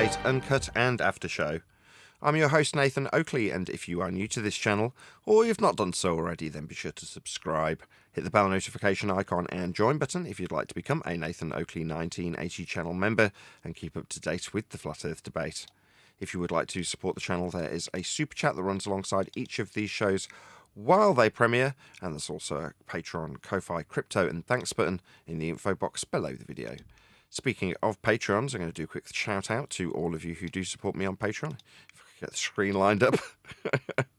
Debate, Uncut and After Show. I'm your host Nathan Oakley, and if you are new to this channel, or you've not done so already, then be sure to subscribe. Hit the bell notification icon and join button if you'd like to become a Nathan Oakley 1980 channel member and keep up to date with the Flat Earth debate. If you would like to support the channel, there is a super chat that runs alongside each of these shows while they premiere, and there's also a Patreon, Ko-Fi, Crypto and thanks button in the info box below the video. Speaking of Patrons, I'm going to do a quick shout out to all of you who do support me on Patreon. If I could get the screen lined up.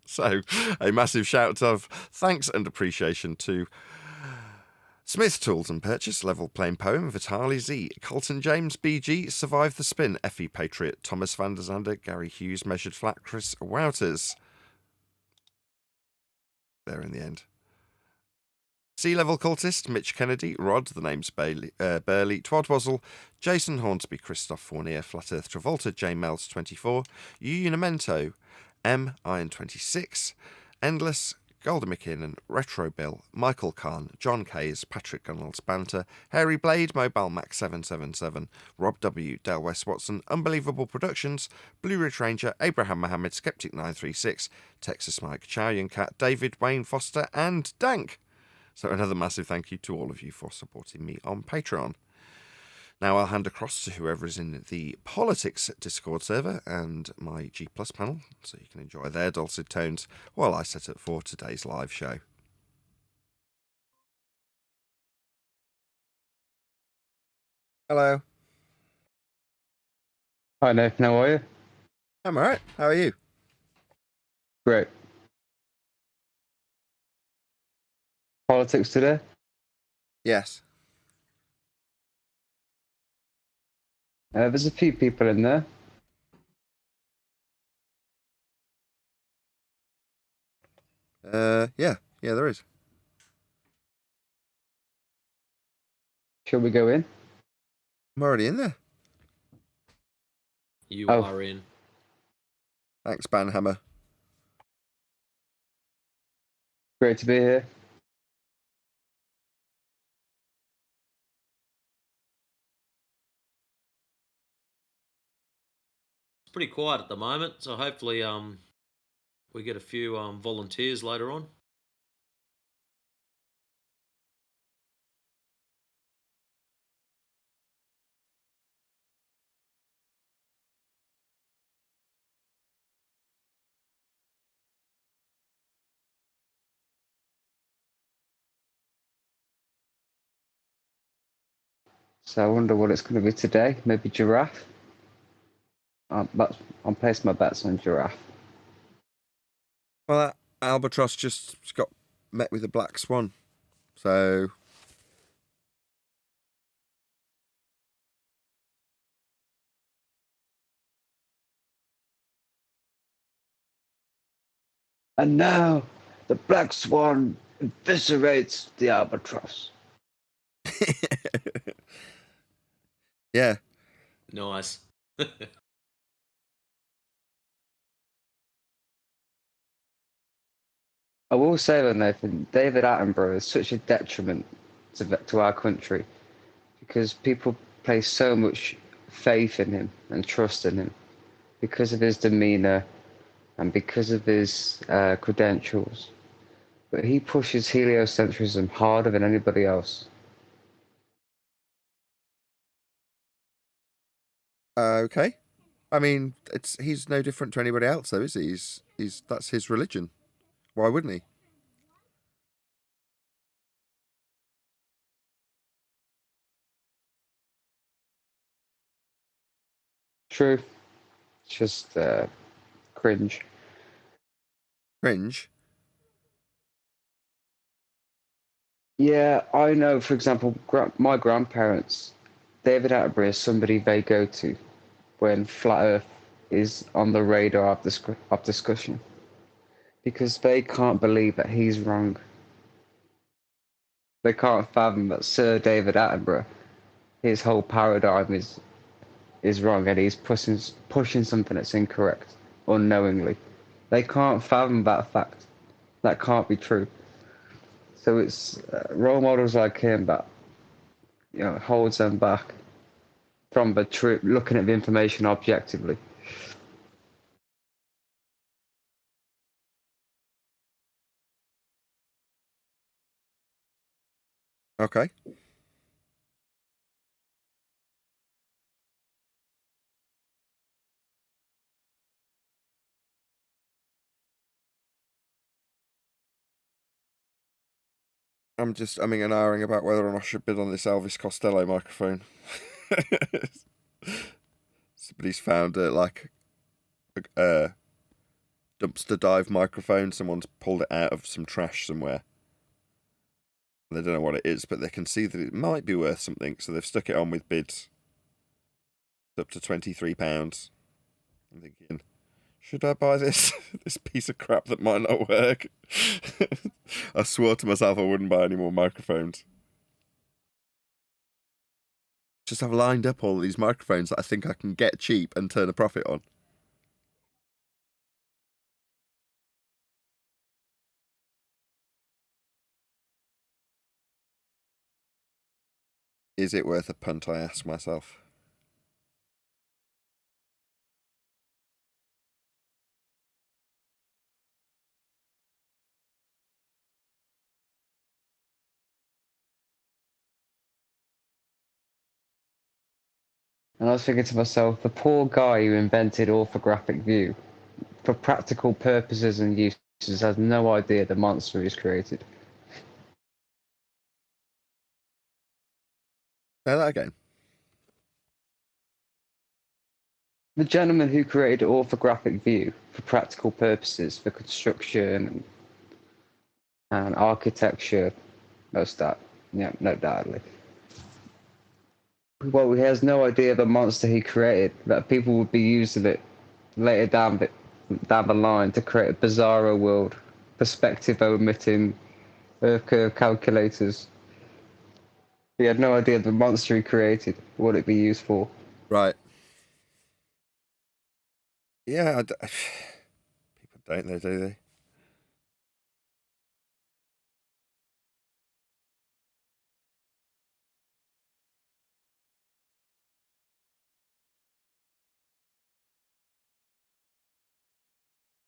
So, a massive shout of thanks and appreciation to Smith Tools and Purchase, Level Plain Poem, Vitali Z, Colton James, BG, Survive the Spin, Effie Patriot, Thomas van der Zander, Gary Hughes, Measured Flat, Chris Wouters. There in the end. Sea Level Cultist, Mitch Kennedy, Rod, the name's Burley, Twadwazzle, Jason Hornsby, Christoph Fournier, Flat Earth Travolta, J Mel's 24, Unamento, M Iron 26, Endless, Golden McKinnon, Retro Bill, Michael Kahn, John Kays, Patrick Gunnels Banter, Hairy Blade, Mobile Max 777, Rob W, Dale West Watson, Unbelievable Productions, Blue Ridge Ranger, Abraham Mohammed, Skeptic 936, Texas Mike, Chow Yun Cat, David Wayne Foster, and Dank. So another massive thank you to all of you for supporting me on Patreon. Now I'll hand across to whoever is in the Politics Discord server and my G Plus panel, so you can enjoy their dulcet tones while I set up for today's live show. Hello. Hi Nathan, how are you? I'm alright. How are you? Great. Politics today? Yes. There's a few people in there. Yeah, there is. Shall we go in? I'm already in there. You are in. Thanks, Banhammer. Great to be here. It's pretty quiet at the moment, so hopefully we get a few volunteers later on. So I wonder what it's going to be today. Maybe giraffe? I'm placing my bets on giraffe. Well, that albatross just got met with a black swan, so... And now, the black swan eviscerates the albatross. Yeah. Nice. I will say though, Nathan, David Attenborough is such a detriment to our country because people place so much faith in him and trust in him because of his demeanour and because of his credentials. But he pushes heliocentrism harder than anybody else. Okay. I mean, he's no different to anybody else, though, is he? He's that's his religion. Why wouldn't he? True. It's just cringe. Cringe? Yeah, I know, for example, my grandparents, David Attenborough is somebody they go to when Flat Earth is on the radar of discussion because they can't believe that he's wrong. They can't fathom that Sir David Attenborough, his whole paradigm is wrong and he's pushing something that's incorrect unknowingly. They can't fathom that fact. That can't be true. So it's role models like him that holds them back. from the truth, looking at the information objectively. Okay. I'm just umming and ahhing about whether or not I should bid on this Elvis Costello microphone. Somebody's found like a dumpster dive microphone. Someone's pulled it out of some trash somewhere. They don't know what it is, but they can see that it might be worth something, so they've stuck it on with bids up to £23. I'm thinking, should I buy this this piece of crap that might not work? I swore to myself I wouldn't buy any more microphones. Just have lined up all of these microphones that I think I can get cheap and turn a profit on. Is it worth a punt, I ask myself. And I was thinking to myself, the poor guy who invented orthographic view, for practical purposes and uses, has no idea the monster he's created. Say that again. The gentleman who created orthographic view for practical purposes, for construction and architecture, most that, yeah, no doubtly. Well, he has no idea the monster he created, that people would be using it later down the line to create a bizarro world, perspective omitting Earth curve calculators. He had no idea the monster he created, what it'd be used for. Right. Yeah, people don't know, do they?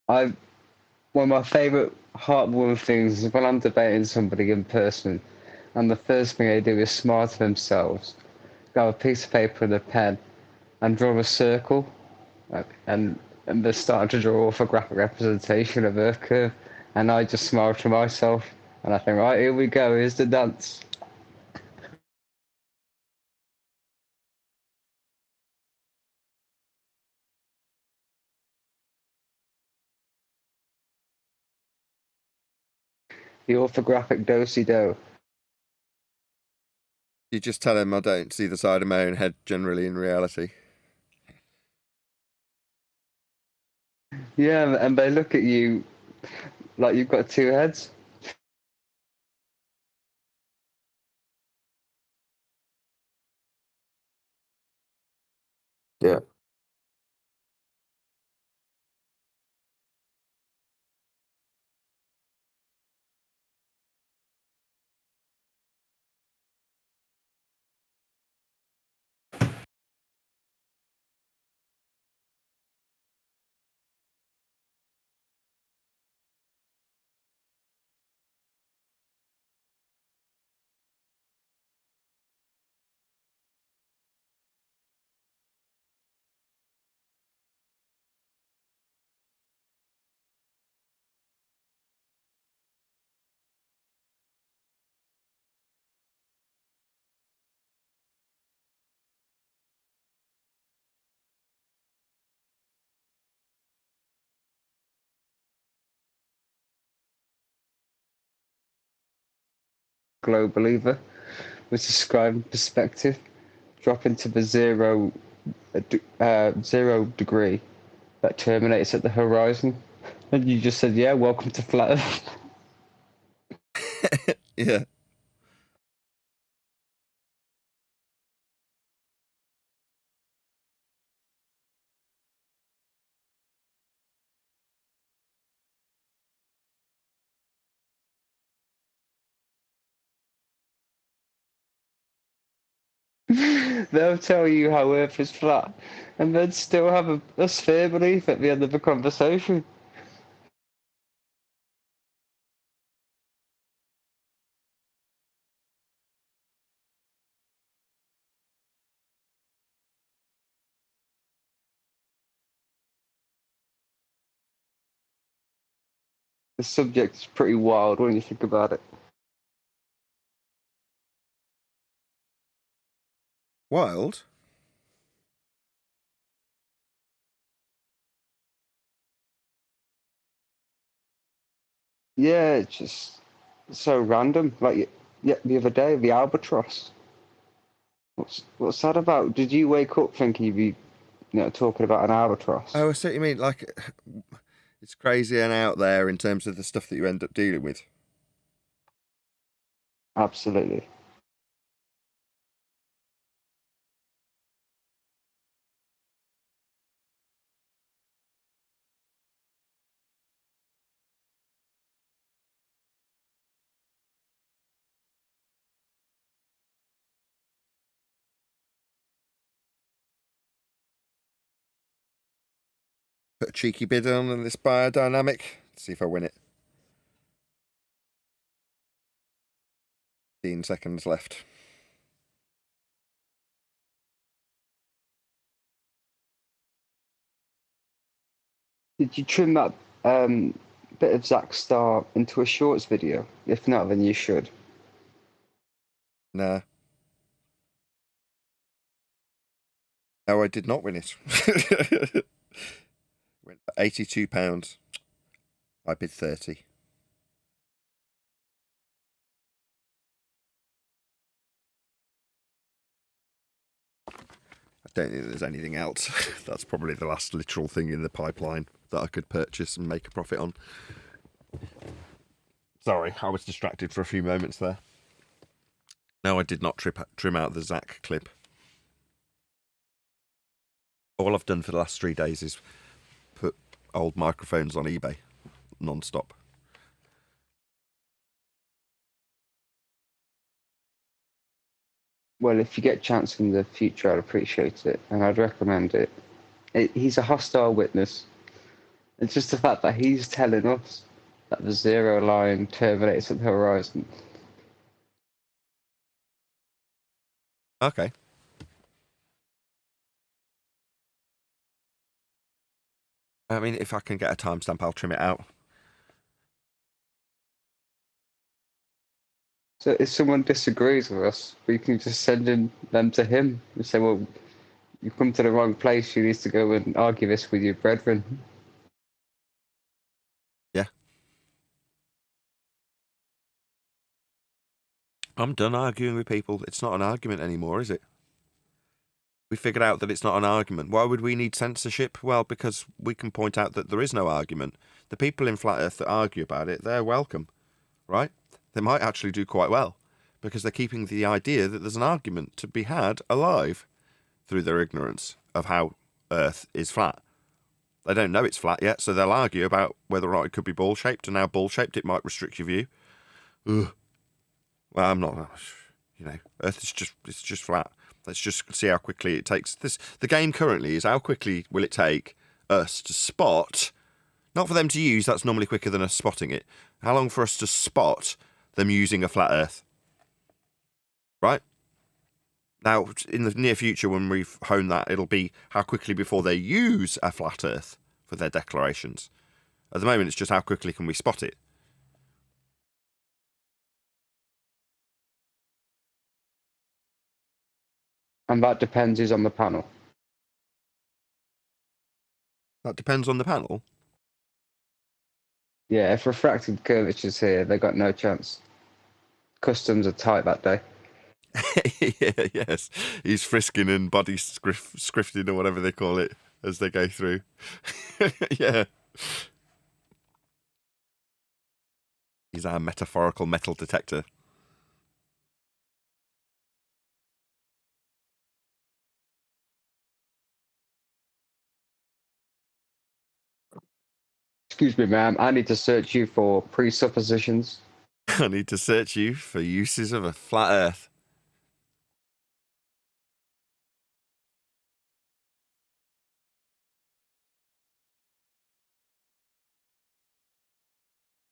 One of my favourite heartwarming things is when I'm debating somebody in person, and the first thing they do is smile to themselves, grab a piece of paper and a pen, and draw a circle, and they're starting to draw orthographic representation of Earth curve, and I just smile to myself, and I think, right, here we go, here's the dance. The orthographic do-si-do. You just tell them I don't see the side of my own head generally in reality. Yeah, and they look at you like you've got two heads. Yeah. Globe believer was describing perspective, dropping to the zero degree that terminates at the horizon. And you just said, yeah, welcome to flat Earth. Yeah. They'll tell you how Earth is flat, and then still have a sphere belief at the end of the conversation. The subject is pretty wild when you think about it. Wild? Yeah, it's just so random. Like, yeah, the other day, the albatross. What's that about? Did you wake up thinking you'd be, talking about an albatross? Oh, I see what you mean. Like, it's crazy and out there in terms of the stuff that you end up dealing with. Absolutely. Put a cheeky bid on this biodynamic. See if I win it. 15 seconds left. Did you trim that bit of Zack Star into a shorts video? If not, then you should. Nah. No, I did not win it. Went for £82. I bid 30. I don't think there's anything else. That's probably the last literal thing in the pipeline that I could purchase and make a profit on. Sorry, I was distracted for a few moments there. No, I did not trim out the Zach clip. All I've done for the last 3 days is put old microphones on eBay non-stop. Well, if you get a chance in the future, I'd appreciate it, and I'd recommend it. He's a hostile witness. It's just the fact that he's telling us that the zero line terminates at the horizon. Okay. I mean, if I can get a timestamp, I'll trim it out. So if someone disagrees with us, we can just send them to him and say, well, you've come to the wrong place. You need to go and argue this with your brethren. Yeah. I'm done arguing with people. It's not an argument anymore, is it? We figured out that it's not an argument. Why would we need censorship? Well, because we can point out that there is no argument. The people in Flat Earth that argue about it, they're welcome, right? They might actually do quite well because they're keeping the idea that there's an argument to be had alive through their ignorance of how Earth is flat. They don't know it's flat yet, so they'll argue about whether or not it could be ball-shaped, and how ball-shaped it might restrict your view. Ugh. Well, I'm not, Earth is just flat. Let's just see how quickly it takes this. The game currently is how quickly will it take us to spot, not for them to use, that's normally quicker than us spotting it. How long for us to spot them using a flat Earth? Right? Now, in the near future, when we've honed that, it'll be how quickly before they use a flat Earth for their declarations. At the moment, it's just how quickly can we spot it. And that depends who's on the panel. That depends on the panel. Yeah, if refracted curvature's here, they got no chance. Customs are tight that day. Yeah, yes, he's frisking and body scrifting or whatever they call it as they go through. Yeah. He's our metaphorical metal detector. Excuse me, ma'am, I need to search you for presuppositions. I need to search you for uses of a flat Earth.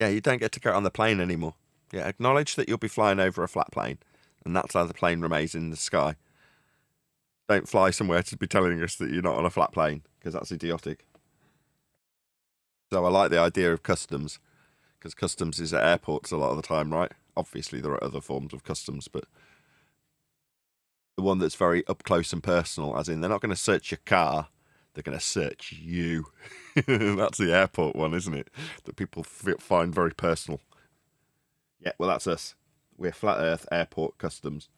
Yeah, you don't get to go on the plane anymore. Yeah, acknowledge that you'll be flying over a flat plane, and that's how the plane remains in the sky. Don't fly somewhere to be telling us that you're not on a flat plane, because that's idiotic. So I like the idea of customs, because customs is at airports a lot of the time, right? Obviously, there are other forms of customs, but the one that's very up close and personal, as in they're not going to search your car, they're going to search you. That's the airport one, isn't it? That people find very personal. Yeah, well, that's us. We're Flat Earth Airport Customs.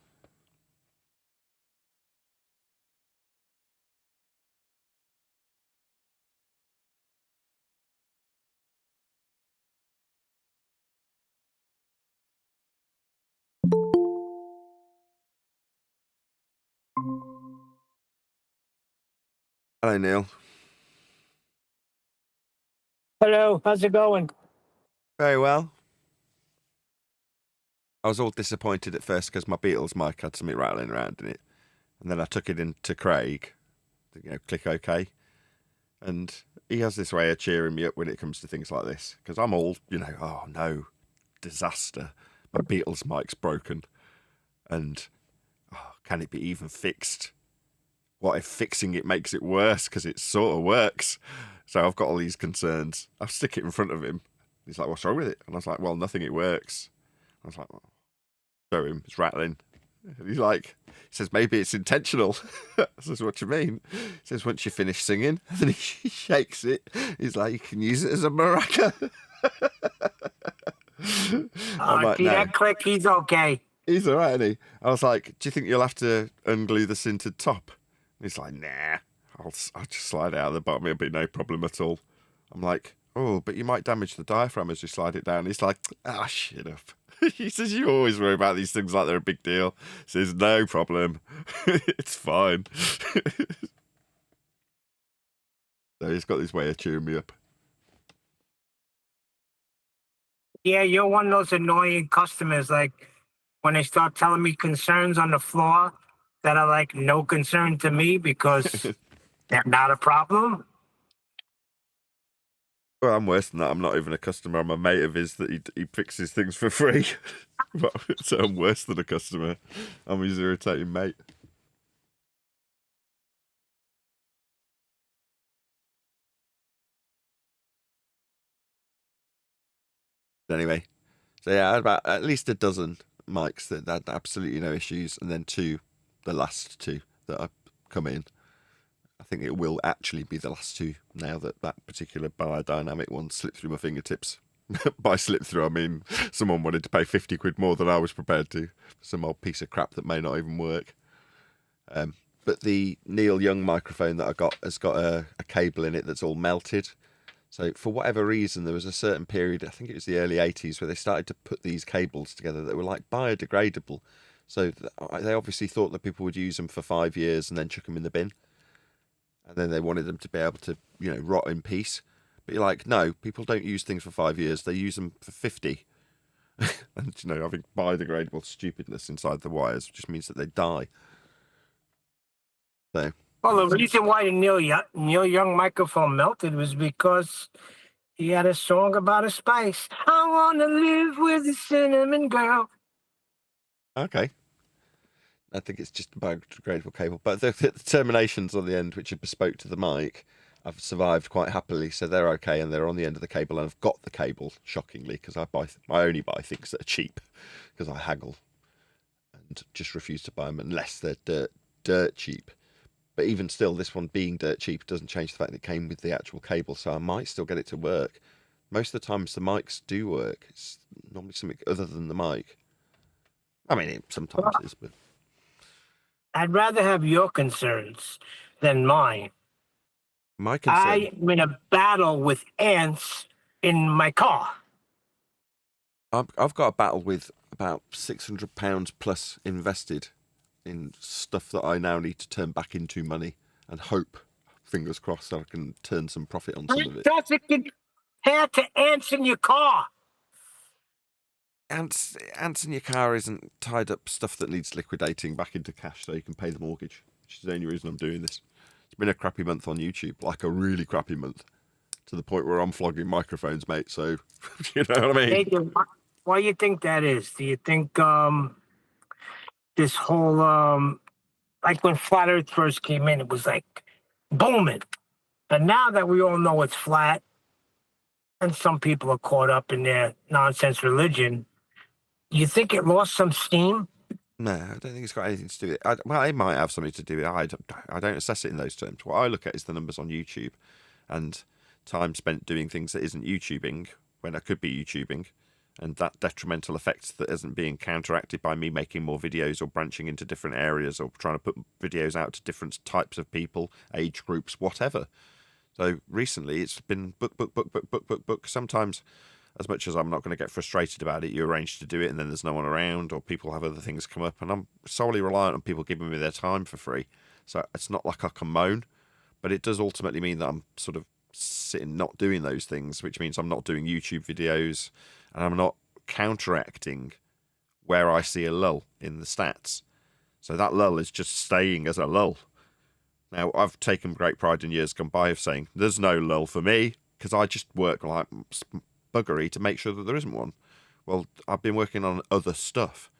Hello, Neil. Hello, how's it going? Very well. I was all disappointed at first because my Beatles mic had something rattling around in it. And then I took it into Craig, to, click OK. And he has this way of cheering me up when it comes to things like this. Because I'm all, oh no, disaster. My Beatles mic's broken. And can it be even fixed? What if fixing it makes it worse? Because it sort of works. So I've got all these concerns. I stick it in front of him. He's like, what's wrong with it? And I was like, well, nothing, it works. I was like, well, show him, it's rattling. And he's like, he says, maybe it's intentional. I says, what do you mean? He says, once you finish singing, and then he shakes it. He's like, you can use it as a maraca. I'm like, See no. that click? He's okay. He's all right, isn't he? I was like, do you think you'll have to unglue the sintered top? And he's like, nah, I'll just slide it out of the bottom. It'll be no problem at all. I'm like, oh, but you might damage the diaphragm as you slide it down. He's like, shut up. He says, you always worry about these things like they're a big deal. He says, no problem. It's fine. So he's got this way of cheering me up. Yeah, you're one of those annoying customers, like when they start telling me concerns on the floor that are like no concern to me because they're not a problem. Well, I'm worse than that. I'm not even a customer. I'm a mate of his that he fixes things for free. So I'm worse than a customer. I'm his irritating mate. Anyway, so yeah, I had about at least a dozen mics that had absolutely no issues, and then the last two that have come in. I think it will actually be the last two now that particular biodynamic one slipped through my fingertips. By slip through, I mean someone wanted to pay 50 quid more than I was prepared to for some old piece of crap that may not even work. But the Neil Young microphone that I got has got a cable in it that's all melted. So for whatever reason, there was a certain period, I think it was the early 80s, where they started to put these cables together that were like biodegradable. So they obviously thought that people would use them for 5 years and then chuck them in the bin. And then they wanted them to be able to, rot in peace. But you're like, no, people don't use things for 5 years. They use them for 50. And, having biodegradable stupidness inside the wires just means that they die. So. Well, the reason why the Neil Young microphone melted was because he had a song about a spice. I want to live with a cinnamon girl. Okay. I think it's just a biodegradable cable. But the terminations on the end, which are bespoke to the mic, have survived quite happily. So they're okay, and they're on the end of the cable. And I've got the cable, shockingly, because I only buy things that are cheap, because I haggle and just refuse to buy them unless they're dirt cheap. But even still, this one being dirt cheap doesn't change the fact that it came with the actual cable, so I might still get it to work. Most of the times the mics do work. It's normally something other than the mic. I mean, it sometimes is, but... I'd rather have your concerns than mine. My concern... I'm in a battle with ants in my car. I've got a battle with about £600 plus invested in stuff that I now need to turn back into money and hope, fingers crossed, that I can turn some profit on some of it. Doesn't compare to ants in your car. Ants in your car isn't tied up stuff that needs liquidating back into cash so you can pay the mortgage, which is the only reason I'm doing this. It's been a crappy month on YouTube, like a really crappy month. to the point where I'm flogging microphones, mate. So, you know what I mean? Nathan, why do you think that is? Do you think this whole like when flat Earth first came in, it was like booming, and now that we all know it's flat, and some people are caught up in their nonsense religion, you think it lost some steam? No, I don't think it's got anything to do with it. Well, it might have something to do with it. I don't assess it in those terms. What I look at is the numbers on YouTube and time spent doing things that isn't YouTubing when I could be YouTubing, and that detrimental effect that isn't being counteracted by me making more videos or branching into different areas or trying to put videos out to different types of people, age groups, whatever. So recently it's been book. Sometimes, as much as I'm not going to get frustrated about it, you arrange to do it and then there's no one around or people have other things come up, and I'm solely reliant on people giving me their time for free. So it's not like I can moan, but it does ultimately mean that I'm sort of sitting not doing those things, which means I'm not doing YouTube videos and I'm not counteracting where I see a lull in the stats. So that lull is just staying as a lull. Now, I've taken great pride in years gone by of saying there's no lull for me because I just work like buggery to make sure that there isn't one. Well, I've been working on other stuff.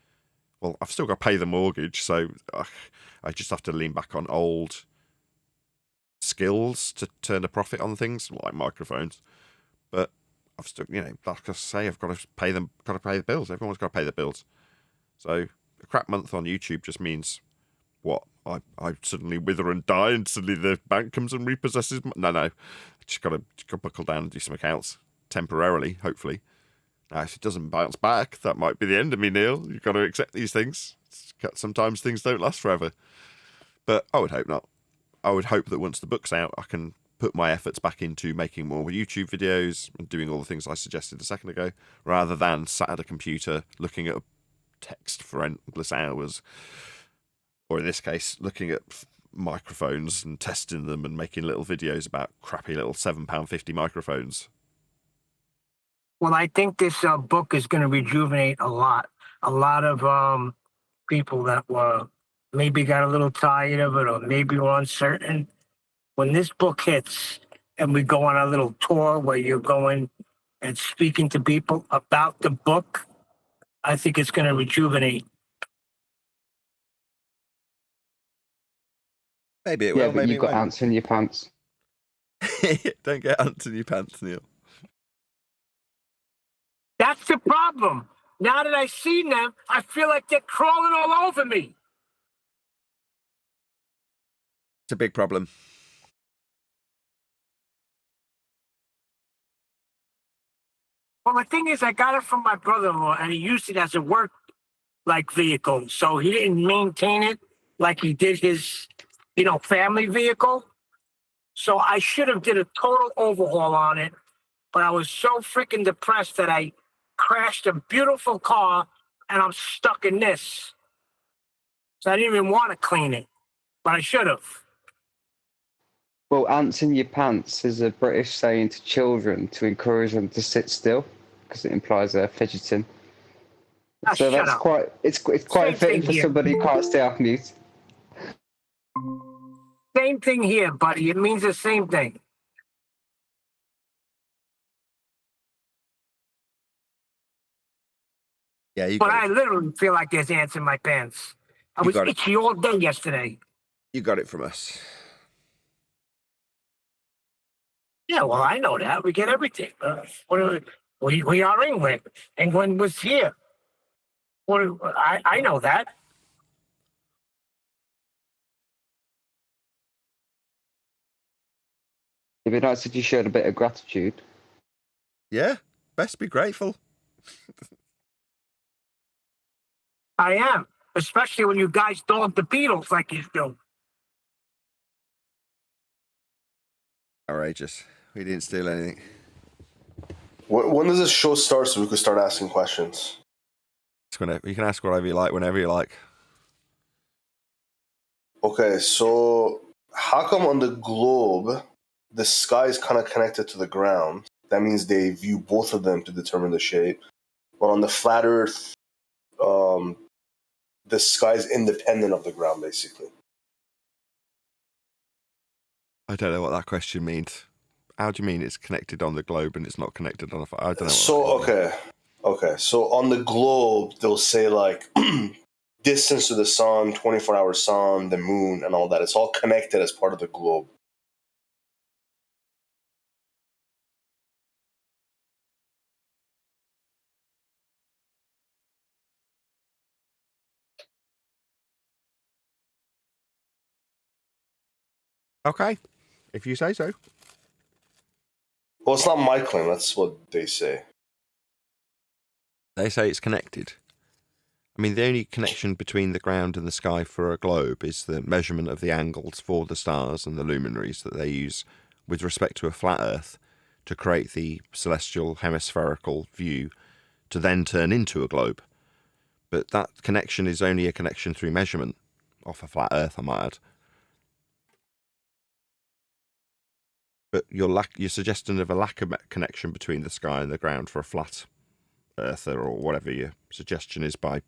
Well, I've still got to pay the mortgage, so I just have to lean back on old skills to turn a profit on things like microphones. But I've still, like I say, I've got to pay them, got to pay the bills. Everyone's got to pay the bills. So a crap month on YouTube just means what? I suddenly wither and die, and suddenly the bank comes and repossesses. No. I just got to buckle down and do some accounts temporarily, hopefully. Now, if it doesn't bounce back, that might be the end of me, Neil. You've got to accept these things. Sometimes things don't last forever. But I would hope not. I would hope that once the book's out, I can put my efforts back into making more YouTube videos and doing all the things I suggested a second ago, rather than sat at a computer looking at text for endless hours. Or in this case, looking at microphones and testing them and making little videos about crappy little £7.50 microphones. Well, I think this book is going to rejuvenate a lot. A lot of people that were maybe got a little tired of it or maybe were uncertain. When this book hits and we go on a little tour where you're going and speaking to people about the book, I think it's going to rejuvenate. Maybe it will. Yeah, but maybe you've got ants in your pants. Don't get ants in your pants, Neil. That's the problem. Now that I've seen them, I feel like they're crawling all over me. It's a big problem. Well, the thing is, I got it from my brother-in-law, and he used it as a work vehicle. So he didn't maintain it like he did his, family vehicle. So I should have did a total overhaul on it, but I was so freaking depressed that I crashed a beautiful car, and I'm stuck in this. So I didn't even want to clean it, but I should have. Well, ants in your pants is a British saying to children to encourage them to sit still because it implies they're fidgeting. So that's up. quite. It's quite fitting for somebody who can't stay off mute. Same thing here, buddy. It means the same thing. Yeah, but I literally feel like there's ants in my pants. I was itchy all day yesterday. You got it from us. Yeah, well, I know that. We get everything. We are England. England was here. Well, I know that. It'd be nice if you showed a bit of gratitude. Yeah, best be grateful. I am, especially when you guys dog the Beatles like you do. Outrageous. We didn't steal anything. When does this show start so we can start asking questions? You can ask whatever you like, whenever you like. Okay, so how come on the globe the sky is kind of connected to the ground? That means they view both of them to determine the shape. But on the flat Earth, the sky is independent of the ground, basically. I don't know what that question means. How do you mean it's connected on the globe and it's not connected on a? I don't know. So okay. So on the globe, they'll say like distance to the sun, 24-hour sun, the moon, and all that. It's all connected as part of the globe. Okay, if you say so. Well, it's not my claim. That's what they say. They say it's connected. I mean, the only connection between the ground and the sky for a globe is the measurement of the angles for the stars and the luminaries that they use with respect to a flat Earth to create the celestial hemispherical view to then turn into a globe. But that connection is only a connection through measurement off a flat Earth, I might add. But you're suggesting of a lack of connection between the sky and the ground for a flat earther, or whatever your suggestion is by,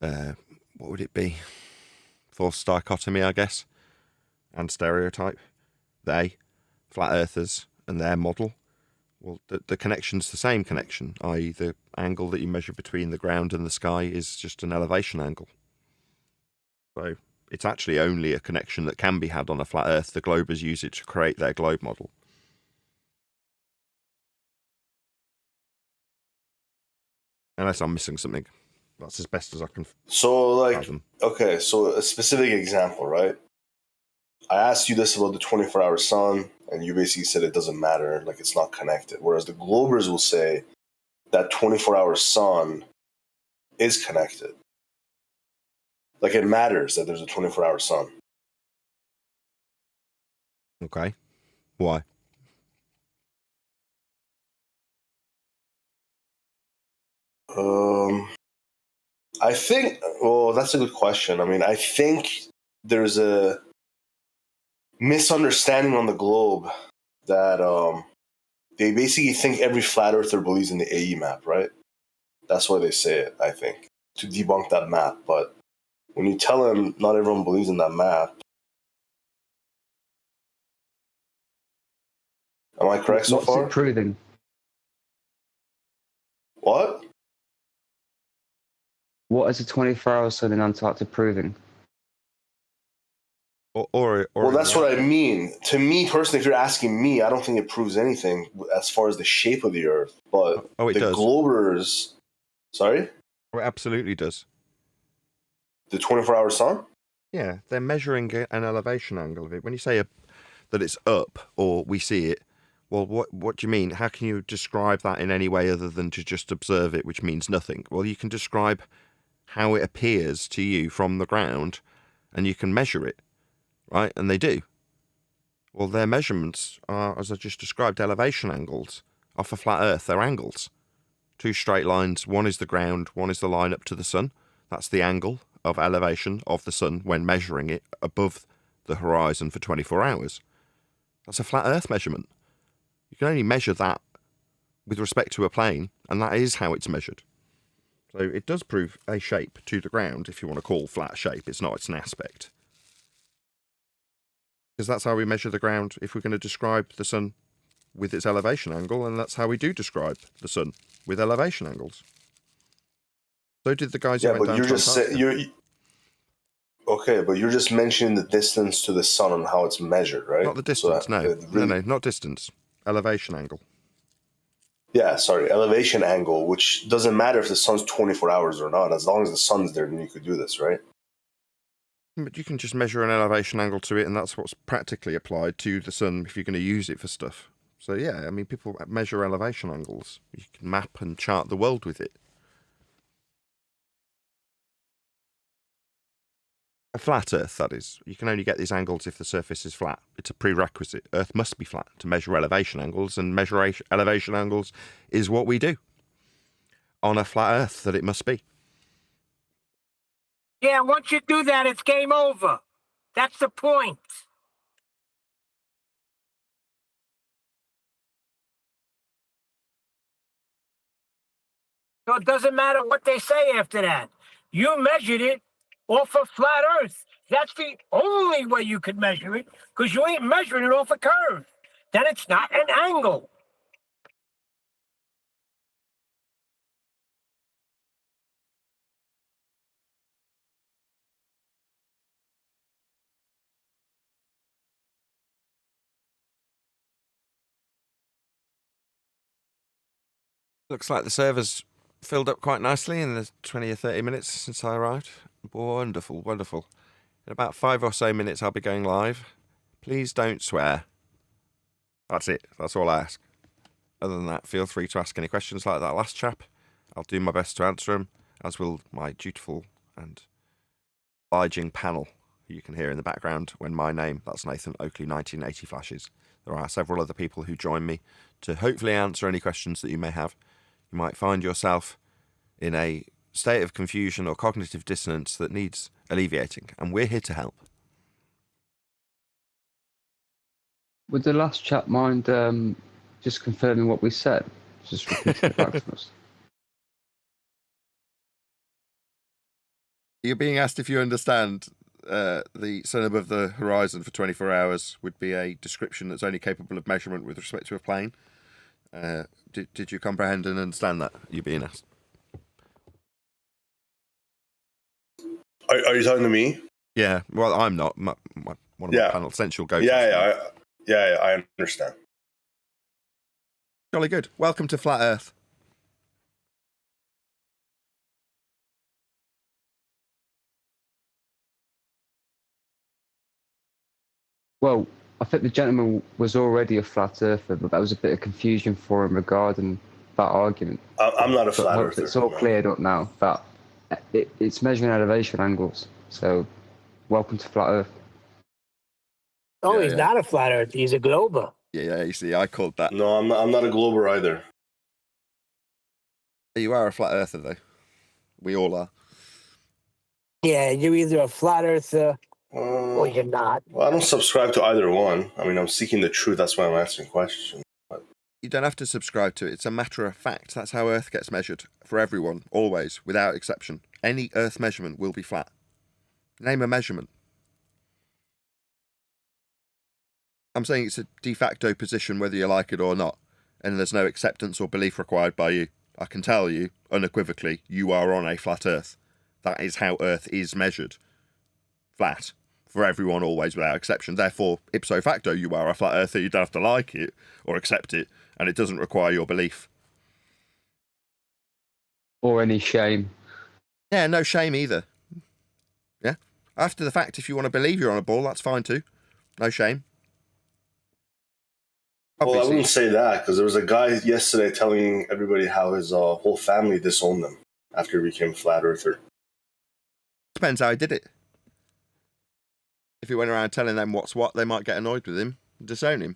what would it be? False dichotomy, I guess, and stereotype. They, flat earthers, and their model. Well, the connection's the same connection, i.e. the angle that you measure between the ground and the sky is just an elevation angle. So it's actually only a connection that can be had on a flat Earth. The globers use it to create their globe model. Unless I'm missing something. That's as best as I can. So, like, fathom. okay, so a specific example, right? I asked you this about the 24-hour sun, and you basically said it doesn't matter, like it's not connected. Whereas the globers will say that 24-hour sun is connected. Like it matters that there's a 24-hour sun. Okay. Why? I think, well, that's a good question. I mean, I think there's a misunderstanding on the globe that they basically think every flat earther believes in the AE map, right? That's why they say it, I think, to debunk that map. But when you tell them not everyone believes in that map, am I correct so far? What's it proving? What? What is a 24-hour sun in Antarctica proving? Or Well, that's what I mean. To me personally, if you're asking me, I don't think it proves anything as far as the shape of the Earth. But it the does. globers, sorry, Oh, it absolutely does. the 24-hour sun. Yeah, they're measuring an elevation angle of it. When you say that it's up or we see it, well, what do you mean? How can you describe that in any way other than to just observe it, which means nothing? Well, you can describe how it appears to you from the ground, and you can measure it, right? And they do. Well, their measurements are, as I just described, elevation angles. Off a flat Earth, they're angles. Two straight lines. One is the ground, one is the line up to the sun. That's the angle of elevation of the sun when measuring it above the horizon for 24 hours. That's a flat Earth measurement. You can only measure that with respect to a plane, and that is how it's measured. So it does prove a shape to the ground, if you want to call flat shape. It's not, it's an aspect. Because that's how we measure the ground if we're going to describe the sun with its elevation angle, and that's how we do describe the sun with elevation angles. So did the guys who went down to Antarctica. Okay, but you're just mentioning the distance to the sun and how it's measured, right? Not the distance, no, not distance. Elevation angle. Yeah, sorry, elevation angle, which doesn't matter if the sun's 24 hours or not. As long as the sun's there, then you could do this, right? But you can just measure an elevation angle to it, and that's what's practically applied to the sun if you're going to use it for stuff. So yeah, I mean, people measure elevation angles. You can map and chart the world with it. A flat Earth, that is. You can only get these angles if the surface is flat. It's a prerequisite. Earth must be flat to measure elevation angles, and measure elevation angles is what we do on a flat Earth, that it must be. Yeah, once you do that, it's game over. That's the point. So it doesn't matter what they say after that. You measured it off a flat Earth. That's the only way you could measure it, because you ain't measuring it off a curve. then it's not an angle. Looks like the server's filled up quite nicely in the 20 or 30 minutes since I arrived. Wonderful, wonderful. In about 5 or so minutes, I'll be going live. Please don't swear. That's it. That's all I ask. Other than that, feel free to ask any questions like that last chap. I'll do my best to answer them, as will my dutiful and obliging panel, who you can hear in the background when my name, that's Nathan Oakley 1980, flashes. There are several other people who join me to hopefully answer any questions that you may have. You might find yourself in a state of confusion or cognitive dissonance that needs alleviating, and we're here to help. Would the last chap mind just confirming what we said? Just repeating it back to us. You're being asked if you understand the sun above the horizon for 24 hours would be a description that's only capable of measurement with respect to a plane. Did you comprehend and understand that? You're being asked. Are you talking to me? Yeah, well, I'm not. One of my panel, Central Go. Yeah, I understand. Jolly good. Welcome to Flat Earth. Well, I think the gentleman was already a flat earther, but that was a bit of confusion for him regarding that argument. I'm not a But flat hopefully earther. it's all cleared up now. That it's measuring elevation angles. So, welcome to Flat Earth. Oh, Yeah, he's yeah. not a flat earth. He's a glober. Yeah, you see, I called that. No, I'm not a glober either. You are a flat earther, though. We all are. Yeah, you're either a flat earther or you're not. Well, I don't subscribe to either one. I mean, I'm seeking the truth. That's why I'm answering questions. You don't have to subscribe to it. It's a matter of fact. That's how Earth gets measured for everyone, always, without exception. Any Earth measurement will be flat. Name a measurement. I'm saying it's a de facto position whether you like it or not, and there's no acceptance or belief required by you. I can tell you, unequivocally, you are on a flat Earth. That is how Earth is measured. Flat. For everyone, always, without exception. Therefore, ipso facto, you are a flat earther. You don't have to like it or accept it, and it doesn't require your belief. Or any shame. Yeah, no shame either. Yeah. After the fact, if you want to believe you're on a ball, that's fine too. No shame. Well, I Obviously. wouldn't say that because there was a guy yesterday telling everybody how his whole family disowned them after he became flat earther. Depends how he did it. If he went around telling them what's what, they might get annoyed with him and disown him.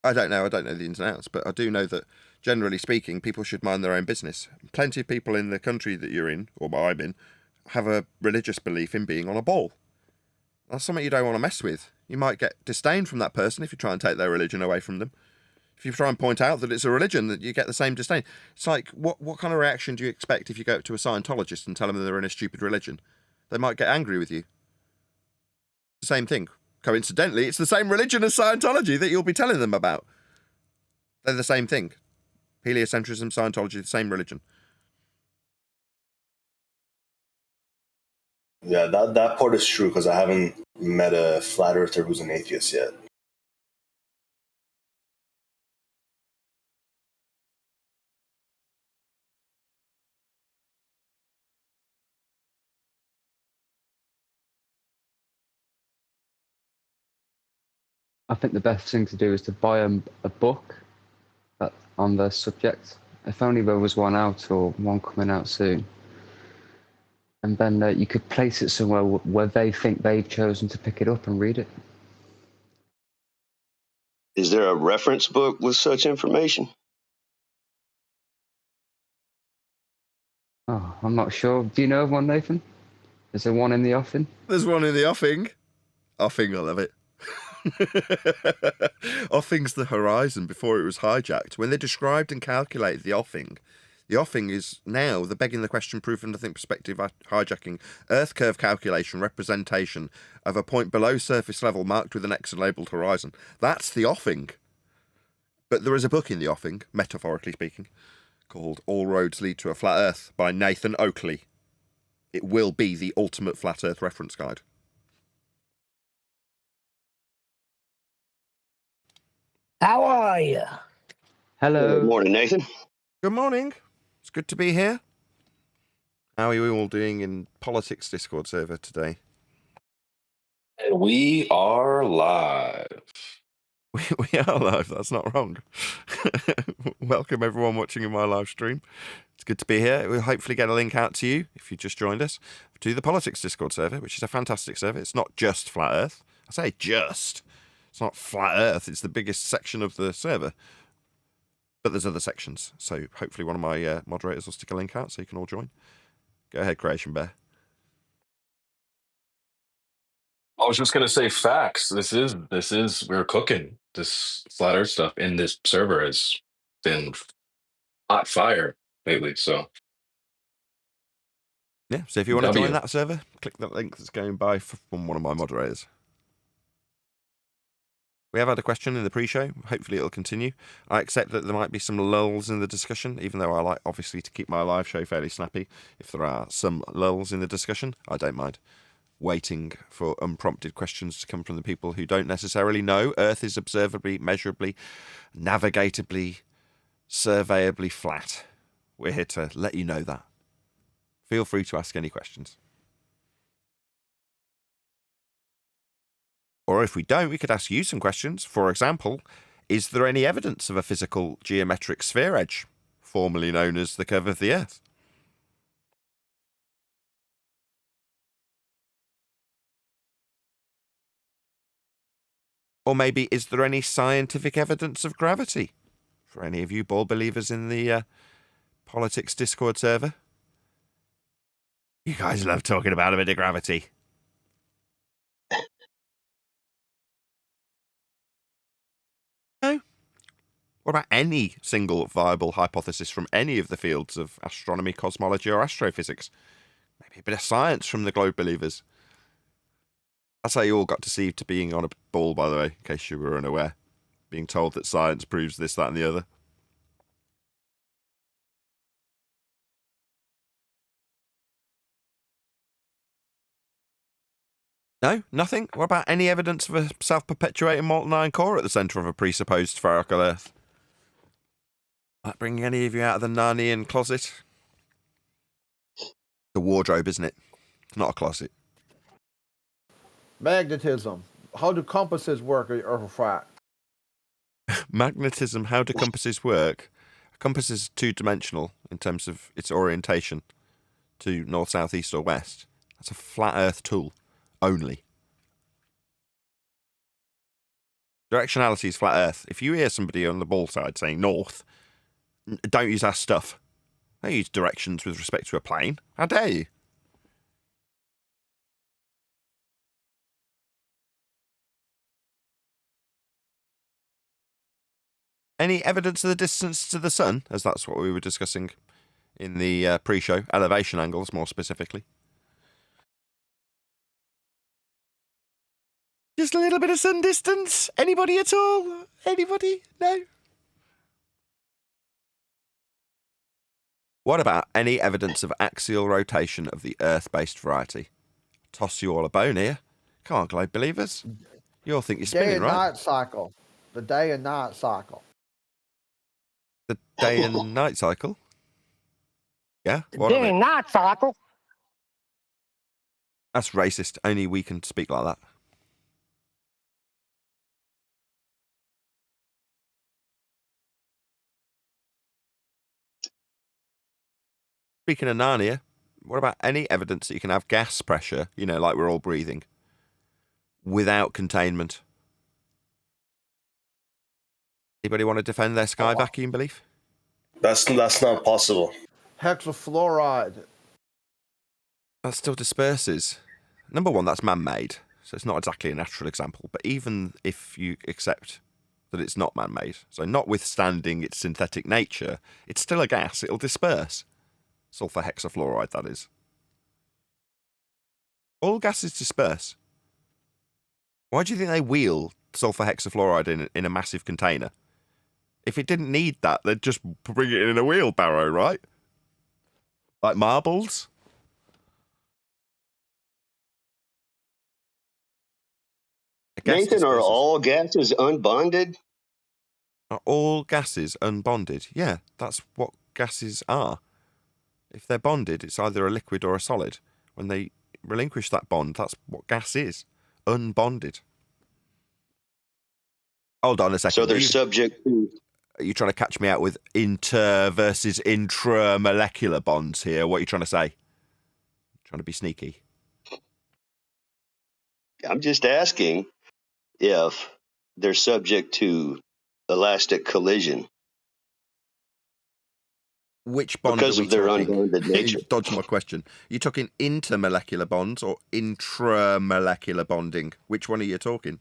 I don't know the ins and outs, but I do know that, generally speaking, people should mind their own business. Plenty of people in the country that you're in, or I'm in, have a religious belief in being on a ball. That's something you don't want to mess with. You might get disdain from that person if you try and take their religion away from them. If you try and point out that it's a religion, that you get the same disdain. It's like, what kind of reaction do you expect if you go up to a Scientologist and tell them they're in a stupid religion? They might get angry with you. The same thing. Coincidentally, it's the same religion as Scientology that you'll be telling them about. They're the same thing. Heliocentrism, Scientology, the same religion. Yeah, that part is true because I haven't met a flat earther who's an atheist yet. I think the best thing to do is to buy a book on the subject. If only there was one out or one coming out soon. And then you could place it somewhere where they think they've chosen to pick it up and read it. Is there a reference book with such information? Oh, I'm not sure. Do you know of one, Nathan? Is there one in the offing? There's one in the offing. Offing, I love it. Offing's the horizon before it was hijacked. When they described and calculated the offing, The offing is now the begging the question, proof and nothing perspective hijacking Earth curve calculation representation of a point below surface level marked with an X and labelled horizon. That's the offing. But there is a book in the offing, metaphorically speaking, called All Roads Lead to a Flat Earth by Nathan Oakley. It will be the ultimate flat Earth reference guide. How are you? Hello. Good morning, Nathan. Good morning. It's good to be here. How are you all doing in politics Discord server today? We are live. We are live, that's not wrong. Welcome everyone watching in my live stream. It's good to be here. We'll hopefully get a link out to you, if you just joined us, to the politics Discord server, which is a fantastic server. It's not just Flat Earth. I say just. It's not Flat Earth, it's the biggest section of the server. But there's other sections, so hopefully one of my moderators will stick a link out so you can all join. Go ahead, Creation Bear. I was just gonna say facts. This is we're cooking. This flat earth stuff in this server has been hot fire lately. So Yeah, so if you want to W. join that server, click that link that's going by from one of my moderators. We have had a question in the pre-show. Hopefully it'll continue. I accept that there might be some lulls in the discussion, even though I like, obviously, to keep my live show fairly snappy. If there are some lulls in the discussion, I don't mind waiting for unprompted questions to come from the people who don't necessarily know. Earth is observably, measurably, navigatably, surveyably flat. We're here to let you know that. Feel free to ask any questions. Or if we don't, we could ask you some questions. For example, is there any evidence of a physical geometric sphere edge, formerly known as the curve of the Earth? Or maybe, is there any scientific evidence of gravity? For any of you ball believers in the politics Discord server. You guys love talking about a bit of gravity. No? What about any single viable hypothesis from any of the fields of astronomy, cosmology, or astrophysics? Maybe a bit of science from the globe believers. That's how you all got deceived to being on a ball, by the way, in case you were unaware. Being told that science proves this, that, and the other. No? Nothing? What about any evidence of a self-perpetuating molten iron core at the centre of a presupposed spherical Earth? That bringing any of you out of the Narnian closet? The wardrobe, isn't it? It's not a closet. Magnetism. How do compasses work at Earth flat? Magnetism, how do compasses work? A compass is two-dimensional in terms of its orientation to north, south, east or west. That's a flat Earth tool only. Directionality is flat Earth. If you hear somebody on the ball side saying north, don't use our stuff. Don't use directions with respect to a plane. How dare you? Any evidence of the distance to the sun, as that's what we were discussing in the pre-show, elevation angles more specifically. Just a little bit of sun distance? Anybody at all? Anybody? No? What about any evidence of axial rotation of the Earth-based variety? Toss you all a bone here. Come on, globe believers. You all think you're Day spinning, and right? night cycle. The day and night cycle. The day and night cycle? Yeah? What of Day it? and night cycle. That's racist. Only we can speak like that. Speaking of Narnia, what about any evidence that you can have gas pressure, you know, like we're all breathing, without containment? Anybody want to defend their sky vacuum belief? That's not possible. Hexafluoride. That still disperses. Number one, that's man-made, so it's not exactly a natural example. But even if you accept that it's not man-made. So notwithstanding its synthetic nature, it's still a gas. It'll disperse. Sulfur hexafluoride, that is. All gases disperse. Why do you think they wheel sulfur hexafluoride in a massive container? If it didn't need that, they'd just bring it in a wheelbarrow, right? Like marbles? Nathan, are all gases unbonded? Are all gases unbonded? Yeah, that's what gases are. If they're bonded, it's either a liquid or a solid. When they relinquish that bond, that's what gas is. Unbonded. Hold on a second. So they're subject to... Are you trying to catch me out with inter versus intramolecular bonds here? What are you trying to say? Trying to be sneaky. I'm just asking if they're subject to elastic collision. Which bond because are we of their talking? unbonded nature. You've dodged my question. Are you talking intermolecular bonds or intramolecular bonding? Which one are you talking?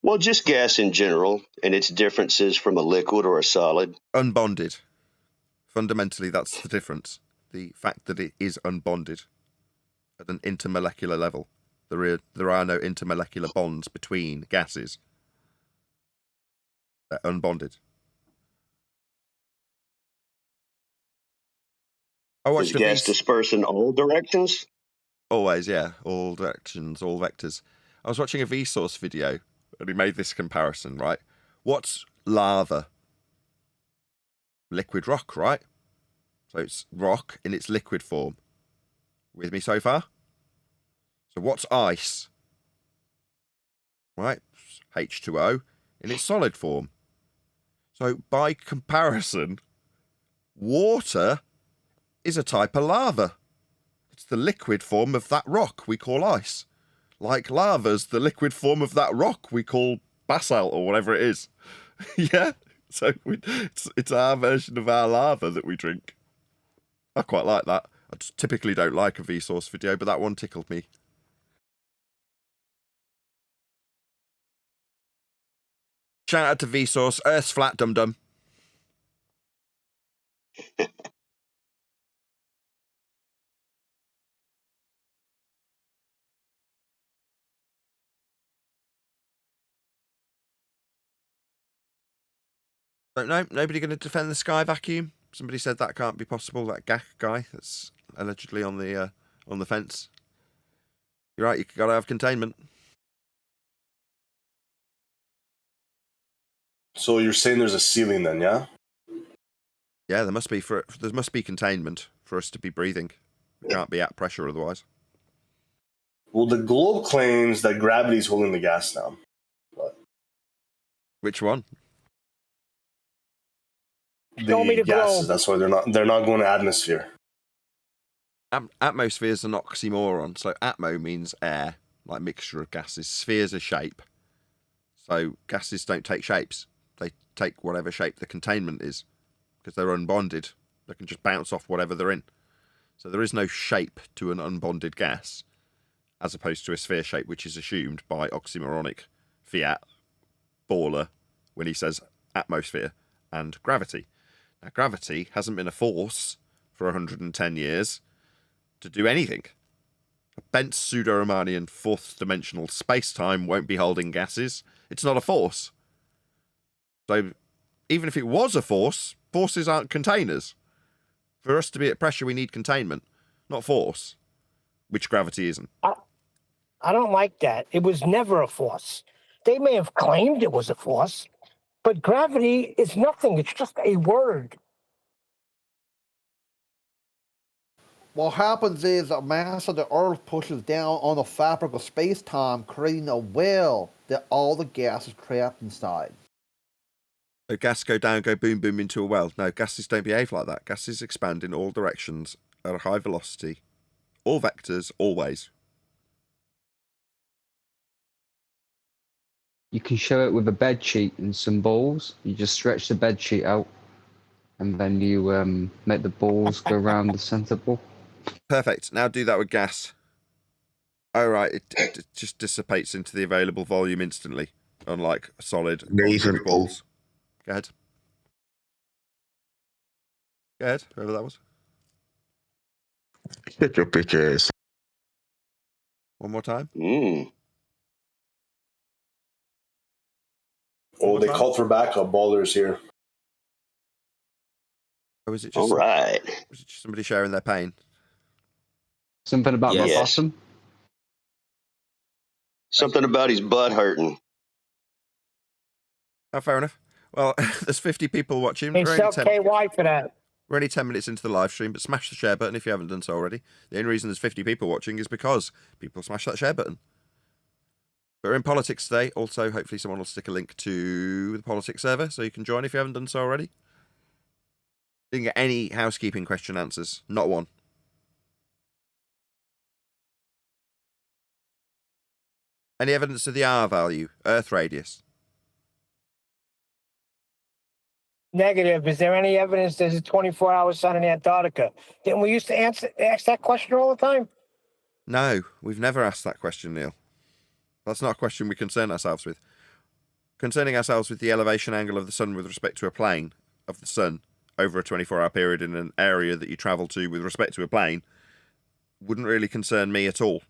Well, just gas in general and its differences from a liquid or a solid. Unbonded. Fundamentally, that's the difference. The fact that it is unbonded at an intermolecular level. There are no intermolecular bonds between gases. They're unbonded. Does gas disperse in all directions? Always, yeah. All directions, all vectors. I was watching a Vsauce video and he made this comparison, right? What's lava? Liquid rock, right? So it's rock in its liquid form. With me so far? So what's ice? Right? H2O in its solid form. So by comparison, water is a type of lava. It's the liquid form of that rock we call ice. Like lava's the liquid form of that rock we call basalt or whatever it is. Yeah? So it's our version of our lava that we drink. I quite like that. I just typically don't like a Vsauce video, but that one tickled me. Shout out to Vsauce. Earth's flat, dum-dum. Don't know. Nobody going to defend the sky vacuum? Somebody said that can't be possible. That Gak guy that's allegedly on the fence. You're right. You got to have containment. So you're saying there's a ceiling then, yeah? Yeah, there must be containment for us to be breathing. We can't be at pressure otherwise. Well, the globe claims that gravity is holding the gas down. But Which one? Show me the the gases. globe. That's why they're not going to atmosphere. Atmosphere is an oxymoron. So atmo means air, like mixture of gases. Spheres are shape. So gases don't take shapes. They take whatever shape the containment is. Because they're unbonded. They can just bounce off whatever they're in. So there is no shape to an unbonded gas, as opposed to a sphere shape, which is assumed by oxymoronic Fiat Baller when he says atmosphere and gravity. Now, gravity hasn't been a force for 110 years to do anything. A bent pseudo-Riemannian fourth-dimensional space-time won't be holding gases. It's not a force. So even if it was a force, forces aren't containers. For us to be at pressure, we need containment, not force, which gravity isn't. I don't like that. It was never a force. They may have claimed it was a force, but gravity is nothing. It's just a word. What happens is the mass of the Earth pushes down on the fabric of space-time, creating a well that all the gas is trapped inside. So gas go down, go boom, boom into a well. No, gases don't behave like that. Gases expand in all directions at a high velocity. All vectors, always. You can show it with a bed sheet and some balls. You just stretch the bed sheet out, and then you make the balls go around the center ball. Perfect. Now do that with gas. Oh, right. It just dissipates into the available volume instantly. unlike solid Nathan concrete balls. Go ahead. Go ahead, whoever that was. Shut your bitch ass. One more time. Oh, they called for backup. Ballers here. Or was it All just right. was it just somebody sharing their pain? Something about my Yes. possum. Something about his butt hurting. Oh, fair enough. Well, there's 50 people watching. They We're sell only 10 KY for that. We're only 10 minutes into the live stream, but smash the share button if you haven't done so already. The only reason there's 50 people watching is because people smash that share button. But we're in politics today. Also, hopefully someone will stick a link to the politics server so you can join if you haven't done so already. Didn't get any housekeeping question answers. Not one. Any evidence of the R value? Earth radius? Negative. Is there any evidence there's a 24-hour sun in Antarctica? Didn't we used to ask that question all the time? No, we've never asked that question, Neil. That's not a question we concern ourselves with. Concerning ourselves with the elevation angle of the sun with respect to a plane of the sun over a 24-hour period in an area that you travel to with respect to a plane wouldn't really concern me at all.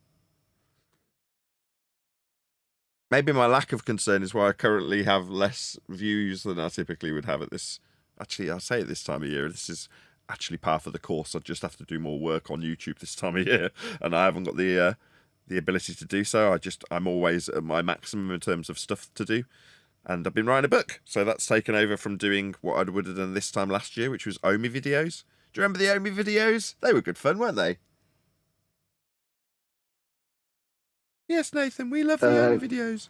Maybe my lack of concern is why I currently have less views than I typically would have at this. Actually, I say it this time of year. This is actually par for the course. I just have to do more work on YouTube this time of year, and I haven't got the ability to do so. I'm always at my maximum in terms of stuff to do, and I've been writing a book, so that's taken over from doing what I would have done this time last year, which was Omi videos. Do you remember the Omi videos? They were good fun, weren't they? Yes, Nathan, we love the Omi videos.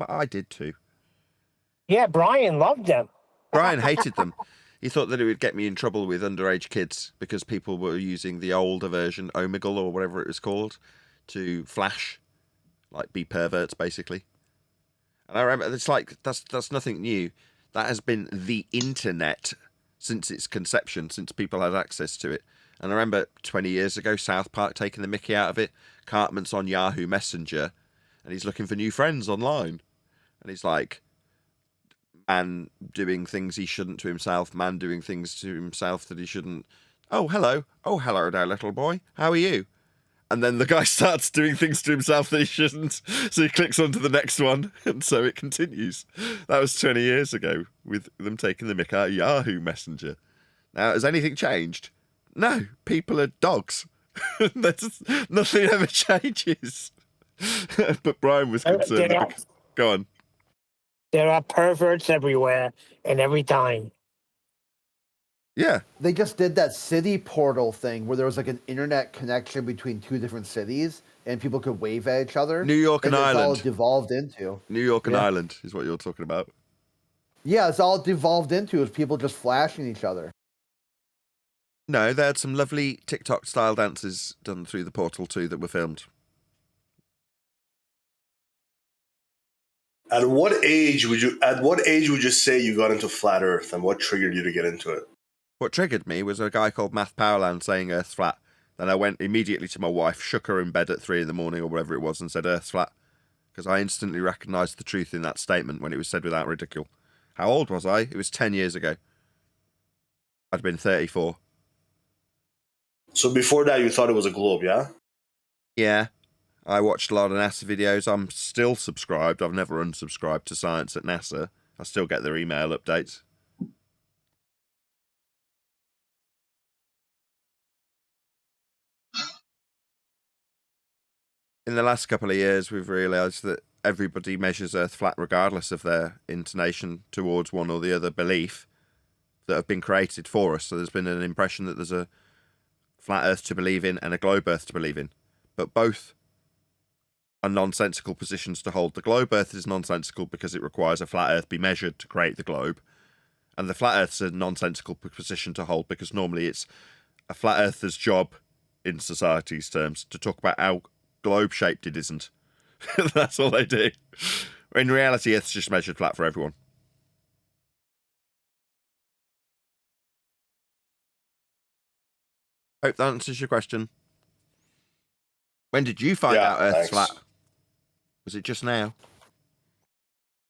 I did too. Yeah, Brian loved them. Brian hated them. He thought that it would get me in trouble with underage kids because people were using the older version, Omegle or whatever it was called, to flash, like be perverts basically. And I remember it's like that's nothing new. That has been the internet since its conception, since people had access to it. And I remember 20 years ago, South Park taking the mickey out of it. Cartman's on Yahoo Messenger, and he's looking for new friends online. And he's like, man doing things he shouldn't to himself, man doing things to himself that he shouldn't. Oh, hello. Oh, hello there, little boy. How are you? And then the guy starts doing things to himself that he shouldn't. So he clicks on to the next one, and so it continues. That was 20 years ago, with them taking the mick out of Yahoo Messenger. Now, has anything changed? No, people are dogs. Nothing ever changes. But Brian was concerned. Go on. There are perverts everywhere and every time. Yeah. They just did that city portal thing where there was like an internet connection between two different cities and people could wave at each other. New York and It's all Ireland. it devolved into. New York and Yeah. Ireland is what you're talking about. Yeah, it's all it devolved into is people just flashing each other. No, they had some lovely TikTok-style dances done through the portal too that were filmed. At what age would you say you got into flat Earth, and what triggered you to get into it? What triggered me was a guy called Math Powerland saying Earth's flat. Then I went immediately to my wife, shook her in bed at 3 a.m. or whatever it was, and said Earth's flat. Because I instantly recognised the truth in that statement when it was said without ridicule. How old was I? It was 10 years ago. I'd been 34. So before that, you thought it was a globe, yeah? Yeah. I watched a lot of NASA videos. I'm still subscribed. I've never unsubscribed to Science at NASA. I still get their email updates. In the last couple of years, we've realised that everybody measures Earth flat regardless of their inclination towards one or the other belief that have been created for us. So there's been an impression that there's a flat Earth to believe in and a globe Earth to believe in. But both are nonsensical positions to hold. The globe Earth is nonsensical because it requires a flat Earth be measured to create the globe. And the flat Earth's a nonsensical position to hold because normally it's a flat Earther's job, in society's terms, to talk about how globe-shaped it isn't. That's all they do. In reality, Earth's just measured flat for everyone. Hope that answers your question. When did you find out Earth's flat? Was it just now?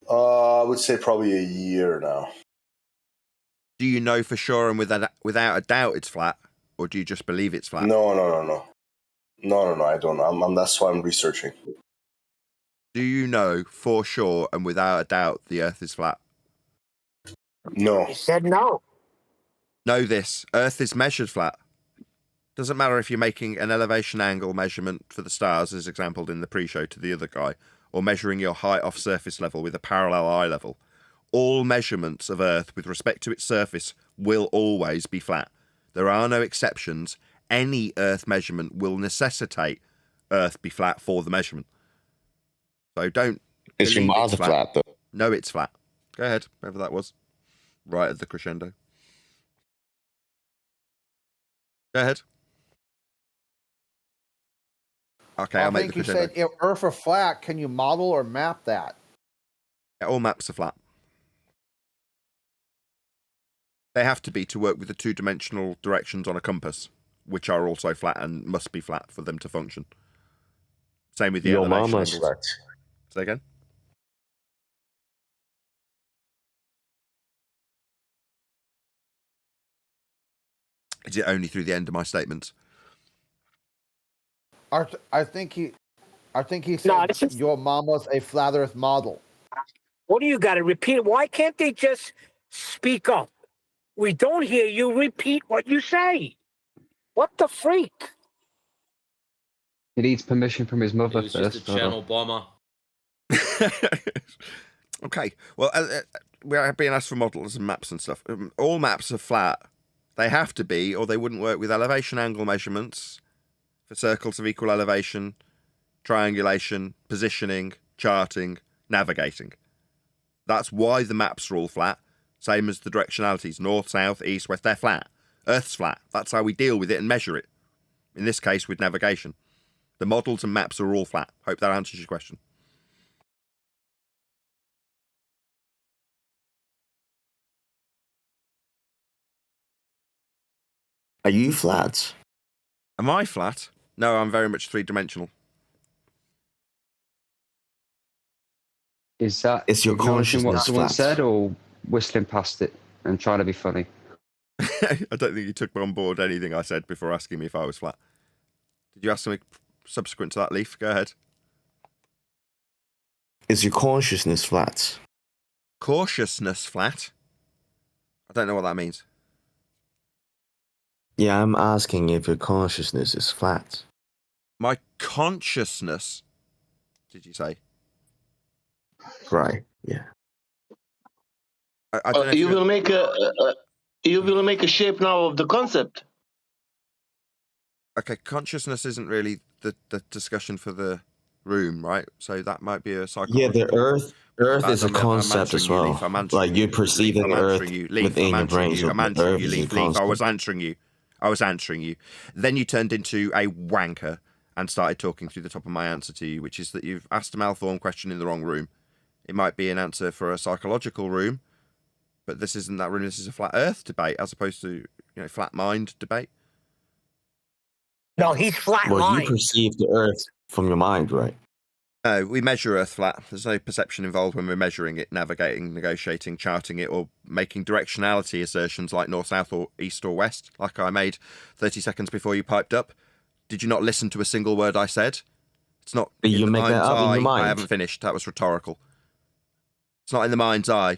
I would say probably a year now. Do you know for sure and without a doubt it's flat, or do you just believe it's flat? No. I don't know. That's why I'm researching. Do you know for sure and without a doubt the Earth is flat? No. He said no. Know this: Earth is measured flat. Doesn't matter if you're making an elevation angle measurement for the stars, as exampled in the pre-show to the other guy, or measuring your height off surface level with a parallel eye level. All measurements of Earth with respect to its surface will always be flat. There are no exceptions. Any Earth measurement will necessitate Earth be flat for the measurement. So don't. Is your believe mother it's flat though? No, it's flat. Go ahead, whatever that was. Right at the crescendo. Go ahead. Okay, I'll make the think you crescendo. said if Earth are flat, can you model or map that? Yeah, all maps are flat. They have to be to work with the two-dimensional directions on a compass, which are also flat and must be flat for them to function. Same with the Your elevation mama's angles. flat. Say again? Is it only through the end of my statements? I think he said No, this is- your mama's a flat Earth model. What do you got to repeat? Why can't they just speak up? We don't hear you. Repeat what you say. What the freak? He needs permission from his He mother was just a first. hold on. channel bomber. Okay, well, we are being asked for models and maps and stuff. All maps are flat. They have to be, or they wouldn't work with elevation angle measurements for circles of equal elevation, triangulation, positioning, charting, navigating. That's why the maps are all flat, same as the directionalities, north, south, east, west, they're flat. Earth's flat. That's how we deal with it and measure it. In this case, with navigation. The models and maps are all flat. Hope that answers your question. Are you flat? Am I flat? No, I'm very much three-dimensional. Is that Is your acknowledging what consciousness someone flat? said or whistling past it and trying to be funny? I don't think you took on board anything I said before asking me if I was flat. Did you ask something subsequent to that, Leaf? Go ahead. Is your consciousness flat? Cautiousness flat? I don't know what that means. Yeah, I'm asking if your consciousness is flat. My consciousness, did you say? Right, yeah. I don't know if You will make a shape now of the concept. Okay, consciousness isn't really the discussion for the room, right? So that might be a psychological... Yeah, the Earth is a I'm concept answering as you, well. Leaf. I'm answering Like you. you're perceiving Leaf, I'm Earth answering you. Leaf, within I'm your answering brain. you. So I'm the answering Earth you, is a Leaf. Leaf, I was concept. answering you. I was answering you. Then you turned into a wanker and started talking through the top of my answer to you, which is that you've asked a malformed question in the wrong room. It might be an answer for a psychological room, but this isn't that room. This is a flat Earth debate as opposed to, flat mind debate. No, he's flat Well, you line. perceive the Earth from your mind, right? No, we measure Earth flat. There's no perception involved when we're measuring it, navigating, negotiating, charting it, or making directionality assertions like north, south, or east or west, like I made 30 seconds before you piped up. Did you not listen to a single word I said? It's not But in you the make that mind's up in eye. your mind. I haven't finished. That was rhetorical. It's not in the mind's eye.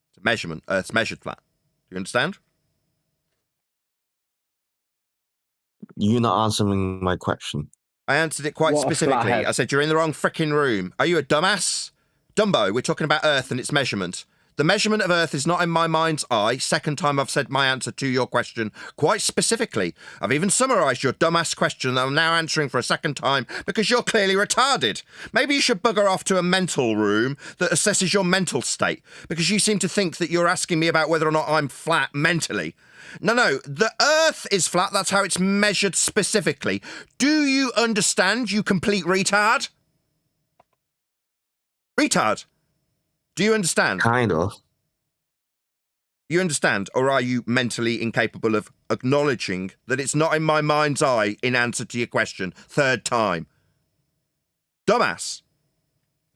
It's a measurement. Earth's measured flat. Do you understand? You're not answering my question. I answered it quite What a specifically. flathead. I said, you're in the wrong frickin' room. Are you a dumbass? Dumbo, we're talking about Earth and its measurement. The measurement of Earth is not in my mind's eye. Second time I've said my answer to your question quite specifically. I've even summarised your dumbass question that I'm now answering for a second time because you're clearly retarded. Maybe you should bugger off to a mental room that assesses your mental state because you seem to think that you're asking me about whether or not I'm flat mentally. No, the Earth is flat. That's how it's measured specifically. Do you understand, you complete retard? Retard. Do you understand? Kind of. You understand? Or are you mentally incapable of acknowledging that it's not in my mind's eye in answer to your question? Third time. Dumbass.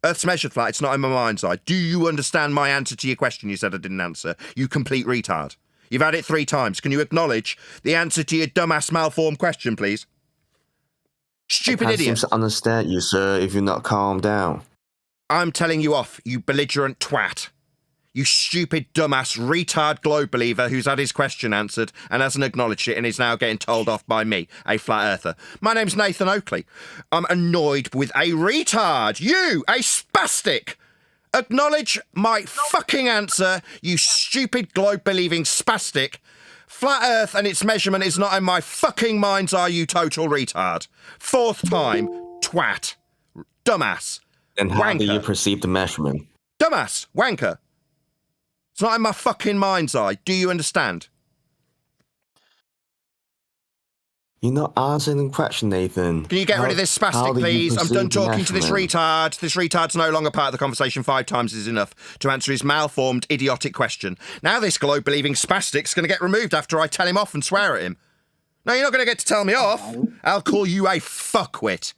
Earth's measured flat. It's not in my mind's eye. Do you understand my answer to your question you said I didn't answer? You complete retard. You've had it 3 times. Can you acknowledge the answer to your dumbass malformed question, please? Stupid I can't idiot. seem to understand you, sir, if you're not calm down. I'm telling you off, you belligerent twat. You stupid, dumbass, retard globe believer who's had his question answered and hasn't acknowledged it and is now getting told off by me, a flat earther. My name's Nathan Oakley. I'm annoyed with a retard. You, a spastic. Acknowledge my fucking answer, you stupid globe-believing spastic. Flat Earth and its measurement is not in my fucking mind's eye, you total retard. 4th time, twat. Dumbass. And how do Wanker. you perceive the measurement? Dumbass. Wanker. It's not in my fucking mind's eye. Do you understand? You're not answering the question, Nathan. Can you get rid of this spastic, please? I'm done talking to this retard. This retard's no longer part of the conversation. 5 times is enough to answer his malformed, idiotic question. Now this globe-believing spastic's going to get removed after I tell him off and swear at him. No, you're not going to get to tell me off. I'll call you a fuckwit.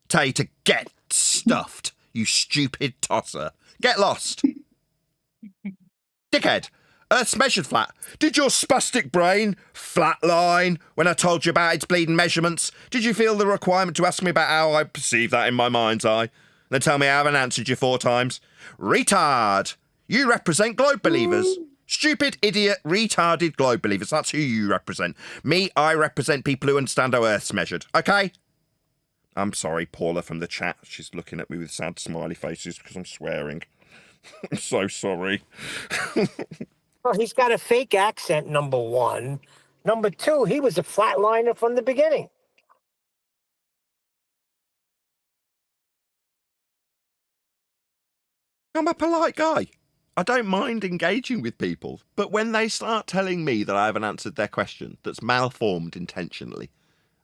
Tell you to get stuffed, you stupid tosser. Get lost. Dickhead. Earth's measured flat. Did your spastic brain flatline when I told you about its bleeding measurements? Did you feel the requirement to ask me about how I perceive that in my mind's eye? Then tell me I haven't answered you 4 times? Retard! You represent globe believers. Stupid, idiot, retarded globe believers. That's who you represent. Me, I represent people who understand how Earth's measured. Okay? I'm sorry, Paula from the chat. She's looking at me with sad smiley faces because I'm swearing. I'm so sorry. Well, he's got a fake accent, number 1. Number 2, he was a flatliner from the beginning. I'm a polite guy. I don't mind engaging with people. But when they start telling me that I haven't answered their question that's malformed intentionally,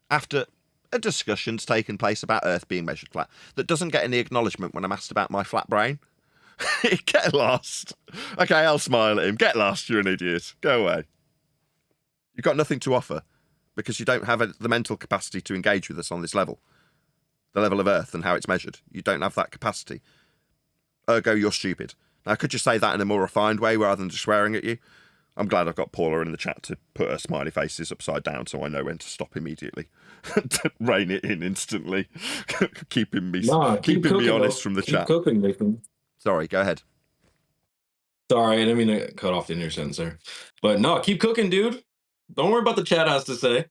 after a discussion's taken place about Earth being measured flat, that doesn't get any acknowledgement when I'm asked about my flat brain, get lost. Okay, I'll smile at him. Get lost, you're an idiot. Go away. You've got nothing to offer because you don't have the mental capacity to engage with us on this level. The level of Earth and how it's measured. You don't have that capacity. Ergo, you're stupid. Now, could you say that in a more refined way rather than just swearing at you? I'm glad I've got Paula in the chat to put her smiley faces upside down so I know when to stop immediately. To rein it in instantly. keeping me honest from the chat. Keep cooking, Nathan. Sorry, go ahead. Sorry, I didn't mean to cut off the end of your sentence there. But no, keep cooking, dude. Don't worry about the chat has to say.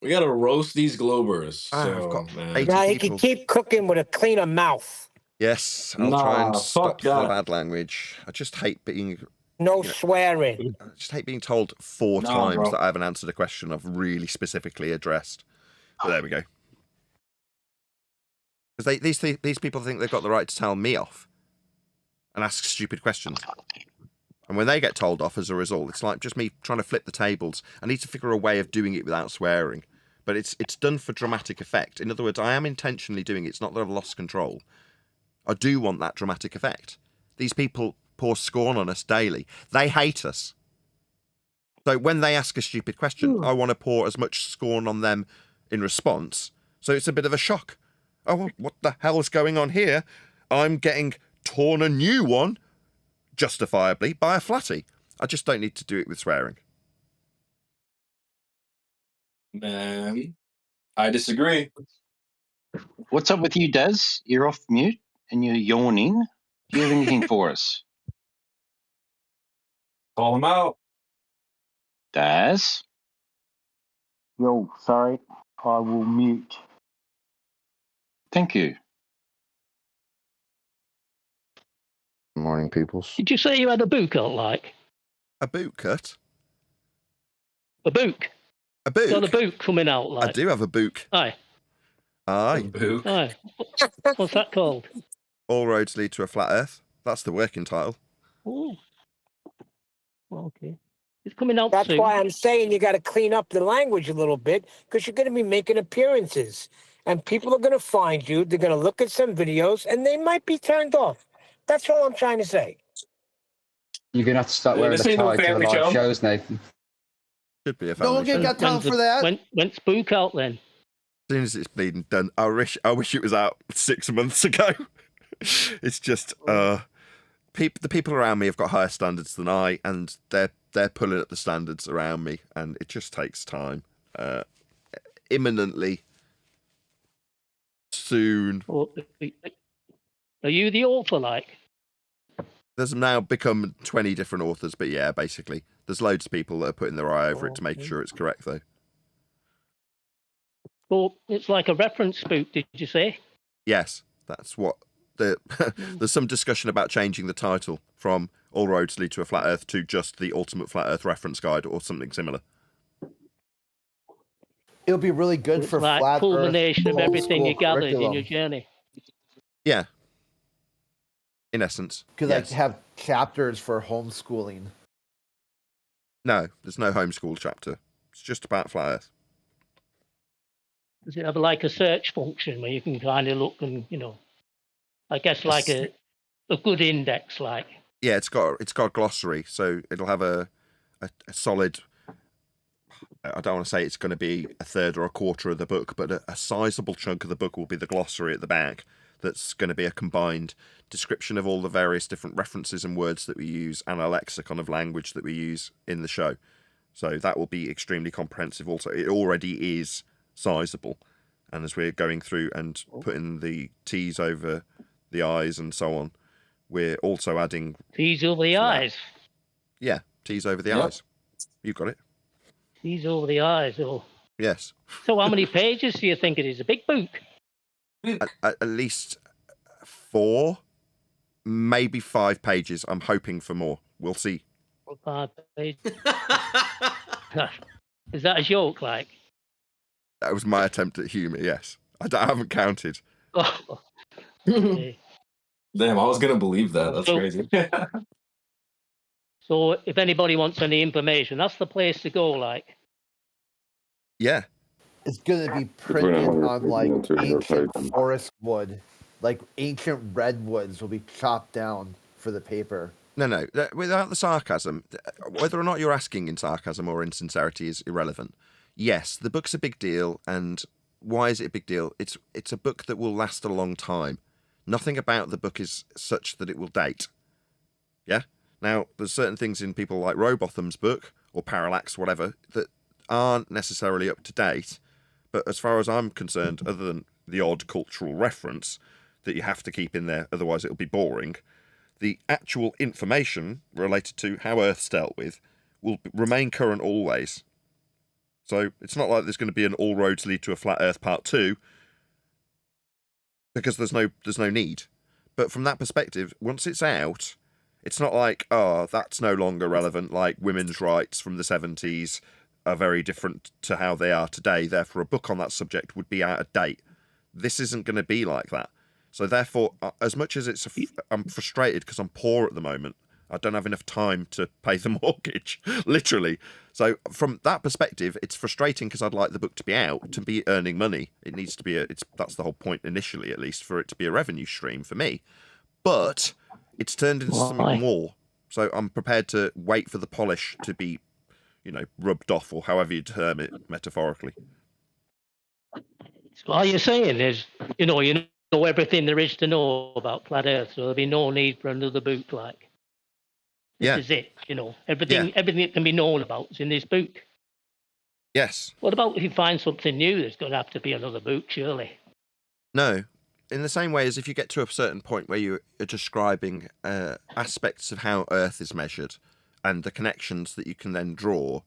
We got to roast these globers. I've got man. 80 Now he people. can keep cooking with a cleaner mouth. Yes, I'll try and stop the that. bad language. I just hate being... No swearing. I just hate being told 4 times that I haven't answered a question I've really specifically addressed. But there we go. Because these people think they've got the right to tell me off and ask stupid questions. And when they get told off as a result, it's like just me trying to flip the tables. I need to figure a way of doing it without swearing. But it's done for dramatic effect. In other words, I am intentionally doing it. It's not that I've lost control. I do want that dramatic effect. These people pour scorn on us daily. They hate us. So when they ask a stupid question, I want to pour as much scorn on them in response. So it's a bit of a shock. Oh, what the hell's going on here? I'm getting torn a new one, justifiably, by a flatty. I just don't need to do it with swearing. Man, I disagree. What's up with you, Des? You're off mute and you're yawning. Do you have anything for us? Call him out. Des? Yo, sorry. I will mute. Thank you. Morning, peoples. Did you say you had a book out, like? A boot cut? A book? A book? Got a book coming out, like? I do have a book. Aye. Aye. Book. Aye. What's that called? All roads lead to a flat earth. That's the working title. Oh. Okay. It's coming out That's soon. why I'm saying you got to clean up the language a little bit because you're going to be making appearances. And people are going to find you. They're going to look at some videos and they might be turned off. That's all I'm trying to say. You're going to have to start wearing This the ain't no tie to the family live show. shows, Nathan. Should be a family Don't get show. got time for that. When's book out then? As soon as it's bleeding done, I wish it was out 6 months ago. It's just the people around me have got higher standards than I, and they're pulling at the standards around me, and it just takes time. Imminently, soon. Are you the author, like? There's now become 20 different authors, but yeah, basically, there's loads of people that are putting their eye over it to make sure it's correct, though. Well, it's like a reference book, did you say? Yes, that's what there's some discussion about changing the title from All Roads Lead to a Flat Earth to just the Ultimate Flat Earth Reference Guide or something similar. It'll be really good It's for like flat culmination Earth of everything you homeschool gathered in your curriculum. journey. Yeah, in essence. Could yes. like have chapters for homeschooling. No, there's no homeschool chapter. It's just about Flat Earth. Does it have like a search function where you can kind of look and, I guess like a good index, like? Yeah, it's got a glossary, so it'll have a solid. I don't want to say it's going to be a third or a quarter of the book, but a sizable chunk of the book will be the glossary at the back. That's going to be a combined description of all the various different references and words that we use, and a lexicon of language that we use in the show. So that will be extremely comprehensive. Also, it already is sizable, and as we're going through and putting the T's over the I's and so on, we're also adding T's over the I's. Yeah, T's over the I's. You got it. T's over the I's. Oh. Yes. So how many pages do you think it is? A big book? At least 4, maybe 5 pages. I'm hoping for more. We'll see. 5 pages. Is that a joke, like? That was my attempt at humour, yes. I haven't counted. Oh. Okay. Damn, I was going to believe that. That's crazy. So if anybody wants any information, that's the place to go, like? Yeah. It's going to be printed on like ancient forest wood. Like ancient redwoods will be chopped down for the paper. No. Without the sarcasm, whether or not you're asking in sarcasm or in sincerity is irrelevant. Yes, the book's a big deal, and why is it a big deal? It's a book that will last a long time. Nothing about the book is such that it will date. Yeah? Now, there's certain things in people like Rowbotham's book, or Parallax, whatever, that aren't necessarily up to date. But as far as I'm concerned, other than the odd cultural reference that you have to keep in there, otherwise it'll be boring, the actual information related to how Earth's dealt with will remain current always. So it's not like there's going to be an All Roads Lead to a Flat Earth Part 2, because there's no need. But from that perspective, once it's out, it's not like, oh, that's no longer relevant, like women's rights from the 70s are very different to how they are today, therefore a book on that subject would be out of date. This isn't going to be like that. So therefore, as much as I'm frustrated because I'm poor at the moment, I don't have enough time to pay the mortgage, literally. So from that perspective, it's frustrating because I'd like the book to be out, to be earning money. It needs to be that's the whole point initially, at least, for it to be a revenue stream for me. But it's turned into something more. So I'm prepared to wait for the polish to be, rubbed off, or however you term it metaphorically. So all you're saying is, you know everything there is to know about Flat Earth, so there'll be no need for another book, like. This is it, everything that can be known about is in this book. Yes. What about if you find something new? There's going to have to be another book, surely. No. In the same way as if you get to a certain point where you are describing aspects of how Earth is measured and the connections that you can then draw,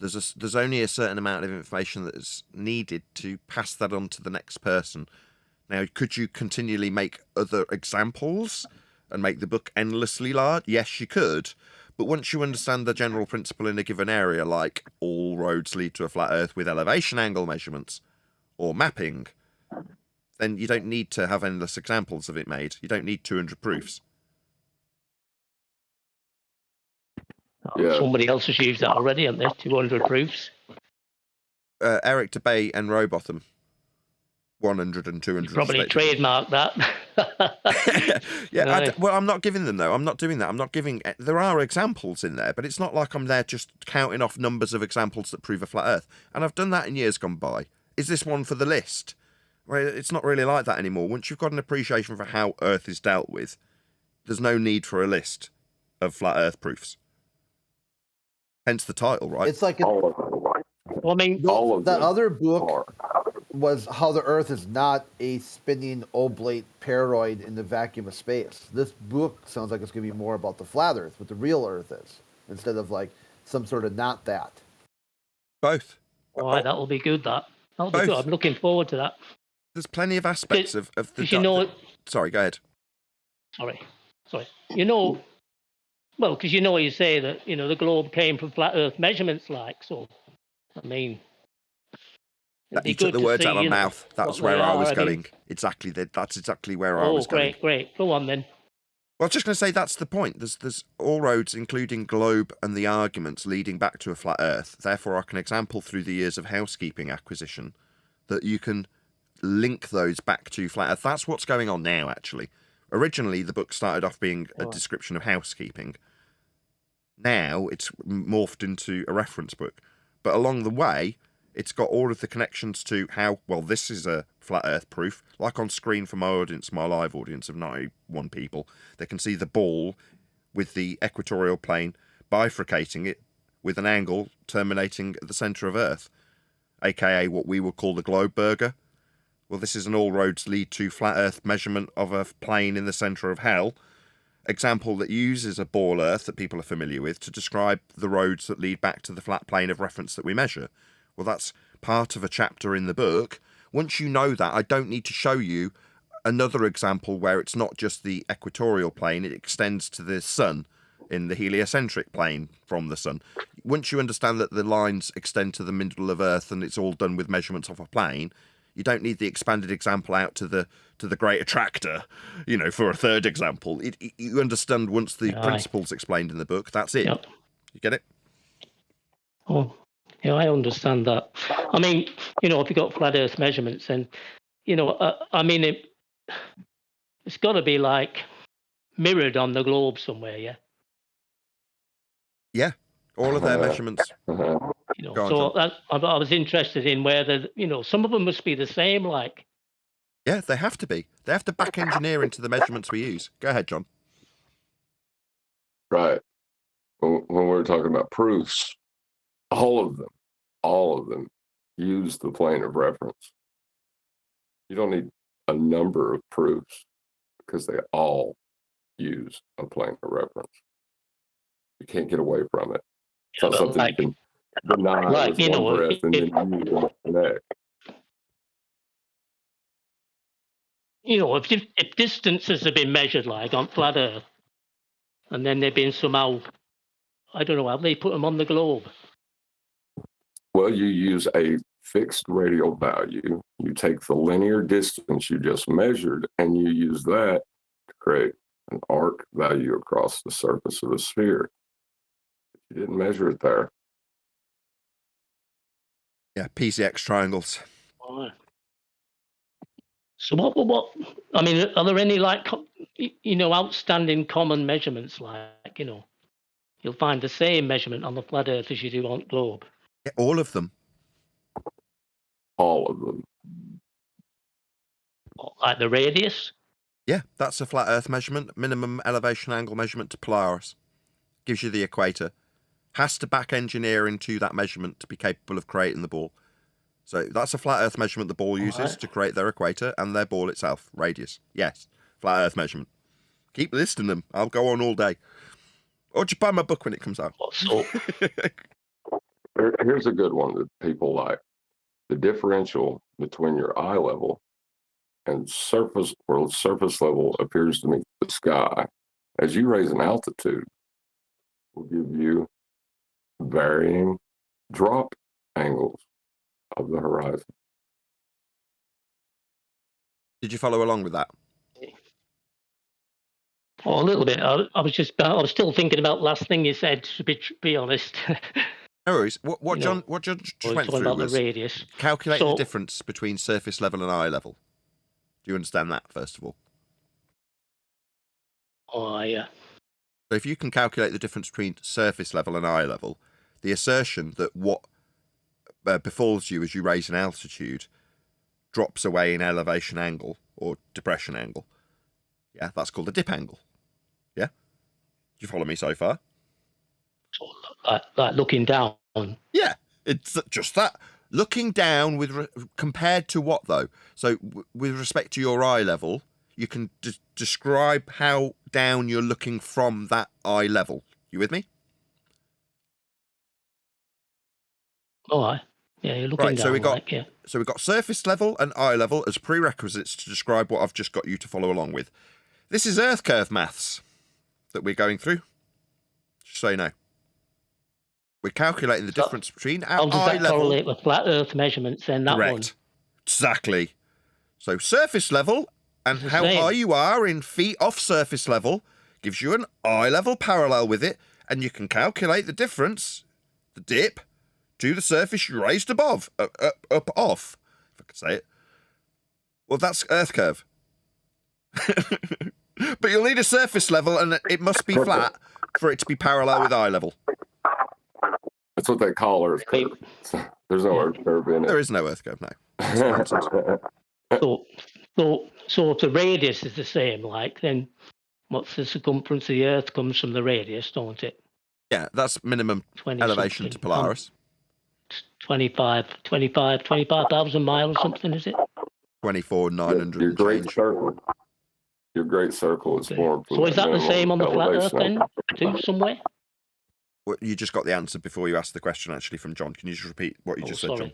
there's only a certain amount of information that is needed to pass that on to the next person. Now, could you continually make other examples and make the book endlessly large? Yes, you could. But once you understand the general principle in a given area, like all roads lead to a flat Earth with elevation angle measurements or mapping, then you don't need to have endless examples of it made. You don't need 200 proofs. Yeah. Somebody else has used that already, haven't they? 200 proofs. Eric DeBay and Rowbotham. 100 and 200. Probably trademark that. Yeah, well, I'm not giving them, though. I'm not doing that. I'm not giving... There are examples in there, but it's not like I'm there just counting off numbers of examples that prove a flat Earth. And I've done that in years gone by. Is this one for the list? Well, it's not really like that anymore. Once you've got an appreciation for how Earth is dealt with, there's no need for a list of flat Earth proofs. Hence the title, right? It's like All of them. Well, I mean, All of the them other book are. was how the Earth is not a spinning oblate paroid in the vacuum of space. This book sounds like it's going to be more about the flat Earth, what the real Earth is, instead of like some sort of not that. Both. all right, that'll be good. That'll be Both. good. I'm looking forward to that. There's plenty of aspects of the... Because you know... Sorry, go ahead. Sorry. You know... Well, because you know you say that, you know, the globe came from flat Earth measurements, like, so, I mean... You took the words out of my mouth. That's where I was going. Exactly. That's exactly where I was going. Oh, great. Go on, then. Well, I was just going to say that's the point. There's all roads, including globe and the arguments leading back to a flat Earth. Therefore, I can example through the years of housekeeping acquisition that you can link those back to flat Earth. That's what's going on now, actually. Originally, the book started off being a description of housekeeping. Now, it's morphed into a reference book. But along the way, it's got all of the connections to how, well, this is a flat Earth proof. Like on screen for my audience, my live audience of 91 people, they can see the ball with the equatorial plane bifurcating it with an angle terminating at the centre of Earth, aka what we would call the globe burger. Well, this is an all roads lead to flat Earth measurement of a plane in the centre of hell. Example that uses a ball Earth that people are familiar with to describe the roads that lead back to the flat plane of reference that we measure. Well, that's part of a chapter in the book. Once you know that, I don't need to show you another example where it's not just the equatorial plane, it extends to the sun in the heliocentric plane from the sun. Once you understand that the lines extend to the middle of Earth and it's all done with measurements off a plane, you don't need the expanded example out to the great attractor, you know, for a third example. You understand once the principles explained in the book, that's it. Yep. You get it? Oh, yeah, I understand that. I mean, you know, if you got flat Earth measurements, then, you know, I mean, it's got to be like mirrored on the globe somewhere, yeah? Yeah, all of their measurements. You know, so I was interested in whether, you know, some of them must be the same, like. Yeah, they have to be. They have to back engineer into the measurements we use. Go ahead, John. Right. When we're talking about proofs, all of them use the plane of reference. You don't need a number of proofs because they all use a plane of reference. You can't get away from it. It's not something you can deny with one breath and then use the next. You know, if distances have been measured like on flat Earth, and then they've been somehow, I don't know, how they put them on the globe? Well, you use a fixed radial value. You take the linear distance you just measured, and you use that to create an arc value across the surface of a sphere. You didn't measure it there. Yeah, PCX triangles. So what? I mean, are there any like, you know, outstanding common measurements? Like, you know, you'll find the same measurement on the flat Earth as you do on the globe. Yeah, all of them. All of them. Like the radius? Yeah, that's a flat Earth measurement. Minimum elevation angle measurement to Polaris. Gives you the equator. Has to back engineer into that measurement to be capable of creating the ball. So that's a flat Earth measurement the ball uses to create their equator and their ball itself, radius. Yes, flat Earth measurement. Keep listing them. I'll go on all day. Or just buy my book when it comes out. Here's a good one that people like. The differential between your eye level and surface level appears to meet the sky. As you raise an altitude, will give you varying drop angles of the horizon. Did you follow along with that? Oh, a little bit. I was still thinking about the last thing you said, to be honest. No worries. What John just went through about was the radius. Calculate the difference between surface level and eye level. Do you understand that, first of all? Oh, yeah. So if you can calculate the difference between surface level and eye level, the assertion that what befalls you as you raise an altitude drops away in elevation angle or depression angle. Yeah, that's called a dip angle. Yeah? Do you follow me so far? Like looking down. Yeah, it's just that. Looking down compared to what, though? So with respect to your eye level, you can describe how down you're looking from that eye level. You with me? All right. Yeah, you're looking Right, down. So we've got surface level and eye level as prerequisites to describe what I've just got you to follow along with. This is Earth curve maths that we're going through. Just so you know. We're calculating the difference between our eye level. How does that correlate with flat Earth measurements then? That Correct. one? Exactly. So surface level and how high you are in feet off surface level gives you an eye level parallel with it, and you can calculate the difference, the dip, to the surface you raised above, up off, if I could say it. Well, that's Earth curve. But you'll need a surface level, and it must be flat for it to be parallel with eye level. That's what they call Earth curve. There's no Earth curve in it. There is no Earth curve, no. So if the radius is the same, then what's the circumference of the Earth comes from the radius, don't it? Yeah, that's minimum elevation to Polaris. 25,000 miles or something, is it? 24,900. Your great circle. Your great circle is formed from. So is that the same on the flat Earth then, too, somewhere? Well, you just got the answer before you asked the question, actually, from John. Can you just repeat what you just said, John?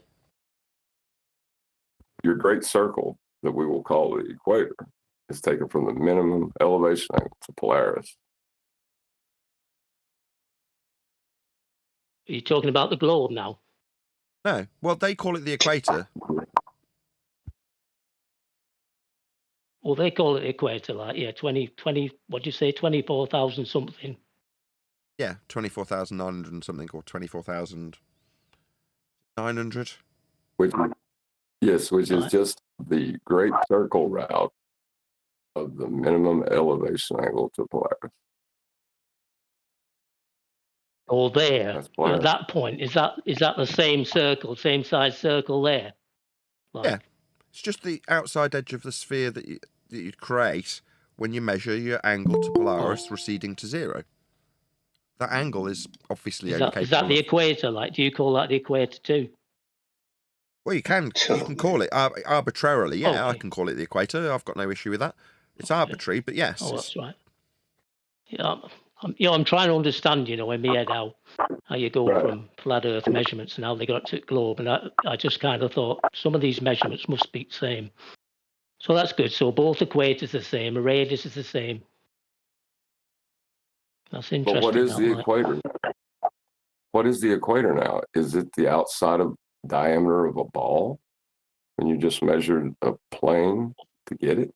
Your great circle, that we will call the equator, is taken from the minimum elevation angle to Polaris. Are you talking about the globe now? No. Well, they call it the equator. Well, they call it the equator, 20, what do you say, 24,000 something? Yeah, 24,900 and something, or 24,900. Which is just the great circle route of the minimum elevation angle to Polaris. Or there, at that point, is that the same circle, same size circle there? Yeah, it's just the outside edge of the sphere that you create when you measure your angle to Polaris receding to zero. That angle is obviously Is that the equator? Do you call that the equator too? Well, you can call it arbitrarily. Yeah, okay. I can call it the equator. I've got no issue with that. It's arbitrary, but yes. Oh, that's right. Yeah, I'm trying to understand, in my head how you go from flat Earth measurements and how they got to the globe, and I just kind of thought some of these measurements must be the same. So that's good. So both equators are the same, the radius is the same. That's interesting. But what is the equator? What is the equator now? Is it the outside of diameter of a ball when you just measured a plane to get it?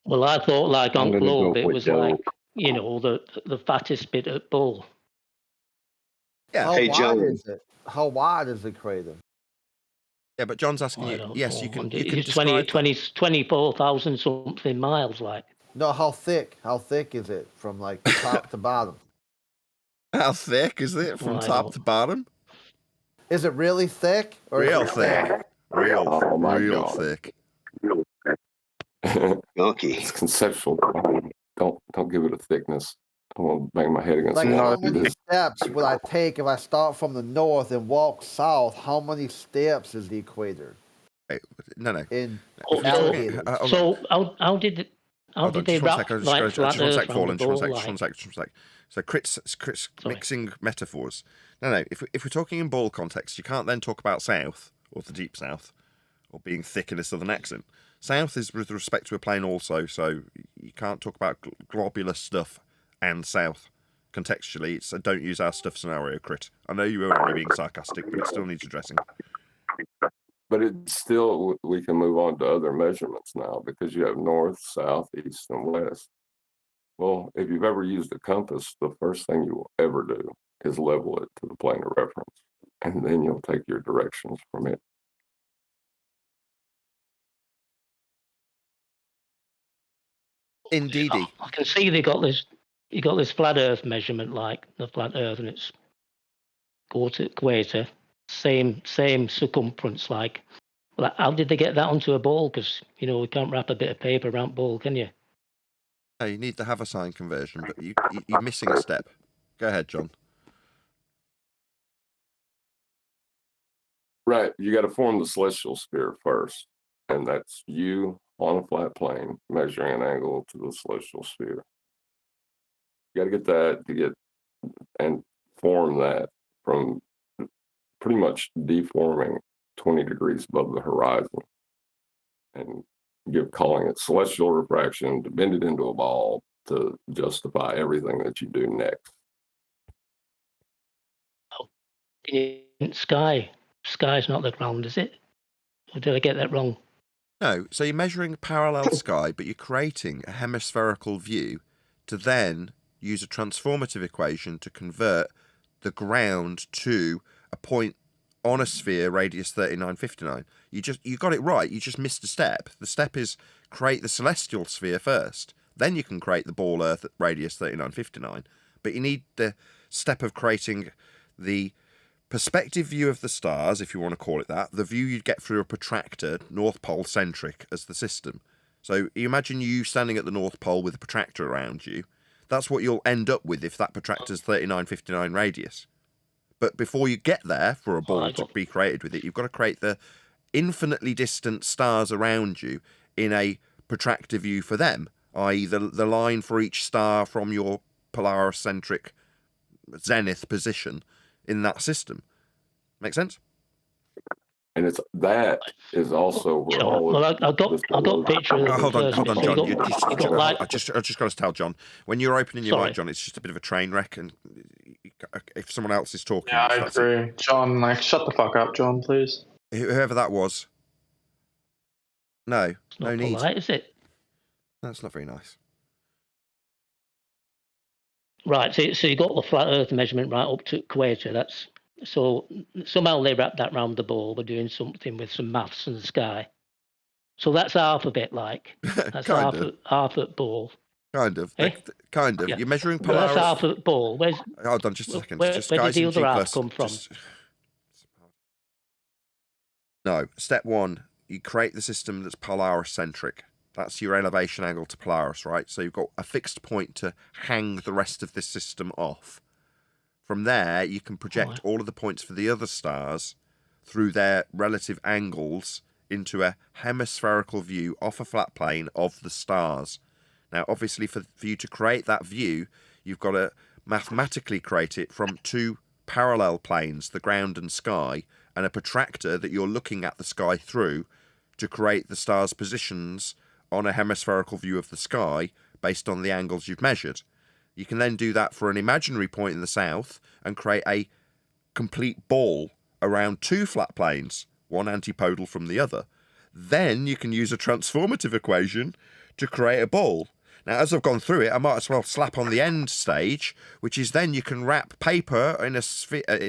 Well, I thought on globe it was the fattest bit at ball. Yeah. How wide is the crater? Yeah, but John's asking you. Yes, you can. You can it's 24,000 something miles, No, how thick? How thick is it from top to bottom? How thick is it from top to bottom? Is it really thick? Real thick. Real thick. Okay. It's conceptual. Don't give it a thickness. I won't bang my head against the how many steps would I take if I start from the north and walk south? How many steps is the equator? No. So how did they wrap flat Earth around the ball? One sec. So Chris mixing metaphors. No. If we're talking in ball context, you can't then talk about south or the deep south or being thick in a southern accent. South is with respect to a plane also, so you can't talk about globular stuff and south contextually. So don't use our stuff scenario, Crit. I know you were only being sarcastic, but it still needs addressing. But it's still, we can move on to other measurements now because you have north, south, east, and west. Well, if you've ever used a compass, the first thing you will ever do is level it to the plane of reference, and then you'll take your directions from it. Indeedy. I can see you got this flat Earth measurement, the flat Earth, and it's go to equator, same circumference, Like, how did they get that onto a ball? Because, we can't wrap a bit of paper around ball, can you? No, you need to have a sign conversion, but you're missing a step. Go ahead, John. Right. You got to form the celestial sphere first. And that's you on a flat plane measuring an angle to the celestial sphere. You got to get that and form that from pretty much deforming 20 degrees above the horizon. And calling it celestial refraction to bend it into a ball to justify everything that you do next. Sky. Sky's not the ground, is it? Or did I get that wrong? No, so you're measuring parallel sky, but you're creating a hemispherical view to then use a transformative equation to convert the ground to a point on a sphere radius 3959. You got it right, you just missed a step. The step is create the celestial sphere first. Then you can create the ball Earth at radius 3959. But you need the step of creating the perspective view of the stars, if you want to call it that, the view you'd get through a protractor, North Pole centric as the system. So you imagine you standing at the North Pole with a protractor around you. That's what you'll end up with if that protractor's 3959 radius. But before you get there for a ball to be created with it, you've got to create the infinitely distant stars around you in a protractor view for them, i.e. the line for each star from your Polaris-centric zenith position in that system. Make sense? And that is also where all well, I got picture of hold on, John. I just got to tell John, when you're opening your mic, John, it's just a bit of a train wreck, and if someone else is talking, yeah, I agree. John, shut the fuck up, John, please. Whoever that was. No, no need. Polite, is it? That's not very nice. Right, so you got the flat Earth measurement right up to equator. So somehow they wrapped that round the ball. We're doing something with some maths and the sky. So that's half of it, like. That's half at ball. Kind of. Eh? Kind of. Yeah. You're measuring Polaris. That's half at ball. Hold on just a second. Where did the other half come from? No. Step one, you create the system that's Polaris-centric. That's your elevation angle to Polaris, right? So you've got a fixed point to hang the rest of this system off. From there, you can project all of the points for the other stars through their relative angles into a hemispherical view off a flat plane of the stars. Now, obviously, for you to create that view, you've got to mathematically create it from two parallel planes, the ground and sky, and a protractor that you're looking at the sky through to create the stars' positions on a hemispherical view of the sky based on the angles you've measured. You can then do that for an imaginary point in the south and create a complete ball around two flat planes, one antipodal from the other. Then you can use a transformative equation to create a ball. Now, as I've gone through it, I might as well slap on the end stage, which is then you can wrap paper in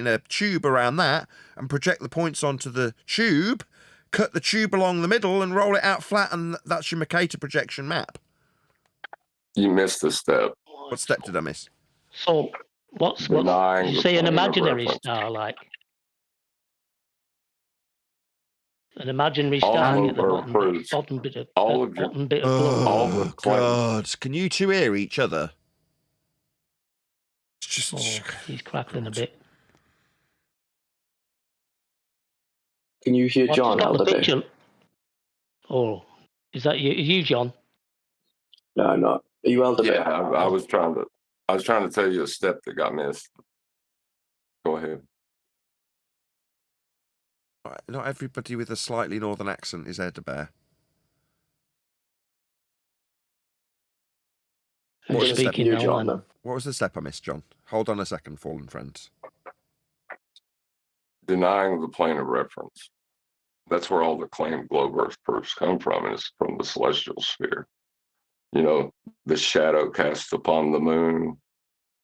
a tube around that and project the points onto the tube, cut the tube along the middle and roll it out flat, and that's your Mercator projection map. You missed a step. What step did I miss? So, what's did you say an imaginary star, like? An imaginary star at the bottom bit of Oh, God. Can you two hear each other? It's just... he's crackling a bit. Can you hear John out of there? Oh, is that you, John? No, I'm not. Are you out of there? Yeah, I was trying to tell you a step that got missed. Go ahead. Not everybody with a slightly northern accent is Attenborough. What was the step I missed, John? Hold on a second, fallen friends. Denying the plane of reference. That's where all the claimed globe Earth proofs come from, and it's from the celestial sphere. The shadow cast upon the moon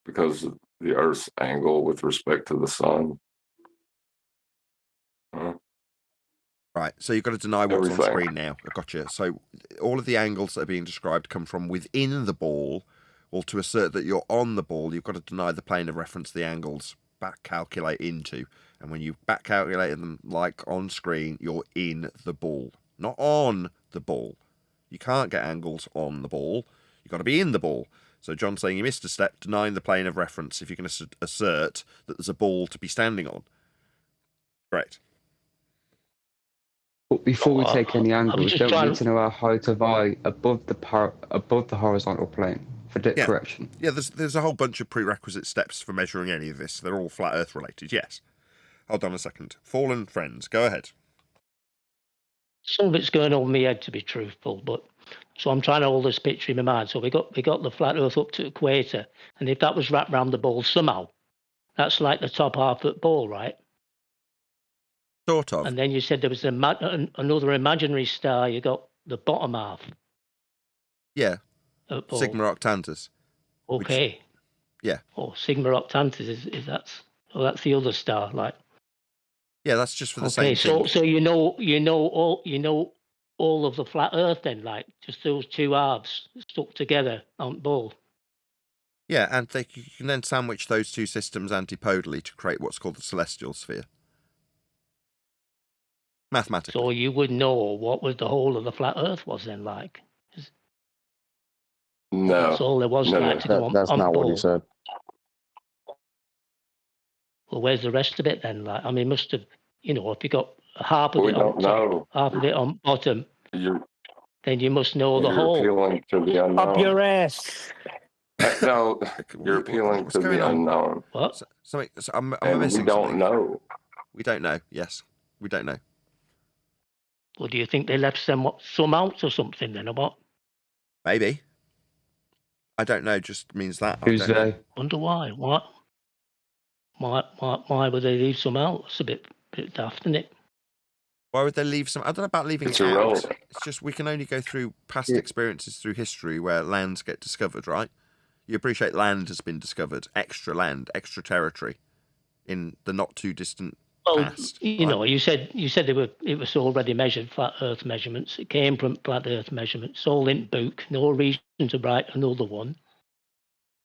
because of the Earth's angle with respect to the sun. Right, so you've got to deny what's on screen now. I gotcha. So all of the angles that are being described come from within the ball, or to assert that you're on the ball, you've got to deny the plane of reference, the angles. back calculate into. And when you back calculate them like on screen, you're in the ball, not on the ball. You can't get angles on the ball. You've got to be in the ball. So John's saying you missed a step, denying the plane of reference if you can assert that there's a ball to be standing on. Correct. But before we take any angles, don't we need to know our height of eye above the horizontal plane for dip correction? Yeah, there's a whole bunch of prerequisite steps for measuring any of this. They're all flat Earth related, yes. Hold on a second. Fallen friends, go ahead. Some of it's going over my head, to be truthful, but so I'm trying to hold this picture in my mind. So we got the flat Earth up to the equator, and if that was wrapped around the ball somehow, that's like the top half of the ball, right? Sort of. And then you said there was another imaginary star. You got the bottom half. Yeah. Sigma Octantis. Okay. Yeah. Oh, Sigma Octantis is that's the other star, like. Yeah, that's just for the same thing. Okay, so you know all of the flat Earth then, like just those two halves stuck together on the ball. Yeah, and you can then sandwich those two systems antipodally to create what's called the celestial sphere. Mathematically. So you would know what was the whole of the flat Earth was then like. No. That's all there was to go on. That's not what he said. Well, where's the rest of it then? Like, I mean, must have, if you got half of We it don't on know. top, half of it on bottom, then you must know the You're whole. appealing to the unknown. Up your ass. No, you're appealing to the unknown. What? I'm and missing we don't something. know. We don't know. Yes, we don't know. Well, do you think they left some out or something then, or what? Maybe. I don't know. Just means that. Who's they? Wonder why? What? Why would they leave some out? It's a bit daft, isn't it? Why would they leave some? I don't know about leaving It's it out. irrelevant. It's just we can only go through past experiences through history where lands get discovered, right? You appreciate land has been discovered, extra land, extra territory, in the not too distant past. You said it was already measured, flat Earth measurements. It came from flat Earth measurements, all in book. No reason to write another one.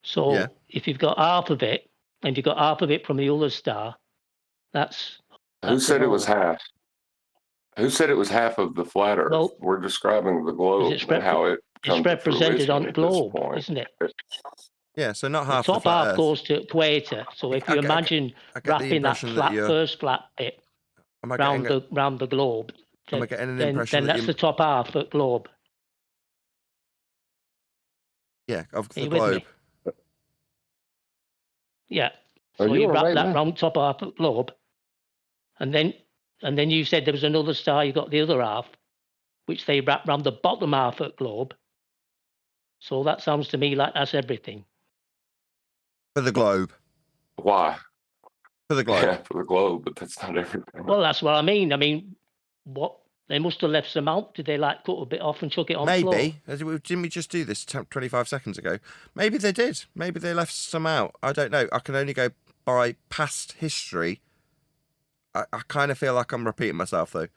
So if you've got half of it, and you got half of it from the other star, that's Who said it was half? Who said it was half of the flat Earth? Well, we're describing the globe and how it comes it's represented to on the globe, isn't it? Yeah, so not half the the top flat half Earth. goes to equator. So if you imagine wrapping that first flat bit round the globe, then that's the top half of the globe. Yeah, of the globe. Yeah. So you wrap that round top half of the globe, and then you said there was another star. You got the other half, which they wrap round the bottom half of the globe. So that sounds to me like that's everything. For the globe. Why? For the globe. Yeah, for the globe, but that's not everything. Well, that's what I mean. I mean, what they must have left some out. Did they cut a bit off and chuck it on the floor? Maybe. Didn't we just do this 25 seconds ago? Maybe they did. Maybe they left some out. I don't know. I can only go by past history. I kind of feel like I'm repeating myself, though.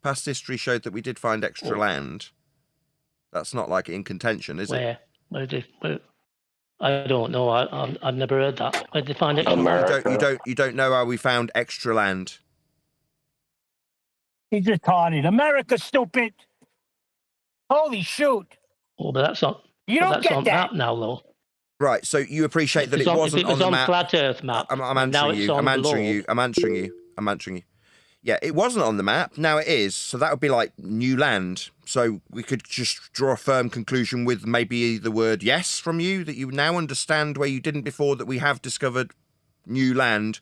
Past history showed that we did find extra land. That's not like in contention, is it? Where I don't know. I've never heard that. Where did they find extra land? You don't know how we found extra land. He's retarded. America's stupid. Holy shoot. Oh, but that's not. You don't that's get on that map now, though. Right. So you appreciate that it wasn't on the map. Flat Earth map. I'm answering you. I'm answering you. Yeah, it wasn't on the map. Now it is. So that would be like new land. So we could just draw a firm conclusion with maybe the word yes from you, that you now understand where you didn't before, that we have discovered new land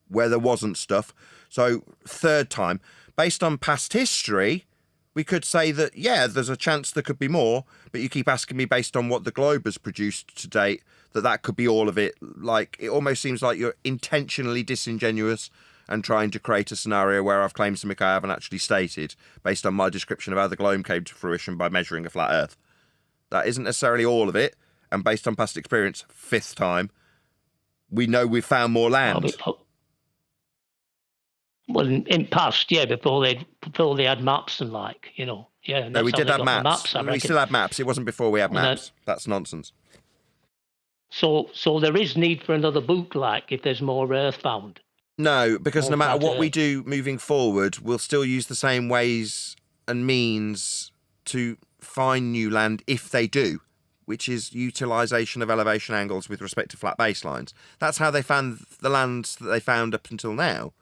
where there wasn't stuff. So third time, based on past history, we could say that, yeah, there's a chance there could be more, but you keep asking me based on what the globe has produced to date, that could be all of it. Like, it almost seems like you're intentionally disingenuous and trying to create a scenario where I've claimed something I haven't actually stated based on my description of how the globe came to fruition by measuring a flat Earth. That isn't necessarily all of it, and based on past experience, fifth time, we know we've found more land. Well, in past, yeah, before they had maps and yeah. No, we did have maps. We still had maps. It wasn't before we had maps. That's nonsense. So there is need for another book, like if there's more Earth found. No, because More no matter flat what we Earth. do moving forward, we'll still use the same ways and means to find new land if they do, which is utilization of elevation angles with respect to flat baselines. That's how they found the lands that they found up until now,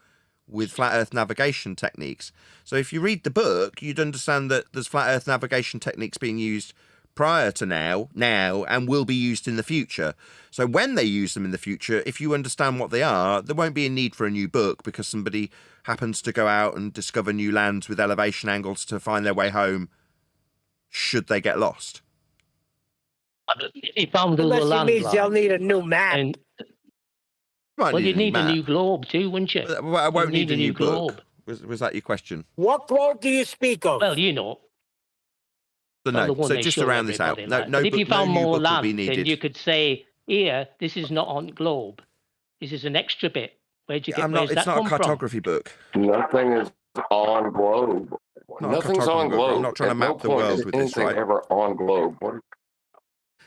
with flat Earth navigation techniques. So if you read the book, you'd understand that there's flat Earth navigation techniques being used prior to now, and will be used in the future. So when they use them in the future, if you understand what they are, there won't be a need for a new book because somebody happens to go out and discover new lands with elevation angles to find their way home should they get lost. He found Unless other he land, means they'll like, need a new map. and Might well, need you a new need a map. new globe too, wouldn't you? Well, I won't You'd need a new book. globe. Was that your question? What globe do you speak of? Well, you know. So Well, no. the one So they just to show round this out, everybody, no, like. no But if book, you no found new more book will be land, then needed. you could say, here, this is not on globe. This is an extra bit. Where'd you get? Where's It's that not come a from? cartography book. Nothing is on globe. Not a Nothing's cartography on book. I'm globe. not trying to At no map the point world is with this, anything right? ever on globe. What?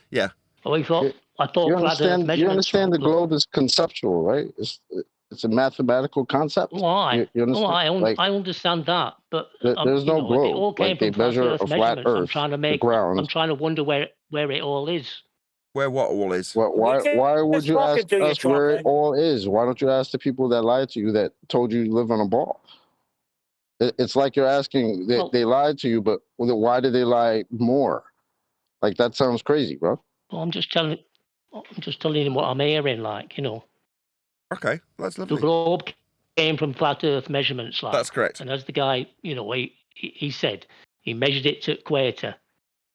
Yeah. Oh, I thought You flat Earth understand? You measurements understand were the globe. globe is conceptual, right? It's a mathematical concept. Why? You understand? I understand that, but There's you no know, if it globe. all came Like they from flat measure Earth a flat measurements, I'm Earth, trying the to ground. wonder where it all is. Where what all is? Why would you ask us where it all is? Why don't you ask the people that lied to you that told you live on a ball? It's like you're asking. They lied to you, but why did they lie more? Like that sounds crazy, bro. Well, I'm just telling you what I'm hearing, like, you know. Okay, that's lovely. The globe came from flat Earth measurements, like. That's correct. And as the guy, you know, he said he measured it to equator,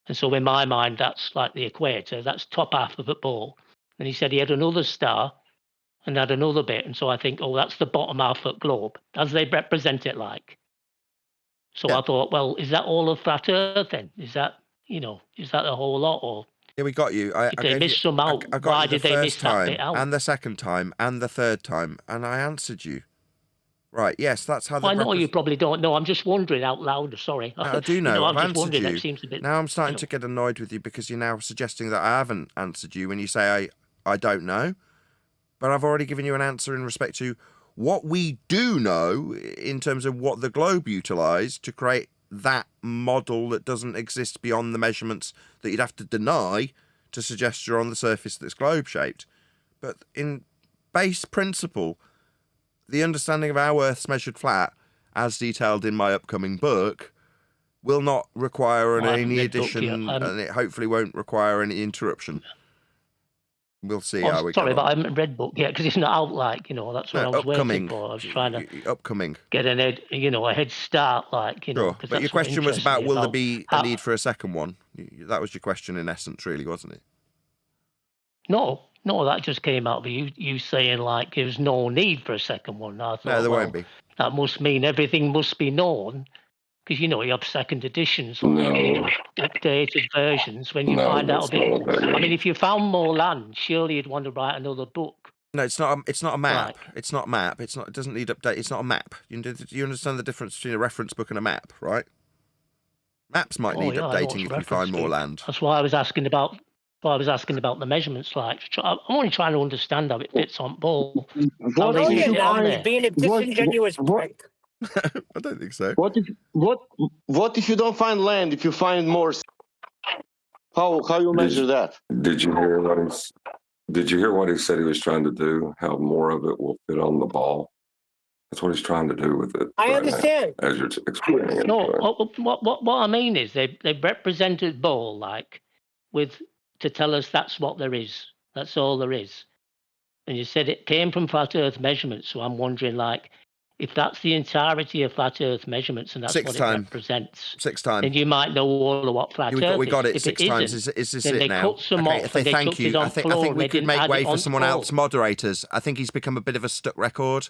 and so in my mind that's like the equator. That's top half of a ball. And he said he had another star, and had another bit, and so I think, oh, that's the bottom half of globe, as they represent it, like. So I thought, well, is that all of flat Earth then? Is that the whole lot, or? Yeah, we got you. If they missed some out, I got why you the did they miss first that time, bit out? and the second time, and the third time, and I answered you. Right? Yes, that's how. Well, I know you probably don't know. I'm just wondering out loud. Sorry. No, I do know. I'm I've just answered wondering. you. That seems a bit. Now I'm starting to get annoyed with you because you're now suggesting that I haven't answered you when you say I don't know, but I've already given you an answer in respect to what we do know in terms of what the globe utilised to create that model that doesn't exist beyond the measurements that you'd have to deny to suggest you're on the surface that's globe shaped. But in base principle, the understanding of how Earth's measured flat, as detailed in my upcoming book, will not require any addition, and it hopefully won't require any interruption. We'll see how we sorry, get but on. I haven't read book yet because it's not out. Like, you know, that's what I was waiting for. I was trying to upcoming get a head start. Like, you know, sure. But your question was about will there be a need for a second one? That was your question in essence, really, wasn't it? No, that just came out of you saying like there's no need for a second one. I thought, no, there won't be. That must mean everything must be known. Because, you know, you have second editions, like updated versions. When you find out a bit more. I mean, if you found more land, surely you'd want to write another book. No, it's not. It's not a map. Like, it's not a map. It doesn't need update. It's not a map. You understand the difference between a reference book and a map, right? Maps might need updating if you find more land. That's why I was asking about. The measurements. Like, I'm only trying to understand how it fits on ball. He's being a disingenuous prick. I don't think so. What if you don't find land? If you find more, how you measure that? Did you hear what he said he was trying to do? How more of it will fit on the ball? That's what he's trying to do with it. I understand. Now, as you're explaining it. No, what I mean is they represented ball like to tell us that's what there is. That's all there is. And you said it came from flat Earth measurements. So I'm wondering, like, if that's the entirety of flat Earth measurements and that's what it represents. 6 times. Then you might know all of what flat Earth is. We got it if 6 it times. Isn't, Is this then it they now? cut some off and they thank chucked you. it on I think floor we and could they make didn't way add it for on someone floor. else. Moderators. I think he's become a bit of a stuck record.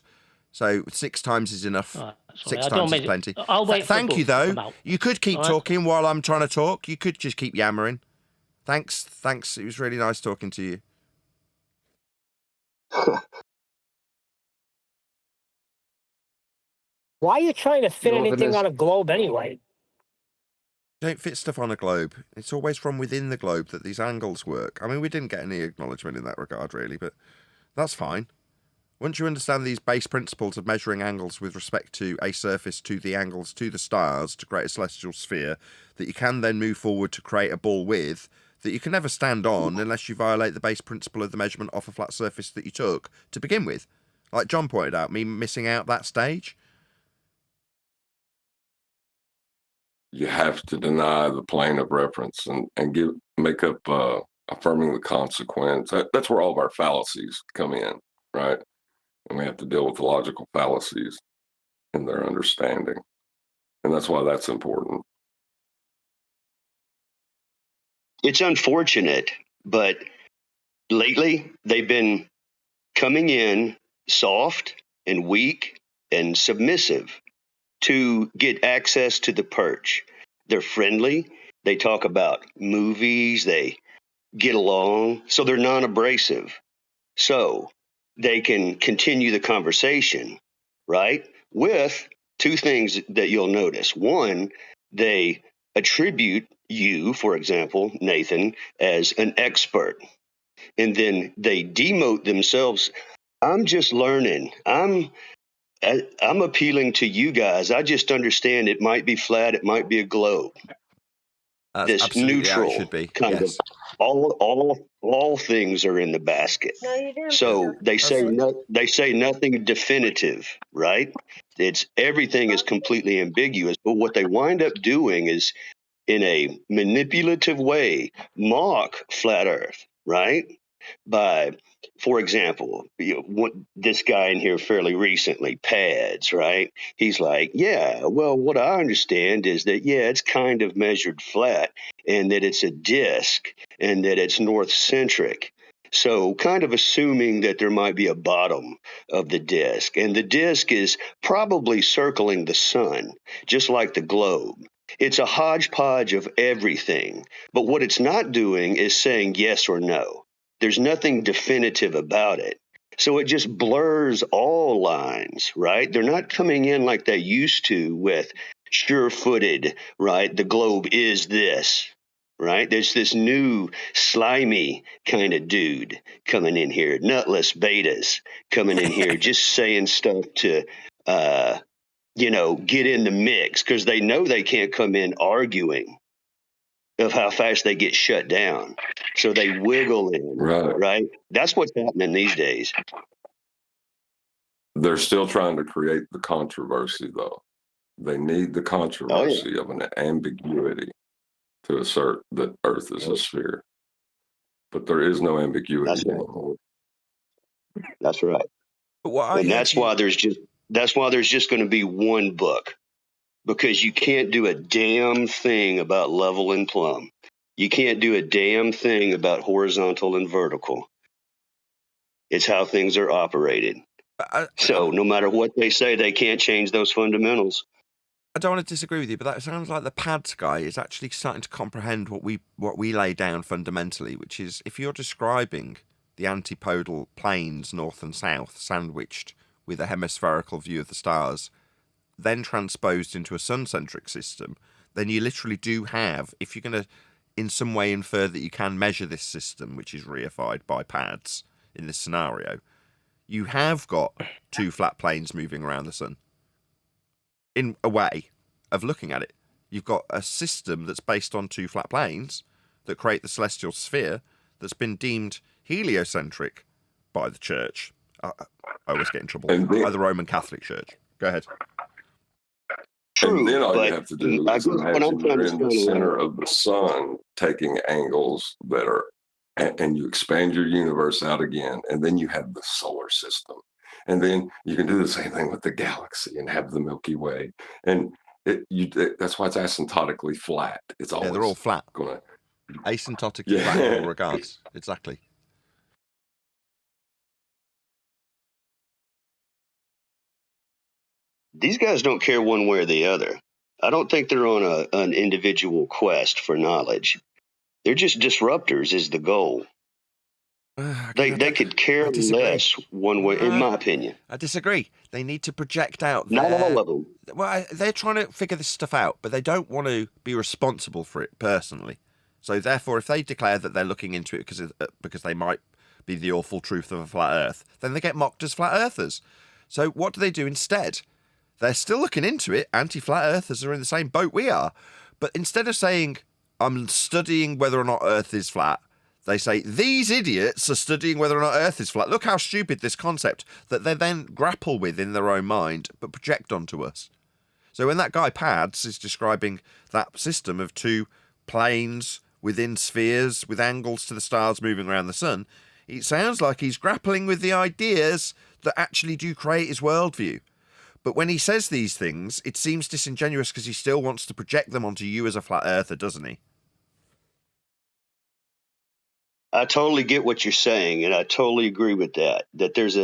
So 6 times is enough. Right, 6 times is plenty. I'll wait for thank the you, book to though. come out. You could keep talking while I'm trying to talk. You could just keep yammering. Thanks. It was really nice talking to you. Why are you trying to fit anything on a globe anyway? Don't fit stuff on a globe. It's always from within the globe that these angles work. I mean, we didn't get any acknowledgement in that regard, really, but that's fine. Once you understand these base principles of measuring angles with respect to a surface to the angles to the stars to create a celestial sphere that you can then move forward to create a ball with, that you can never stand on unless you violate the base principle of the measurement off a flat surface that you took to begin with. Like John pointed out, me missing out that stage. You have to deny the plane of reference and make up affirming the consequence. That's where all of our fallacies come in, right? And we have to deal with the logical fallacies in their understanding. And that's why that's important. It's unfortunate, but lately they've been coming in soft and weak and submissive to get access to the perch. They're friendly. They talk about movies. They get along. So they're non-abrasive. So they can continue the conversation, right? With two things that you'll notice. One, they attribute you, for example, Nathan, as an expert. And then they demote themselves. I'm just learning. I'm appealing to you guys. I just understand it might be flat, it might be a globe. That's this absolutely neutral how it should be. kind Yes. of all things are in the basket. No, you didn't. So they say That's- they say nothing definitive, right? It's everything is completely ambiguous. But what they wind up doing is, in a manipulative way, mock flat Earth, right? By, for example, this guy in here fairly recently, Pads, right? He's like, yeah, well, what I understand is that, yeah, it's kind of measured flat and that it's a disk and that it's north centric. So, kind of assuming that there might be a bottom of the disk, and the disk is probably circling the sun, just like the globe. It's a hodgepodge of everything. But what it's not doing is saying yes or no. There's nothing definitive about it. So it just blurs all lines, right? They're not coming in like they used to with sure-footed, right? The globe is this, right? There's this new slimy kind of dude coming in here, nutless betas coming in here, just saying stuff to, get in the mix because they know they can't come in arguing of how fast they get shut down. So they wiggle in, right? That's what's happening these days. They're still trying to create the controversy, though. They need the controversy of an ambiguity to assert that Earth is a sphere. But there is no ambiguity anymore. That's right. And that's why there's just going to be one book, because you can't do a damn thing about level and plumb. You can't do a damn thing about horizontal and vertical. It's how things are operated. So no matter what they say, they can't change those fundamentals. I don't want to disagree with you, but that sounds like the Pads guy is actually starting to comprehend what we lay down fundamentally, which is if you're describing the antipodal planes north and south sandwiched with a hemispherical view of the stars, then transposed into a sun-centric system, then you literally do have, if you're going to in some way infer that you can measure this system, which is reified by Pads in this scenario, you have got two flat planes moving around the sun. In a way of looking at it, you've got a system that's based on two flat planes that create the celestial sphere that's been deemed heliocentric by the church. I always get in trouble. By the Roman Catholic Church. Go ahead. True, and then all you have to do is imagine you're in the center of the sun taking angles that are, and you expand your universe out again, and then you have the solar system. And then you can do the same thing with the galaxy and have the Milky Way. And that's why it's asymptotically flat. It's always they're all flat. Asymptotically flat in all regards. Exactly. These guys don't care one way or the other. I don't think they're on an individual quest for knowledge. They're just disruptors is the goal. They could care less one way, in my opinion. I disagree. They need to project out Not all of them. Well, they're trying to figure this stuff out, but they don't want to be responsible for it personally. So therefore, if they declare that they're looking into it because they might be the awful truth of a flat Earth, then they get mocked as flat earthers. So what do they do instead? They're still looking into it. Anti-flat earthers are in the same boat we are. But instead of saying, I'm studying whether or not Earth is flat, they say, these idiots are studying whether or not Earth is flat. Look how stupid this concept that they then grapple with in their own mind, but project onto us. So when that guy Pads is describing that system of two planes within spheres with angles to the stars moving around the sun, it sounds like he's grappling with the ideas that actually do create his worldview. But when he says these things, it seems disingenuous because he still wants to project them onto you as a flat earther, doesn't he? I totally get what you're saying, and I totally agree with that. That there's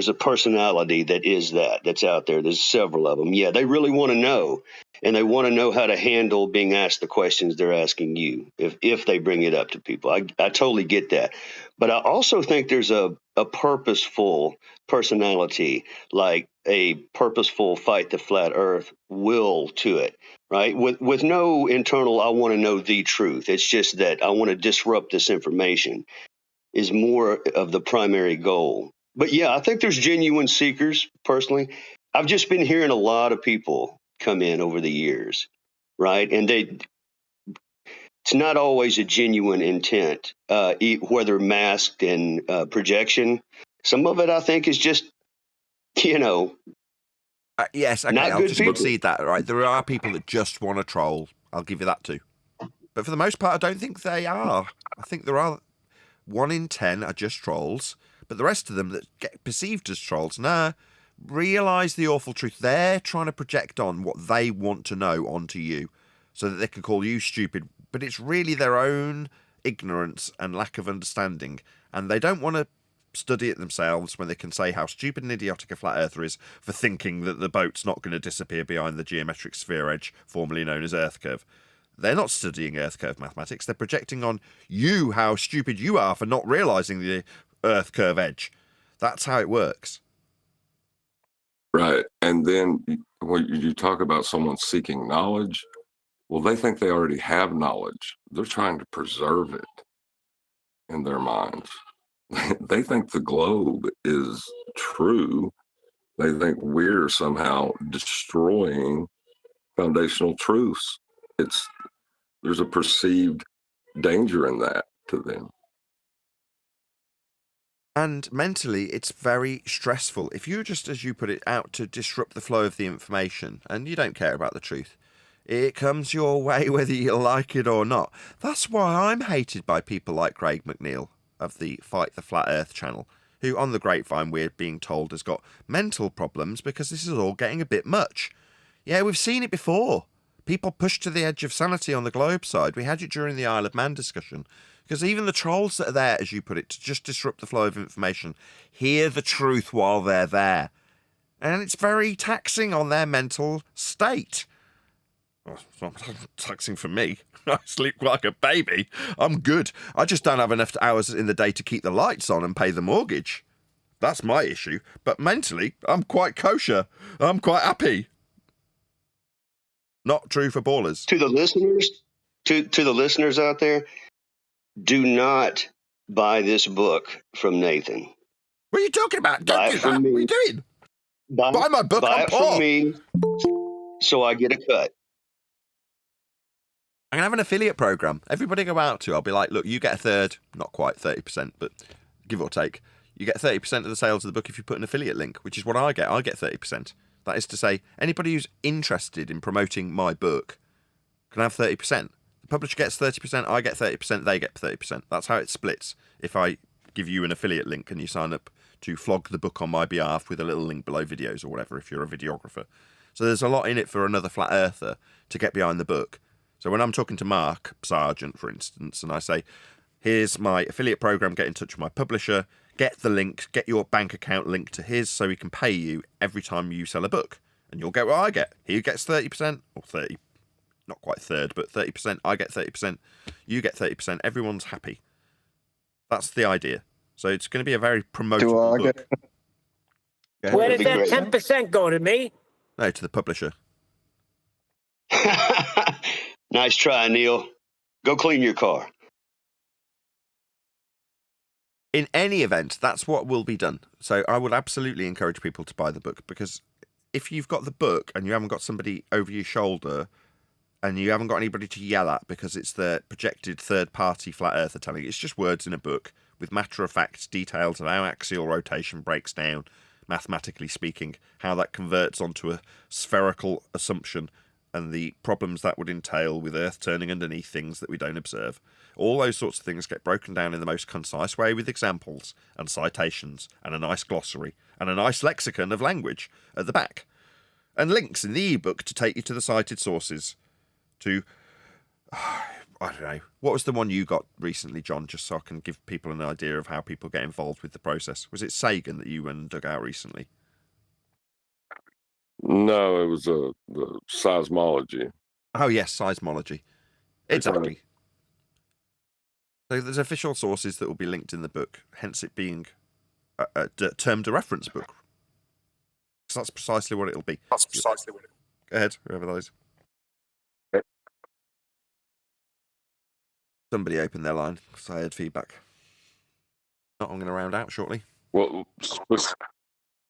a personality that's out there. There's several of them. Yeah, they really want to know, and they want to know how to handle being asked the questions they're asking you if they bring it up to people. I totally get that, but I also think there's a purposeful personality, like a purposeful fight the flat Earth will to it. Right. With no internal, I want to know the truth. It's just that I want to disrupt this information is more of the primary goal. But yeah, I think there's genuine seekers personally. I've just been hearing a lot of people come in over the years. Right. And it's not always a genuine intent, whether masked in projection. Some of it, I think, is just, yes, okay, I'll just concede that, right? There are people that just want to troll. I'll give you that too. But for the most part, I don't think they are. I think there are 1 in 10 are just trolls, but the rest of them that get perceived as trolls, realise the awful truth. They're trying to project on what they want to know onto you so that they can call you stupid, but it's really their own ignorance and lack of understanding, and they don't want to study it themselves when they can say how stupid and idiotic a flat earther is for thinking that the boat's not going to disappear behind the geometric sphere edge, formerly known as Earth curve. They're not studying Earth curve mathematics. They're projecting on you how stupid you are for not realising the Earth curve edge. That's how it works. Right. And then when you talk about someone seeking knowledge, well, they think they already have knowledge. They're trying to preserve it in their minds. They think the globe is true. They think we're somehow destroying foundational truths. There's a perceived danger in that to them. And mentally, it's very stressful. If you're just, as you put it, out to disrupt the flow of the information and you don't care about the truth, it comes your way whether you like it or not. That's why I'm hated by people like Craig McNeil of the Fight the Flat Earth channel, who on the grapevine we're being told has got mental problems because this is all getting a bit much. Yeah, we've seen it before. People pushed to the edge of sanity on the globe side. We had it during the Isle of Man discussion. Because even the trolls that are there, as you put it, to just disrupt the flow of information, hear the truth while they're there. And it's very taxing on their mental state. Well, it's not taxing for me. I sleep like a baby. I'm good. I just don't have enough hours in the day to keep the lights on and pay the mortgage. That's my issue. But mentally, I'm quite kosher. I'm quite happy. Not true for ballers. To the listeners out there, do not buy this book from Nathan. What are you talking about? Don't do that. What are you doing? Buy my book. Buy I'm it poor. from me so I get a cut. I'm going to have an affiliate program. Everybody go out to, I'll be like, look, you get a third, not quite 30%, but give or take. You get 30% of the sales of the book if you put an affiliate link, which is what I get. I get 30%. That is to say, anybody who's interested in promoting my book can have 30%. The publisher gets 30%, I get 30%, they get 30%. That's how it splits. If I give you an affiliate link and you sign up to flog the book on my behalf with a little link below videos or whatever, if you're a videographer. So there's a lot in it for another flat earther to get behind the book. So when I'm talking to Mark Sargent, for instance, and I say, here's my affiliate program, get in touch with my publisher, get the link, get your bank account linked to his so he can pay you every time you sell a book. And you'll get what I get. He gets 30%, or 30, not quite third, but 30%. I get 30%. You get 30%. Everyone's happy. That's the idea. So it's going to be a very promotable book. Yeah. Where does that 10% go, to me? No, to the publisher. Nice try, Neil. Go clean your car. In any event, that's what will be done. So I would absolutely encourage people to buy the book, because if you've got the book and you haven't got somebody over your shoulder and you haven't got anybody to yell at because it's the projected third-party flat earther telling you, it's just words in a book with matter-of-fact details of how axial rotation breaks down, mathematically speaking, how that converts onto a spherical assumption and the problems that would entail with Earth turning underneath things that we don't observe. All those sorts of things get broken down in the most concise way with examples and citations and a nice glossary and a nice lexicon of language at the back. And links in the ebook to take you to the cited sources. To, I don't know, what was the one you got recently, John, just so I can give people an idea of how people get involved with the process? Was it Sagan that you went and dug out recently? No, it was the seismology. Oh, yes, seismology. Exactly. So there's official sources that will be linked in the book, hence it being termed a reference book. So that's precisely what it'll be. That's precisely what it is. Go ahead, whoever that is. Somebody opened their line because I heard feedback. I'm going to round out shortly. Well,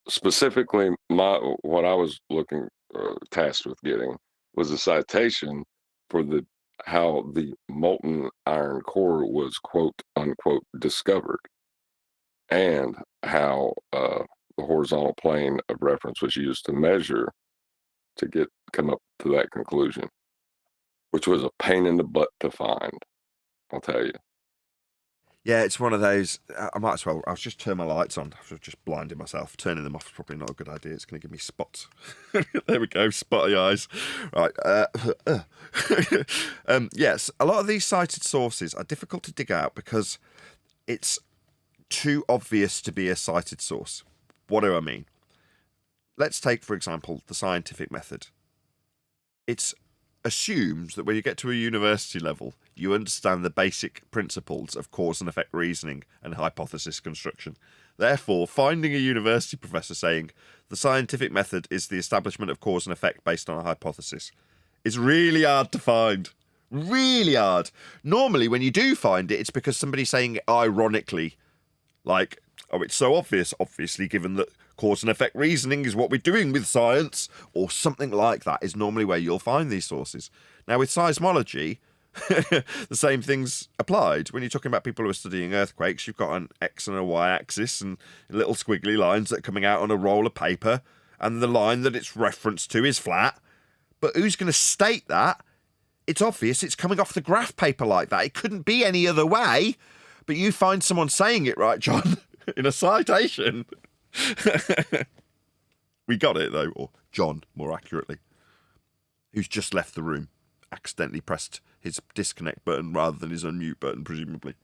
specifically, what I was looking tasked with getting was a citation for how the molten iron core was quote unquote discovered, and how the horizontal plane of reference was used to measure to come up to that conclusion, which was a pain in the butt to find. I'll tell you. Yeah, it's one of those. I might as well. I'll just turn my lights on. I've just blinded myself. Turning them off is probably not a good idea. It's going to give me spots. There we go, spotty eyes. Right. Yes, a lot of these cited sources are difficult to dig out because it's too obvious to be a cited source. What do I mean? Let's take, for example, the scientific method. It assumes that when you get to a university level, you understand the basic principles of cause and effect reasoning and hypothesis construction. Therefore, finding a university professor saying the scientific method is the establishment of cause and effect based on a hypothesis is really hard to find. Really hard. Normally, when you do find it, it's because somebody's saying it ironically, like, oh, it's so obvious, obviously, given that cause and effect reasoning is what we're doing with science, or something like that is normally where you'll find these sources. Now, with seismology, the same things applied. When you're talking about people who are studying earthquakes, you've got an X and a Y axis and little squiggly lines that are coming out on a roll of paper, and the line that it's referenced to is flat. But who's going to state that? It's obvious it's coming off the graph paper like that. It couldn't be any other way. But you find someone saying it, right, John, in a citation. We got it, though, or John, more accurately, who's just left the room, accidentally pressed his disconnect button rather than his unmute button, presumably.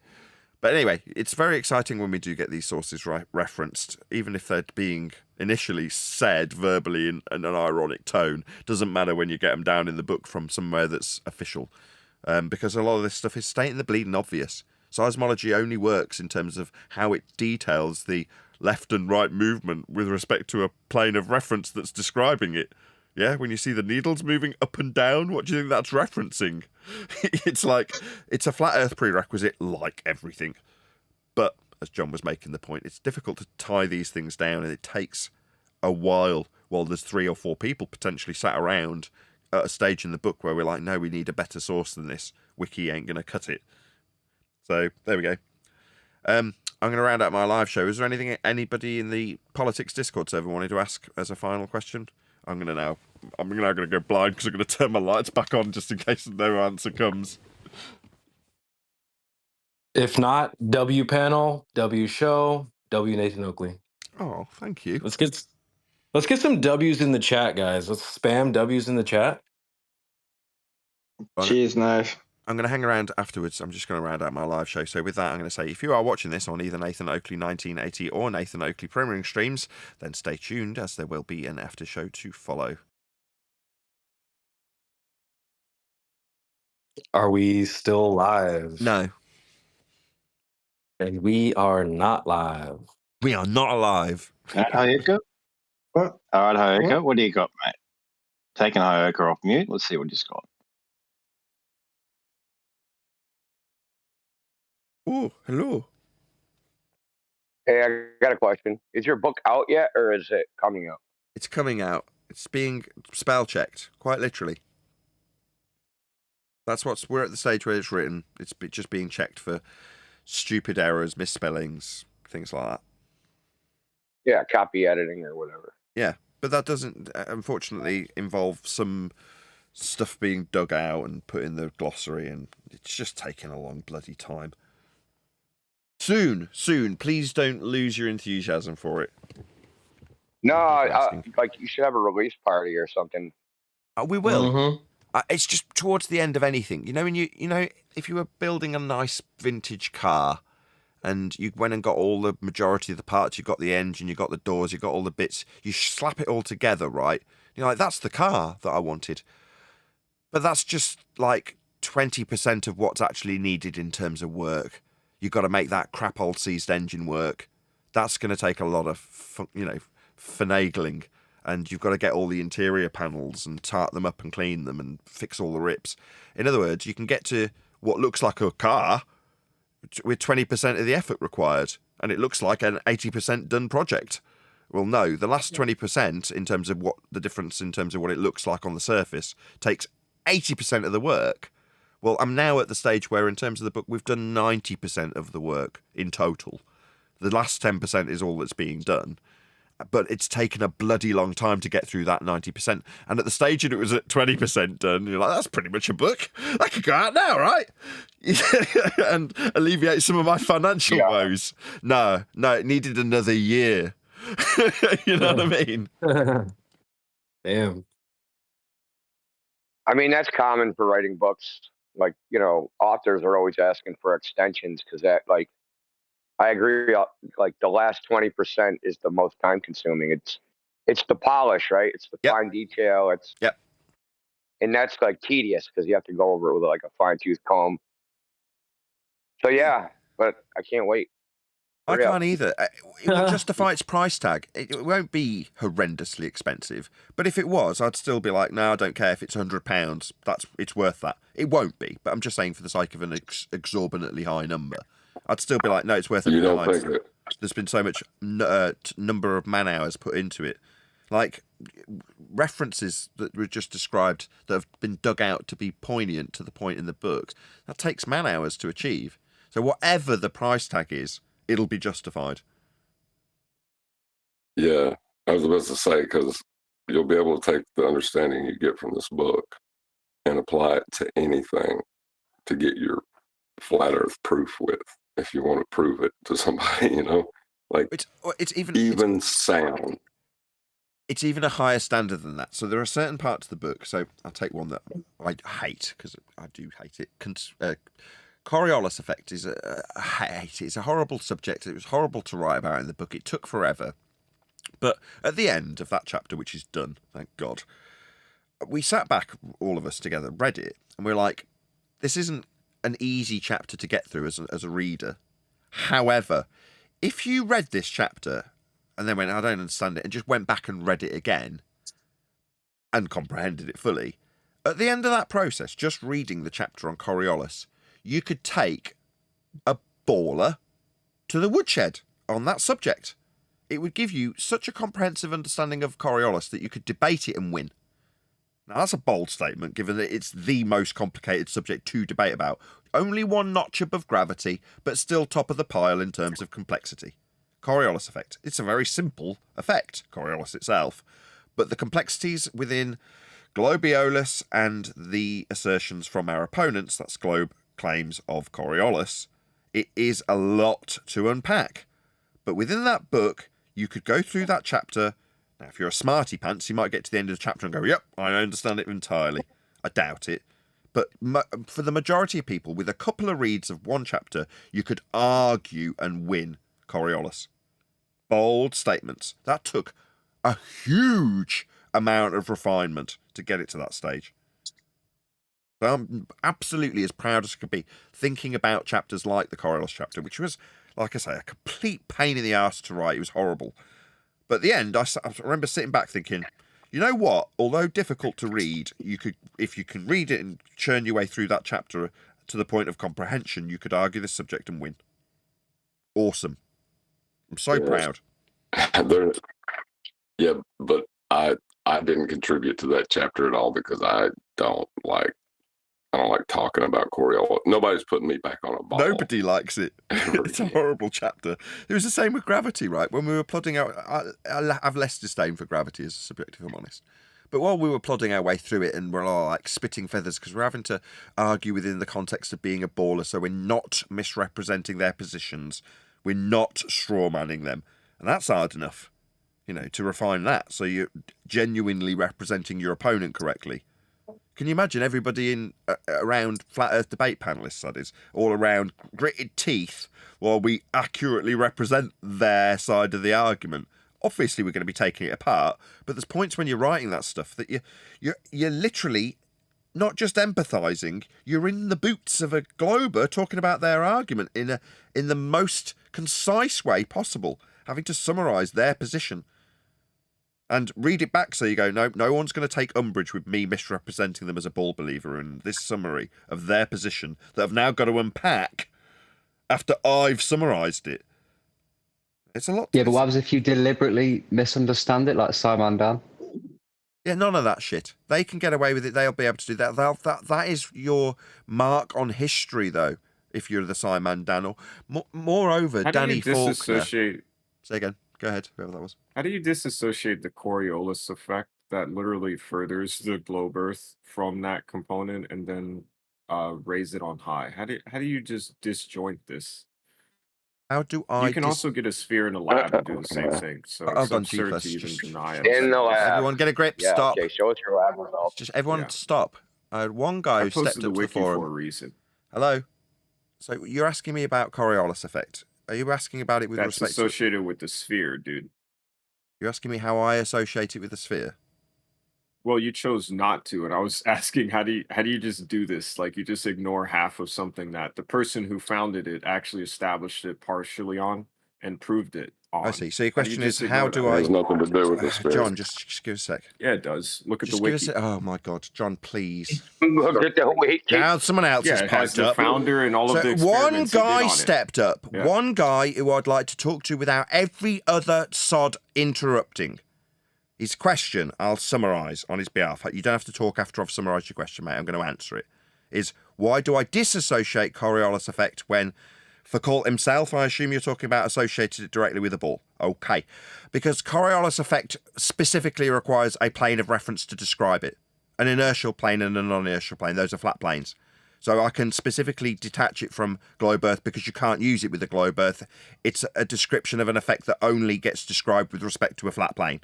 But anyway, it's very exciting when we do get these sources referenced, even if they're being initially said verbally in an ironic tone. Doesn't matter when you get them down in the book from somewhere that's official, because a lot of this stuff is stating the bleeding obvious. Seismology only works in terms of how it details the left and right movement with respect to a plane of reference that's describing it. Yeah, when you see the needles moving up and down, what do you think that's referencing? It's like, it's a flat earth prerequisite like everything. But, as John was making the point, it's difficult to tie these things down, and it takes a while there's 3 or 4 people potentially sat around at a stage in the book where we're like, no, we need a better source than this. Wiki ain't going to cut it. So, there we go. I'm going to round out my live show. Is there anything anybody in the politics Discord server wanted to ask as a final question? I'm now going to go blind because I'm going to turn my lights back on just in case no answer comes. If not, W panel, W show, W Nathan Oakley. Oh, thank you. Let's get some W's in the chat, guys. Let's spam W's in the chat. Cheers, Knife. I'm going to hang around afterwards. I'm just going to round out my live show. So with that, I'm going to say, if you are watching this on either Nathan Oakley 1980 or Nathan Oakley Premiering streams, then stay tuned, as there will be an after show to follow. Are we still live? No. And we are not live. We are not alive. All right, Hayuka. All right, Hayuka, what do you got, mate? Taking Hayuka off mute. Let's see what he's got. Oh, hello. Hey, I got a question. Is your book out yet, or is it coming out? It's coming out. It's being spell checked, quite literally. We're at the stage where it's written. It's just being checked for stupid errors, misspellings, things like that. Yeah, copy editing or whatever. Yeah, but that doesn't, unfortunately, involve some stuff being dug out and put in the glossary, and it's just taking a long bloody time. Soon. Please don't lose your enthusiasm for it. No, like you should have a release party or something. We will. Mm-hmm. It's just towards the end of anything. You know, when you know, if you were building a nice vintage car, and you went and got all the majority of the parts, you got the engine, you got the doors, you got all the bits, you slap it all together, right? You're like, that's the car that I wanted. But that's just like 20% of what's actually needed in terms of work. You've got to make that crap old seized engine work. That's going to take a lot of, finagling. And you've got to get all the interior panels and tart them up and clean them and fix all the rips. In other words, you can get to what looks like a car with 20% of the effort required, and it looks like an 80% done project. Well, no, the last 20% in terms of what the difference in terms of what it looks like on the surface takes 80% of the work. Well, I'm now at the stage where in terms of the book, we've done 90% of the work in total. The last 10% is all that's being done. But it's taken a bloody long time to get through that 90%. And at the stage that it was at 20% done, you're like, that's pretty much a book. That could go out now, right? And alleviate some of my financial woes. No, it needed another year. You know what I mean? Damn. I mean, that's common for writing books. Like, authors are always asking for extensions because that, like, I agree. Like the last 20% is the most time consuming. It's the polish, right? It's the fine detail. And that's like tedious because you have to go over it with like a fine tooth comb. So yeah, but I can't wait. I can't either. It will justify its price tag. It won't be horrendously expensive, but if it was, I'd still be like, no, I don't care if it's £100. It's worth that. It won't be, but I'm just saying for the sake of an exorbitantly high number. I'd still be like, no, it's worth it. You don't think it? There's been so much number of man hours put into it. Like references that were just described that have been dug out to be poignant to the point in the book, that takes man hours to achieve. So whatever the price tag is, it'll be justified. Yeah, I was about to say, because you'll be able to take the understanding you get from this book and apply it to anything to get your flat earth proof with, if you want to prove it to somebody, like it's even sound. It's even a higher standard than that. So there are certain parts of the book. So I'll take one that I hate, because I do hate it. Coriolis effect is it's a horrible subject. It was horrible to write about in the book. It took forever. But at the end of that chapter, which is done, thank God, we sat back, all of us together, read it, and we're like, this isn't an easy chapter to get through as a reader. However, if you read this chapter and then went, I don't understand it, and just went back and read it again and comprehended it fully, at the end of that process, just reading the chapter on Coriolis, you could take a baller to the woodshed on that subject. It would give you such a comprehensive understanding of Coriolis that you could debate it and win. Now, that's a bold statement, given that it's the most complicated subject to debate about. Only one notch above gravity, but still top of the pile in terms of complexity. Coriolis effect. It's a very simple effect, Coriolis itself. But the complexities within Globiolus and the assertions from our opponents, that's Globe claims of Coriolis, it is a lot to unpack. But within that book, you could go through that chapter. Now, if you're a smarty pants, you might get to the end of the chapter and go, yep, I understand it entirely. I doubt it. But for the majority of people, with a couple of reads of one chapter, you could argue and win Coriolis. Bold statements. That took a huge amount of refinement to get it to that stage. So I'm absolutely as proud as I could be thinking about chapters like the Coriolis chapter, which was like I say, a complete pain in the arse to write. It was horrible. But at the end, I remember sitting back thinking, you know what? Although difficult to read, if you can read it and churn your way through that chapter to the point of comprehension, you could argue this subject and win. Awesome. I'm so proud. Yeah, but I didn't contribute to that chapter at all because I don't like talking about Coriolis. Nobody's putting me back on a ball. Nobody likes it. It's a horrible chapter. It was the same with Gravity, right? When we were plodding out, I have less disdain for Gravity as a subject, if I'm honest. But while we were plodding our way through it and we're all like spitting feathers because we're having to argue within the context of being a baller, so we're not misrepresenting their positions, we're not straw-manning them. And that's hard enough, to refine that. So you're genuinely representing your opponent correctly. Can you imagine everybody around Flat Earth debate panelists, that is, all around gritted teeth while we accurately represent their side of the argument? Obviously, we're going to be taking it apart, but there's points when you're writing that stuff that you're literally not just empathising, you're in the boots of a glober talking about their argument in the most concise way possible, having to summarise their position. And read it back so you go, no one's going to take umbrage with me misrepresenting them as a ball believer in this summary of their position that I've now got to unpack after I've summarised it. It's a lot. Yeah, but what happens if you deliberately misunderstand it, like Simon Dan? Yeah, none of that shit. They can get away with it. They'll be able to do that. That is your mark on history, though, if you're the Simon Dan. Or, moreover, Danny Faulkner... Say again. Go ahead, whoever that was. How do you disassociate the Coriolis effect that literally furthers the globe Earth from that component and then raise it on high? How do you just disjoint this? How do I? You can also get a sphere in a lab and do the same thing. So it's absurd to even deny it. In the lab. Everyone get a grip. Yeah, stop. okay, show us your lab results. Just everyone stop. One guy who stepped up to the forum. For a reason. Hello. So you're asking me about Coriolis effect. Are you asking about it with respect? That's associated with the sphere, dude. You're asking me how I associate it with the sphere? Well, you chose not to, and I was asking how do you just do this? Like you just ignore half of something that the person who founded it actually established it partially on and proved it on. I see. So your question is, how do It I? has nothing to do with the sphere. John, just give us a sec. Yeah, it does. Look at just the wiki. Oh my God, John, please. Look at the wiki. Now someone else has piped the up. founder and all of the one guy on stepped up. Yeah. One guy who I'd like to talk to without every other sod interrupting. His question, I'll summarise on his behalf. You don't have to talk after I've summarised your question, mate. I'm going to answer it. Is why do I disassociate Coriolis effect when Foucault himself, I assume you're talking about, associated it directly with a ball? Okay. Because Coriolis effect specifically requires a plane of reference to describe it. An inertial plane and a non-inertial plane. Those are flat planes. So I can specifically detach it from globe Earth because you can't use it with the globe Earth. It's a description of an effect that only gets described with respect to a flat plane.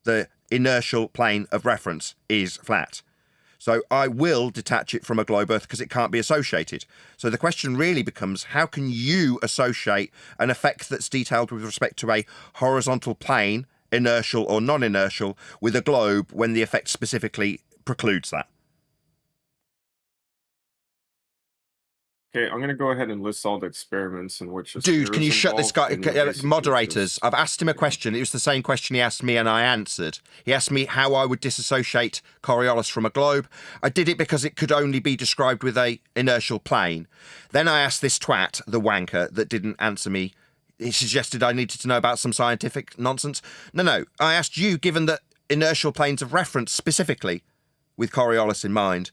The inertial plane of reference is flat. So I will detach it from a globe Earth because it can't be associated. So the question really becomes, how can you associate an effect that's detailed with respect to a horizontal plane, inertial or non-inertial, with a globe when the effect specifically precludes that? Okay, I'm going to go ahead and list all the experiments in which... Dude, can you shut this guy... Moderators, I've asked him a question. It was the same question he asked me and I answered. He asked me how I would disassociate Coriolis from a globe. I did it because it could only be described with a inertial plane. Then I asked this twat, the wanker, that didn't answer me. He suggested I needed to know about some scientific nonsense. No. I asked you, given that inertial planes of reference specifically, with Coriolis in mind,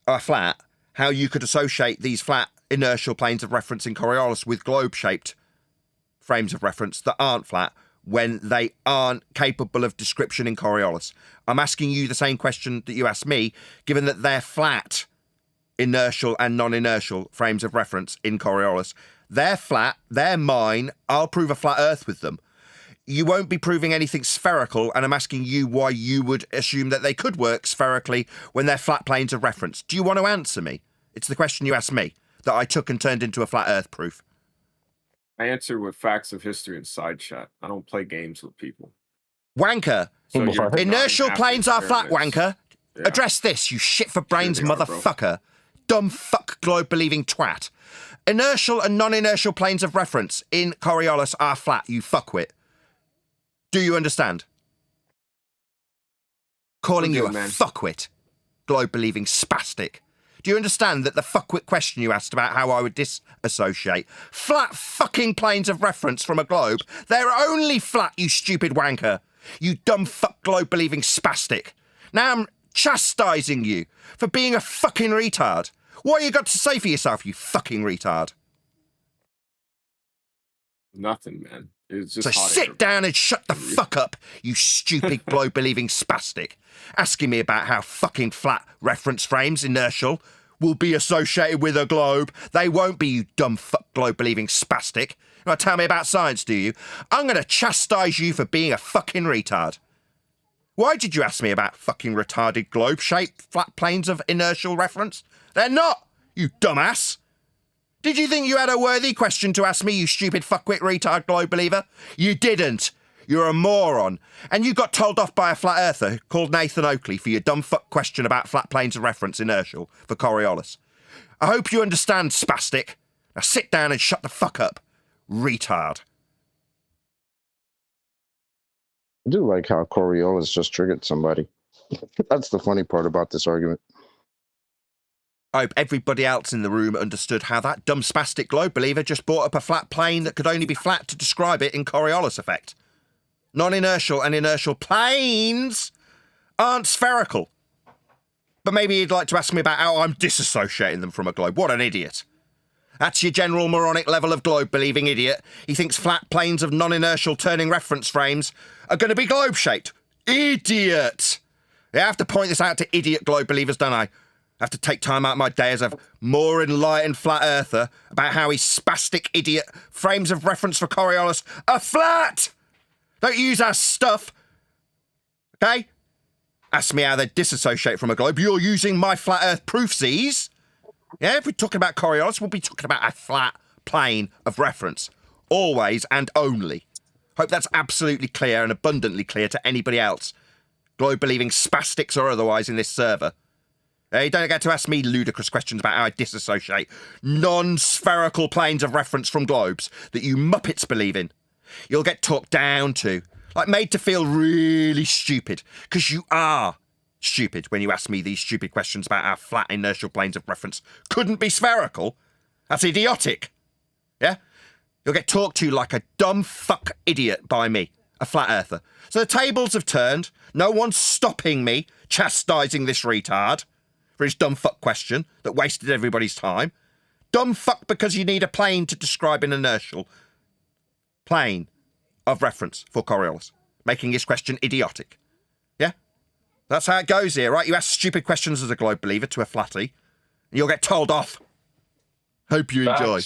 are flat, how you could associate these flat inertial planes of reference in Coriolis with globe-shaped frames of reference that aren't flat when they aren't capable of description in Coriolis. I'm asking you the same question that you asked me, given that they're flat inertial and non-inertial frames of reference in Coriolis. They're flat, they're mine, I'll prove a flat Earth with them. You won't be proving anything spherical, and I'm asking you why you would assume that they could work spherically when they're flat planes of reference. Do you want to answer me? It's the question you asked me that I took and turned into a flat Earth proof. I answer with facts of history and side chat. I don't play games with people. Wanker. So inertial planes are flat, wanker. Yeah. Address this, you shit for brains Sure they are, motherfucker. dumb fuck globe-believing twat. Inertial and non-inertial planes of reference in Coriolis are flat, you fuckwit. Do you understand? Calling you a fuckwit, globe-believing spastic. Do you understand that the fuckwit question you asked about how I would disassociate flat fucking planes of reference from a globe, they're only flat, you stupid wanker. You dumb fuck globe-believing spastic. Now I'm chastising you for being a fucking retard. What you got to say for yourself, you fucking retard? Nothing, man. It's just So hot sit air. down and shut the fuck up, you stupid globe-believing spastic. Asking me about how fucking flat reference frames, inertial, will be associated with a globe. They won't be, you dumb fuck globe-believing spastic. You want to tell me about science, do you? I'm going to chastise you for being a fucking retard. Why did you ask me about fucking retarded globe-shaped flat planes of inertial reference? They're not, you dumbass. Did you think you had a worthy question to ask me, you stupid fuckwit retard globe believer? You didn't. You're a moron. And you got told off by a flat earther called Nathan Oakley for your dumb fuck question about flat planes of reference inertial for Coriolis. I hope you understand, spastic. Now sit down and shut the fuck up, retard. I do like how Coriolis just triggered somebody. That's the funny part about this argument. I hope everybody else in the room understood how that dumb spastic globe believer just brought up a flat plane that could only be flat to describe it in Coriolis effect. Non-inertial and inertial planes aren't spherical. But maybe he'd like to ask me about how I'm disassociating them from a globe. What an idiot. That's your general moronic level of globe-believing idiot. He thinks flat planes of non-inertial turning reference frames are going to be globe-shaped. Idiot! I have to point this out to idiot globe believers, don't I? I have to take time out of my day as a more enlightened flat earther about how his spastic idiot frames of reference for Coriolis are flat! Don't use our stuff, okay? Ask me how they disassociate from a globe. You're using my flat earth proofsies. Yeah, if we're talking about Coriolis, we'll be talking about a flat plane of reference. Always and only. Hope that's absolutely clear and abundantly clear to anybody else. Globe-believing spastics or otherwise in this server. You don't get to ask me ludicrous questions about how I disassociate non-spherical planes of reference from globes that you muppets believe in. You'll get talked down to, like made to feel really stupid, because you are stupid when you ask me these stupid questions about how flat inertial planes of reference couldn't be spherical. That's idiotic. Yeah? You'll get talked to like a dumb fuck idiot by me, a flat earther. So the tables have turned. No one's stopping me chastising this retard for his dumb fuck question that wasted everybody's time. Dumb fuck because you need a plane to describe an inertial plane of reference for Coriolis, making his question idiotic. Yeah? That's how it goes here, right? You ask stupid questions as a globe believer to a flatty, and you'll get told off. Hope you enjoy.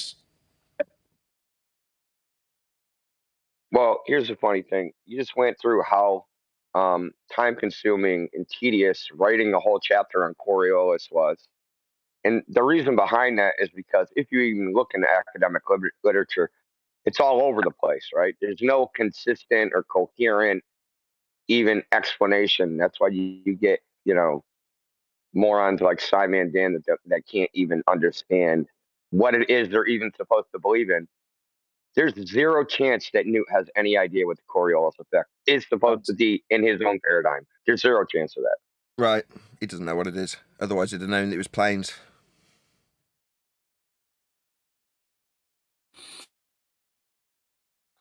Well, here's the funny thing. You just went through how time-consuming and tedious writing a whole chapter on Coriolis was. And the reason behind that is because if you even look into academic literature, it's all over the place, right? There's no consistent or coherent even explanation. That's why you get, morons like Simon Dan that can't even understand what it is they're even supposed to believe in. There's zero chance that Newt has any idea what the Coriolis effect is supposed to be in his own paradigm. There's zero chance of that. Right. He doesn't know what it is. Otherwise, he'd have known it was planes.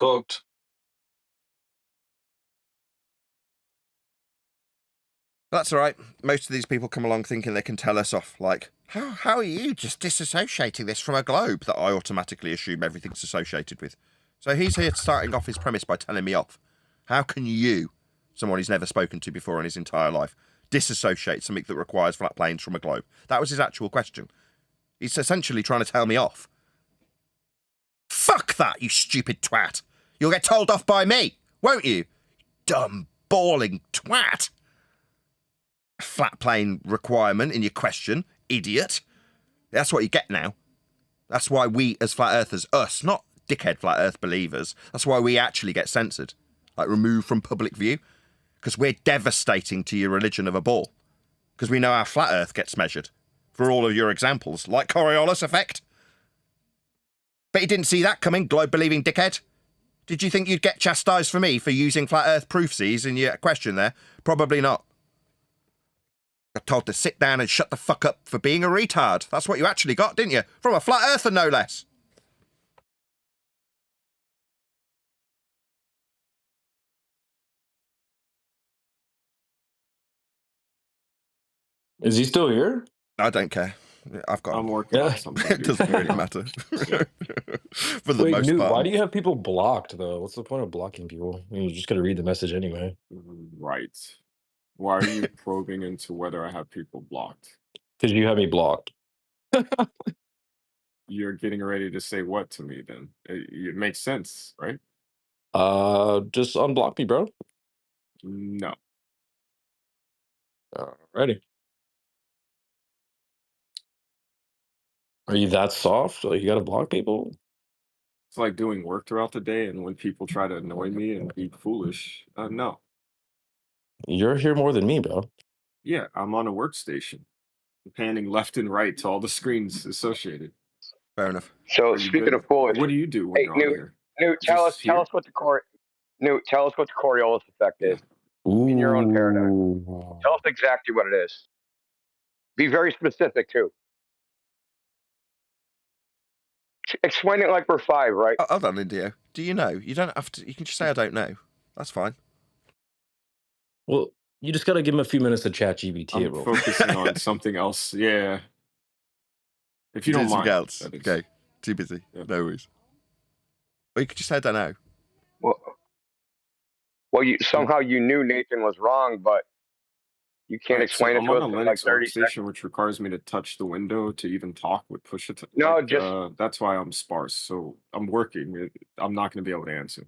Cooked. That's all right. Most of these people come along thinking they can tell us off, like, how are you just disassociating this from a globe that I automatically assume everything's associated with? So he's here starting off his premise by telling me off. How can you, someone he's never spoken to before in his entire life, disassociate something that requires flat planes from a globe? That was his actual question. He's essentially trying to tell me off. Fuck that, you stupid twat. You'll get told off by me, won't you? Dumb, bawling twat. Flat plane requirement in your question, idiot. That's what you get now. That's why we as flat earthers, us, not dickhead flat earth believers, that's why we actually get censored, like removed from public view, because we're devastating to your religion of a ball, because we know how flat earth gets measured for all of your examples, like Coriolis effect. Bet you didn't see that coming, globe-believing dickhead. Did you think you'd get chastised for me for using flat Earth proofsies in your question there? Probably not. Got told to sit down and shut the fuck up for being a retard. That's what you actually got, didn't you? From a flat earther, no less. Is he still here? I don't care. I've got. I'm working on something. It doesn't really matter. For the most Newt, part. why do you have people blocked though? What's the point of blocking people? I mean, you just gotta read the message anyway. Right. Why are you probing into whether I have people blocked? Because you have me blocked. You're getting ready to say what to me then? It makes sense, right? Just unblock me, bro. No. Alrighty. Are you that soft? Like you gotta block people? It's like doing work throughout the day, and when people try to annoy me and be foolish, no. You're here more than me, bro. Yeah, I'm on a workstation, panning left and right to all the screens associated. Fair enough. So speaking of foolish, what do you do when hey, you're on here? Newt, tell us what the Coriolis effect is in your own paradigm. Tell us exactly what it is. Be very specific too. Explain it like we're 5, right? Hold on, Indio. Do you know? You don't have to. You can just say I don't know. That's fine. Well, you just gotta give him a few minutes to chat GBT. I'm focusing on something else. Yeah. If you don't mind. Else. Okay. Too busy. Yeah. No worries. Or you could just say I don't know. Well, you somehow you knew Nathan was wrong, but you can't explain it to us I'm on a in like Linux 30 workstation, seconds. which requires me to touch the window to even talk with push it. No, that's why I'm sparse. So I'm working. I'm not going to be able to answer.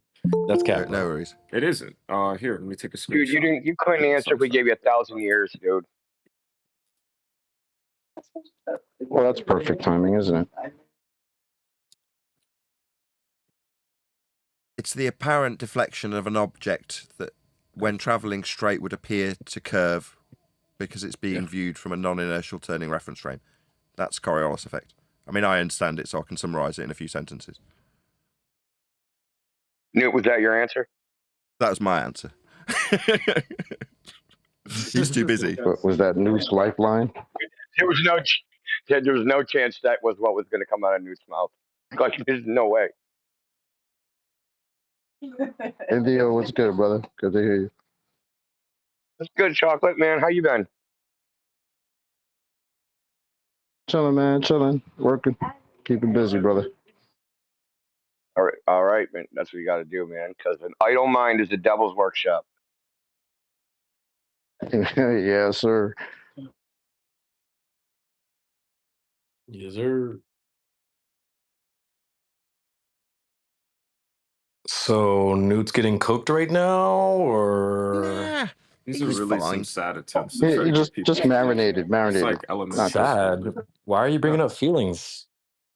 That's cap. No worries. It isn't. Here, let me take a screenshot. Dude, you couldn't answer if we gave you 1,000 years, dude. Well, that's perfect timing, isn't it? It's the apparent deflection of an object that, when travelling straight, would appear to curve because it's being viewed from a non-inertial turning reference frame. That's Coriolis effect. I mean, I understand it, so I can summarise it in a few sentences. Newt, was that your answer? That was my answer. Just too busy. Was that Newt's lifeline? There was no chance that was what was going to come out of Newt's mouth. Like, there's no way. Indio, what's good, brother? Good to hear you. That's good, Chocolate, man. How you been? Chilling, man. Chilling. Working. Keeping busy, brother. All right, man. That's what you got to do, man. Because an idle mind is the devil's workshop. Yeah, sir. Yes, sir. So Newt's getting cooked right now, or these are really some sad attempts. To Just marinated. It's like elementary. Sad. Why are you bringing up feelings?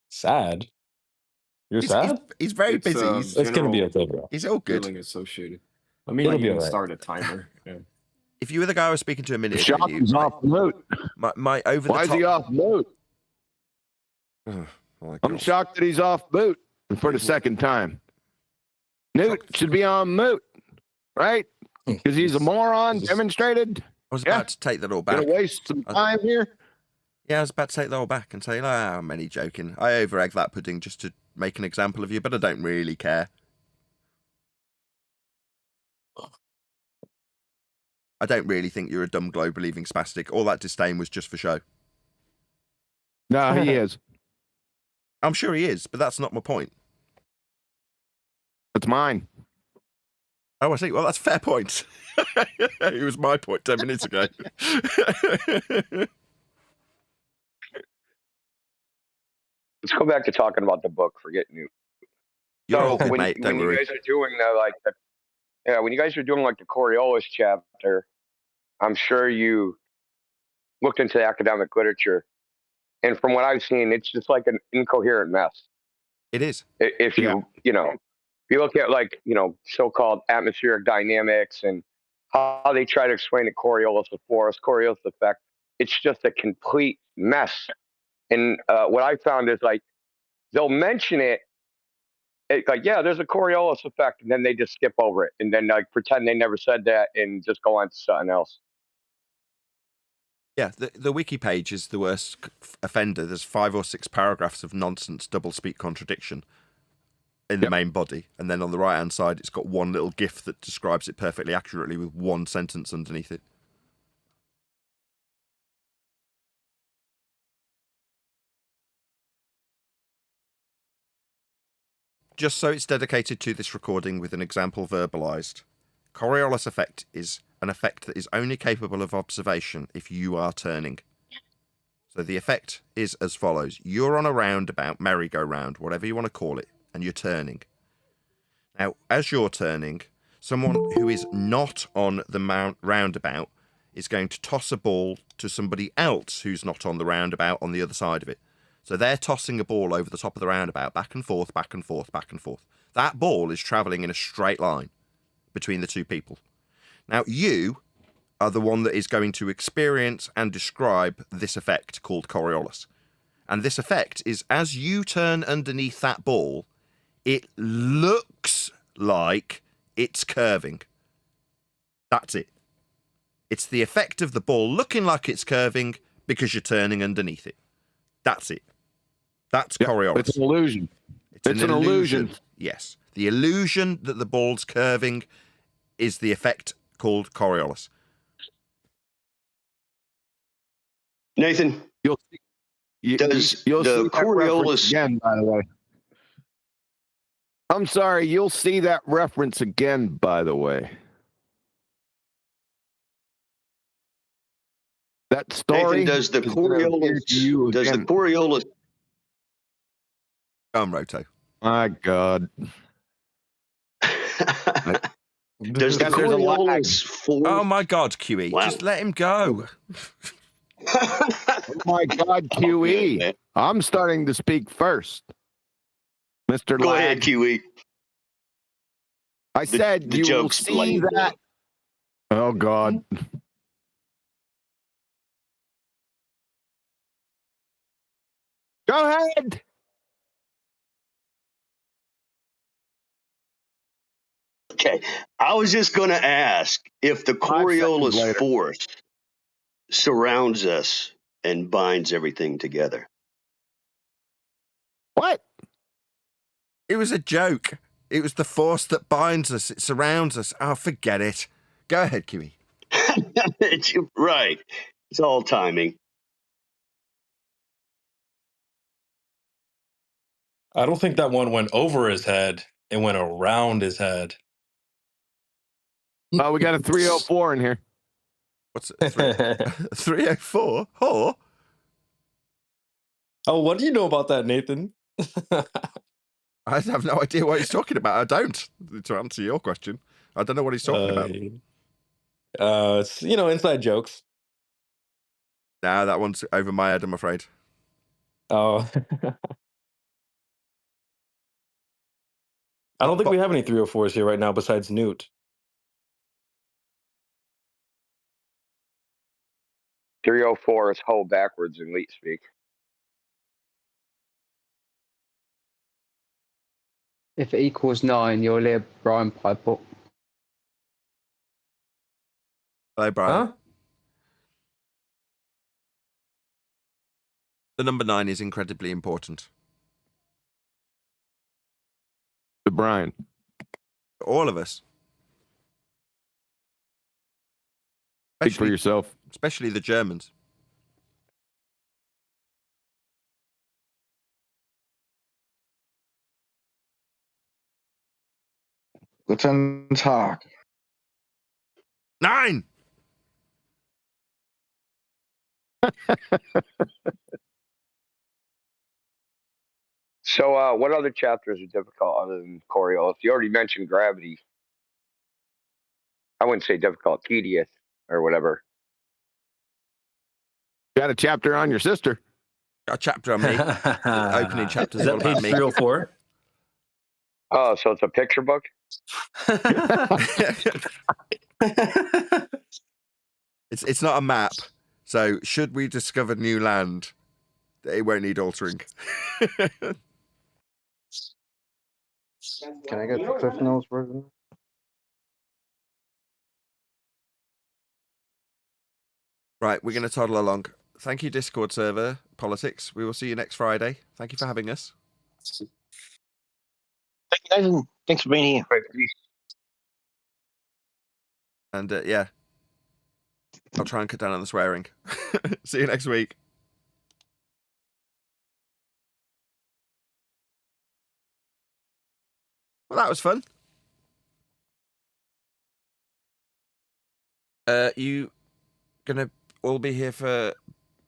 Sad. You're sad. He's very busy. It's gonna be okay, bro. He's all good. Feeling associated. Let me even start a timer. Yeah. If you were the guy I was speaking to a minute ago, He's off mute. My over the Why top. is he off mute? I'm shocked that he's off mute for the second time. Newt should be on mute, right? Because he's a moron, demonstrated. I was about to take that all back. Gonna waste some time here. Yeah, I was about to take that all back and say, I'm only joking. I over-egg that pudding just to make an example of you, but I don't really care. I don't really think you're a dumb globe-believing spastic. All that disdain was just for show. No, he is. I'm sure he is, but that's not my point. That's mine. Oh, I see. Well, that's a fair point. It was my point 10 minutes ago. Let's go back to talking about the book. Forget Newt. You're all good, mate. Don't worry. You guys are doing when you guys are doing like the Coriolis chapter, I'm sure you looked into the academic literature, and from what I've seen, it's just like an incoherent mess. It is. If you you look at so-called atmospheric dynamics and how they try to explain the Coriolis force, Coriolis effect, it's just a complete mess. And what I found is like they'll mention it, like, yeah, there's a Coriolis effect, and then they just skip over it, and then like pretend they never said that, and just go on to something else. Yeah, the wiki page is the worst offender. There's 5 or 6 paragraphs of nonsense, double-speak contradiction in the main body, and then on the right-hand side, it's got one little GIF that describes it perfectly accurately with one sentence underneath it. Just so it's dedicated to this recording with an example verbalized, Coriolis effect is an effect that is only capable of observation if you are turning. So the effect is as follows. You're on a roundabout, merry-go-round, whatever you want to call it, and you're turning. Now, as you're turning, someone who is not on the roundabout is going to toss a ball to somebody else who's not on the roundabout on the other side of it. So they're tossing a ball over the top of the roundabout, back and forth, back and forth, back and forth. That ball is travelling in a straight line between the two people. Now, you are the one that is going to experience and describe this effect called Coriolis. And this effect is as you turn underneath that ball, it looks like it's curving. That's it. It's the effect of the ball looking like it's curving because you're turning underneath it. That's it. That's Coriolis. It's an illusion. It's an illusion. Yes. The illusion that the ball's curving is the effect called Coriolis. Nathan, you'll see the Coriolis again, by the way. I'm sorry, you'll see that reference again, by the way. That story. Nathan, does the Coriolis Roto. My God. Does the Coriolis force... Oh my God, QE. Wow. Just let him go. Oh my God, QE. I'm starting to speak first. Mr. Go Lag. ahead, QE. I said you will see that. Oh God. Go ahead. Okay, I was just going to ask if the Coriolis force surrounds us and binds everything together. What? It was a joke. It was the force that binds us. It surrounds us. Oh, forget it. Go ahead, Kiwi. Right. It's all timing. I don't think that one went over his head. It went around his head. Oh, we got a 304 in here. What's it? 304? Oh. Oh, what do you know about that, Nathan? I have no idea what he's talking about. I don't, to answer your question. I don't know what he's talking about. It's, inside jokes. Nah, that one's over my head, I'm afraid. Oh. I don't think we have any 304s here right now besides Newt. 304 is hold backwards in Lite speak. If it equals 9, you'll hear Brian pipe up. Hello, Brian. Huh? The number 9 is incredibly important. To Brian. All of us. Speak for yourself. Especially the Germans. Guten Tag. 9! So, what other chapters are difficult other than Coriolis? You already mentioned gravity. I wouldn't say difficult, tedious, or whatever. Got a chapter on your sister. Got a chapter on me. The opening chapters Is that all about page me. 304? Oh, so it's a picture book? It's not a map. So, should we discover new land, it won't need altering. Can I get the Cliff Notes version? Right, we're going to toddle along. Thank you, Discord server, Politics. We will see you next Friday. Thank you for having us. Thank you, Nathan. Thanks for being here. And yeah, I'll try and cut down on the swearing. See you next week. Well, that was fun. You gonna all be here for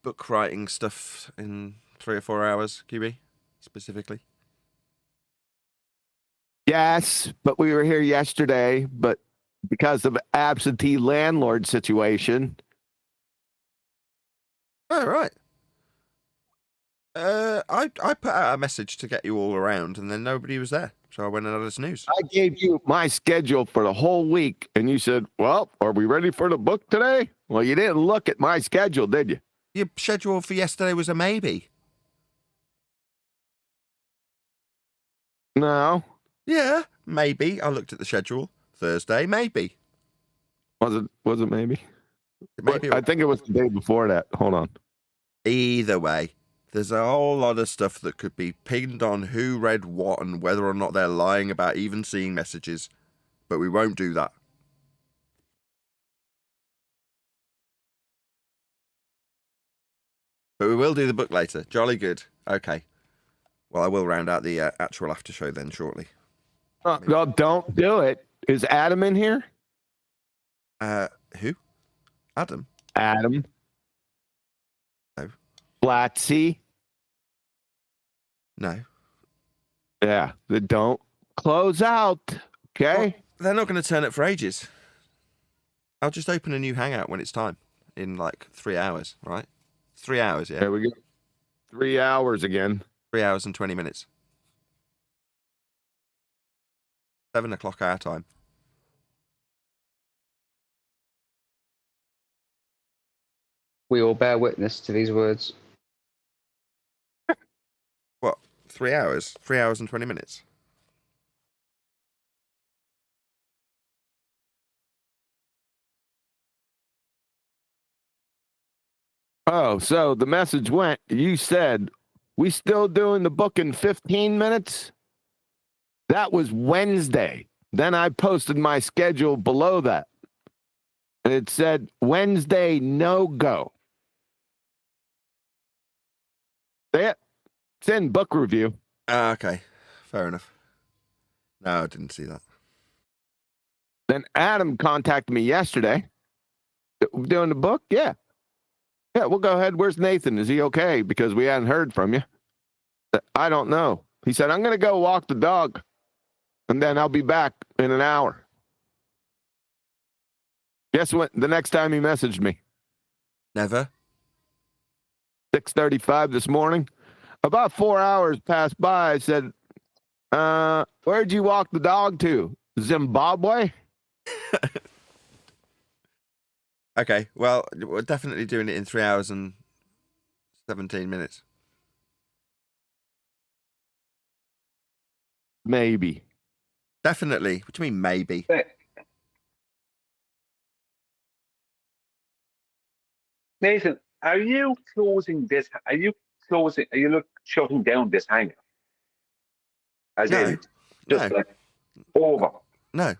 book writing stuff in 3 or 4 hours, QB, specifically? Yes, but we were here yesterday, but because of absentee landlord situation. Oh, right. I put out a message to get you all around, and then nobody was there. So I went and had a snooze. I gave you my schedule for the whole week, and you said, well, are we ready for the book today? Well, you didn't look at my schedule, did you? Your schedule for yesterday was a maybe. No. Yeah, maybe. I looked at the schedule. Thursday, maybe. Was it maybe? Maybe. I think it was the day before that. Hold on. Either way, there's a whole lot of stuff that could be pinned on who read what and whether or not they're lying about even seeing messages. But we won't do that. But we will do the book later. Jolly good. Okay. Well, I will round out the actual after show then shortly. No, don't do it. Is Adam in here? Who? Adam? Adam. No. Flatsy? No. Yeah, don't close out, okay? Well, they're not going to turn up for ages. I'll just open a new Hangout when it's time, in like 3 hours, right? 3 hours, yeah? There we go. 3 hours again. 3 hours and 20 minutes. 7 o'clock our time. We all bear witness to these words. What? 3 hours? 3 hours and 20 minutes? Oh, so the message went, you said, we still doing the book in 15 minutes? That was Wednesday. Then I posted my schedule below that. And it said, Wednesday, no go. It's in book review. Okay. Fair enough. No, I didn't see that. Then Adam contacted me yesterday. Doing the book? Yeah. Yeah, we'll go ahead. Where's Nathan? Is he okay? Because we hadn't heard from you. I don't know. He said, I'm going to go walk the dog. And then I'll be back in an hour. Guess what? The next time he messaged me. Never. 6:35 this morning. About 4 hours passed by. I said, where'd you walk the dog to? Zimbabwe? Okay, well, we're definitely doing it in 3 hours and 17 minutes. Maybe. Definitely. What do you mean, maybe? Nathan, are you closing this? Are you shutting down this hangar? As No. in, just No. like over. No.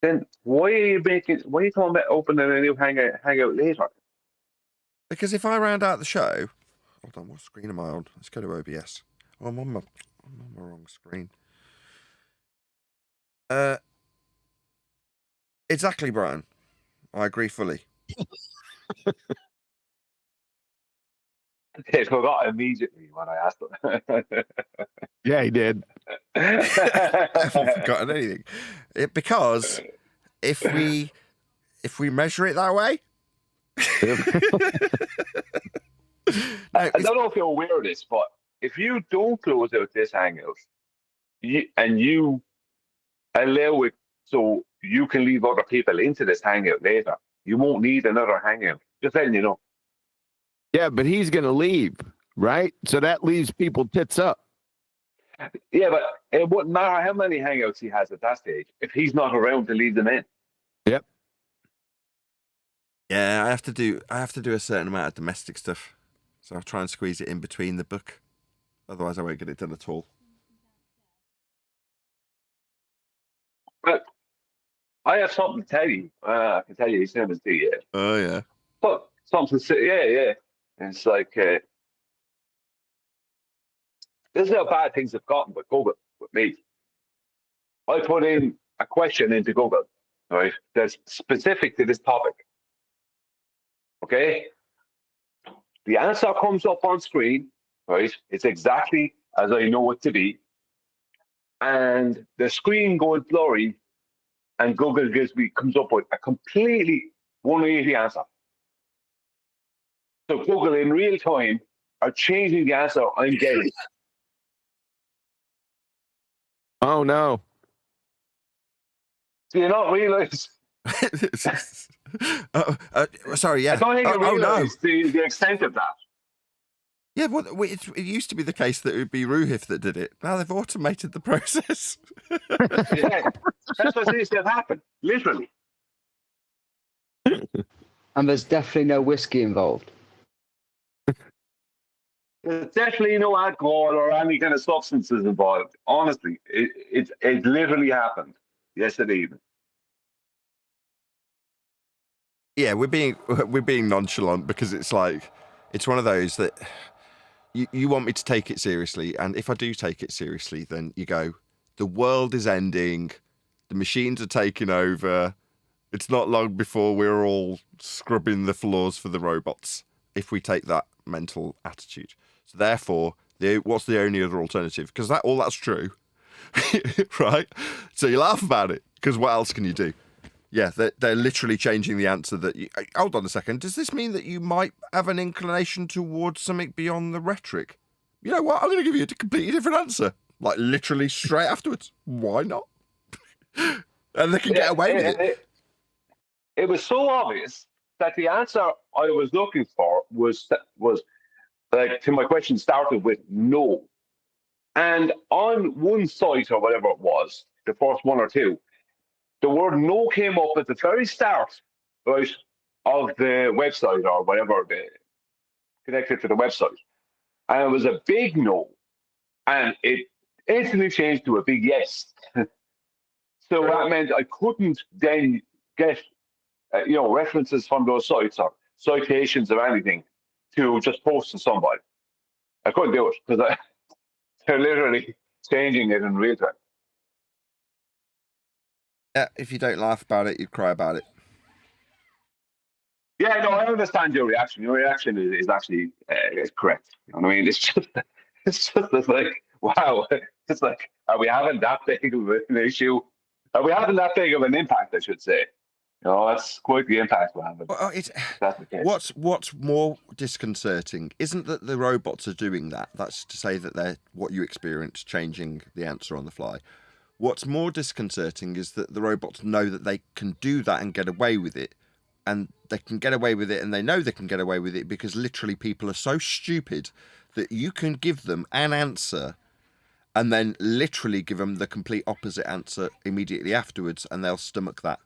Then why are you talking about opening a new hangout later? Because if I round out the show... Hold on, what screen am I on? Let's go to OBS. Oh, I'm on my wrong screen. Exactly, Brian. I agree fully. They forgot immediately when I asked them. Yeah, he did. I haven't forgotten anything. Because if we measure it that way... I don't know if you're aware of this, but if you don't close out this hangout and you allow it so you can leave other people into this hangout later, You won't need another hangout. Just letting you know. Yeah, but he's going to leave, right? So that leaves people tits up. Yeah, but it wouldn't matter how many hangouts he has at that stage if he's not around to leave them in. Yep. Yeah, I have to do a certain amount of domestic stuff, so I'll try and squeeze it in between the book. Otherwise, I won't get it done at all. But I have something to tell you. I can tell you his name is D. Oh yeah. But something to say. Yeah. And it's like this is how bad things have gotten with Google with me. I put in a question into Google, right? That's specific to this topic. Okay. The answer comes up on screen, right? It's exactly as I know it to be. And the screen goes blurry, and Google comes up with a completely 180 answer. So Google in real time are changing the answer I'm getting. Oh no. Do you not realize? Sorry, yeah. I don't think you no. realize the extent of that. Yeah, well, it used to be the case that it would be Ruhif that did it. Now they've automated the process. Yeah, that's what seems to have happened, literally. And there's definitely no whiskey involved. There's definitely no alcohol or any kind of substances involved. Honestly, it literally happened yesterday evening. Yeah, we're being nonchalant because it's like it's one of those that you want me to take it seriously, and if I do take it seriously, then you go, the world is ending, the machines are taking over. It's not long before we're all scrubbing the floors for the robots. If we take that mental attitude, so therefore, what's the only other alternative? Because that's true, right? So you laugh about it because what else can you do? Yeah, they're literally changing the answer that you... Hold on a second. Does this mean that you might have an inclination towards something beyond the rhetoric? You know what? I'm going to give you a completely different answer. Like, literally straight afterwards. Why not? And they can get away with it. It was so obvious that the answer I was looking for was like, to my question started with no. And on one site or whatever it was, the first one or two, the word no came up at the very start, right, of the website or whatever connected to the website. And it was a big no. And it instantly changed to a big yes. So that meant I couldn't then get references from those sites or citations or anything to just post to somebody. I couldn't do it because they're literally changing it in real time. Yeah, if you don't laugh about it, you'd cry about it. Yeah, no, I understand your reaction. Your reaction is actually is correct. You know what I mean? It's just like, wow. It's like, are we having that big of an issue? Are we having that big of an impact, I should say? That's quite the impact we're having. Well, what's more disconcerting isn't that the robots are doing that. That's to say that they're what you experience, changing the answer on the fly. What's more disconcerting is that the robots know that they can do that and get away with it. And they can get away with it, and they know they can get away with it because literally people are so stupid that you can give them an answer and then literally give them the complete opposite answer immediately afterwards, and they'll stomach that.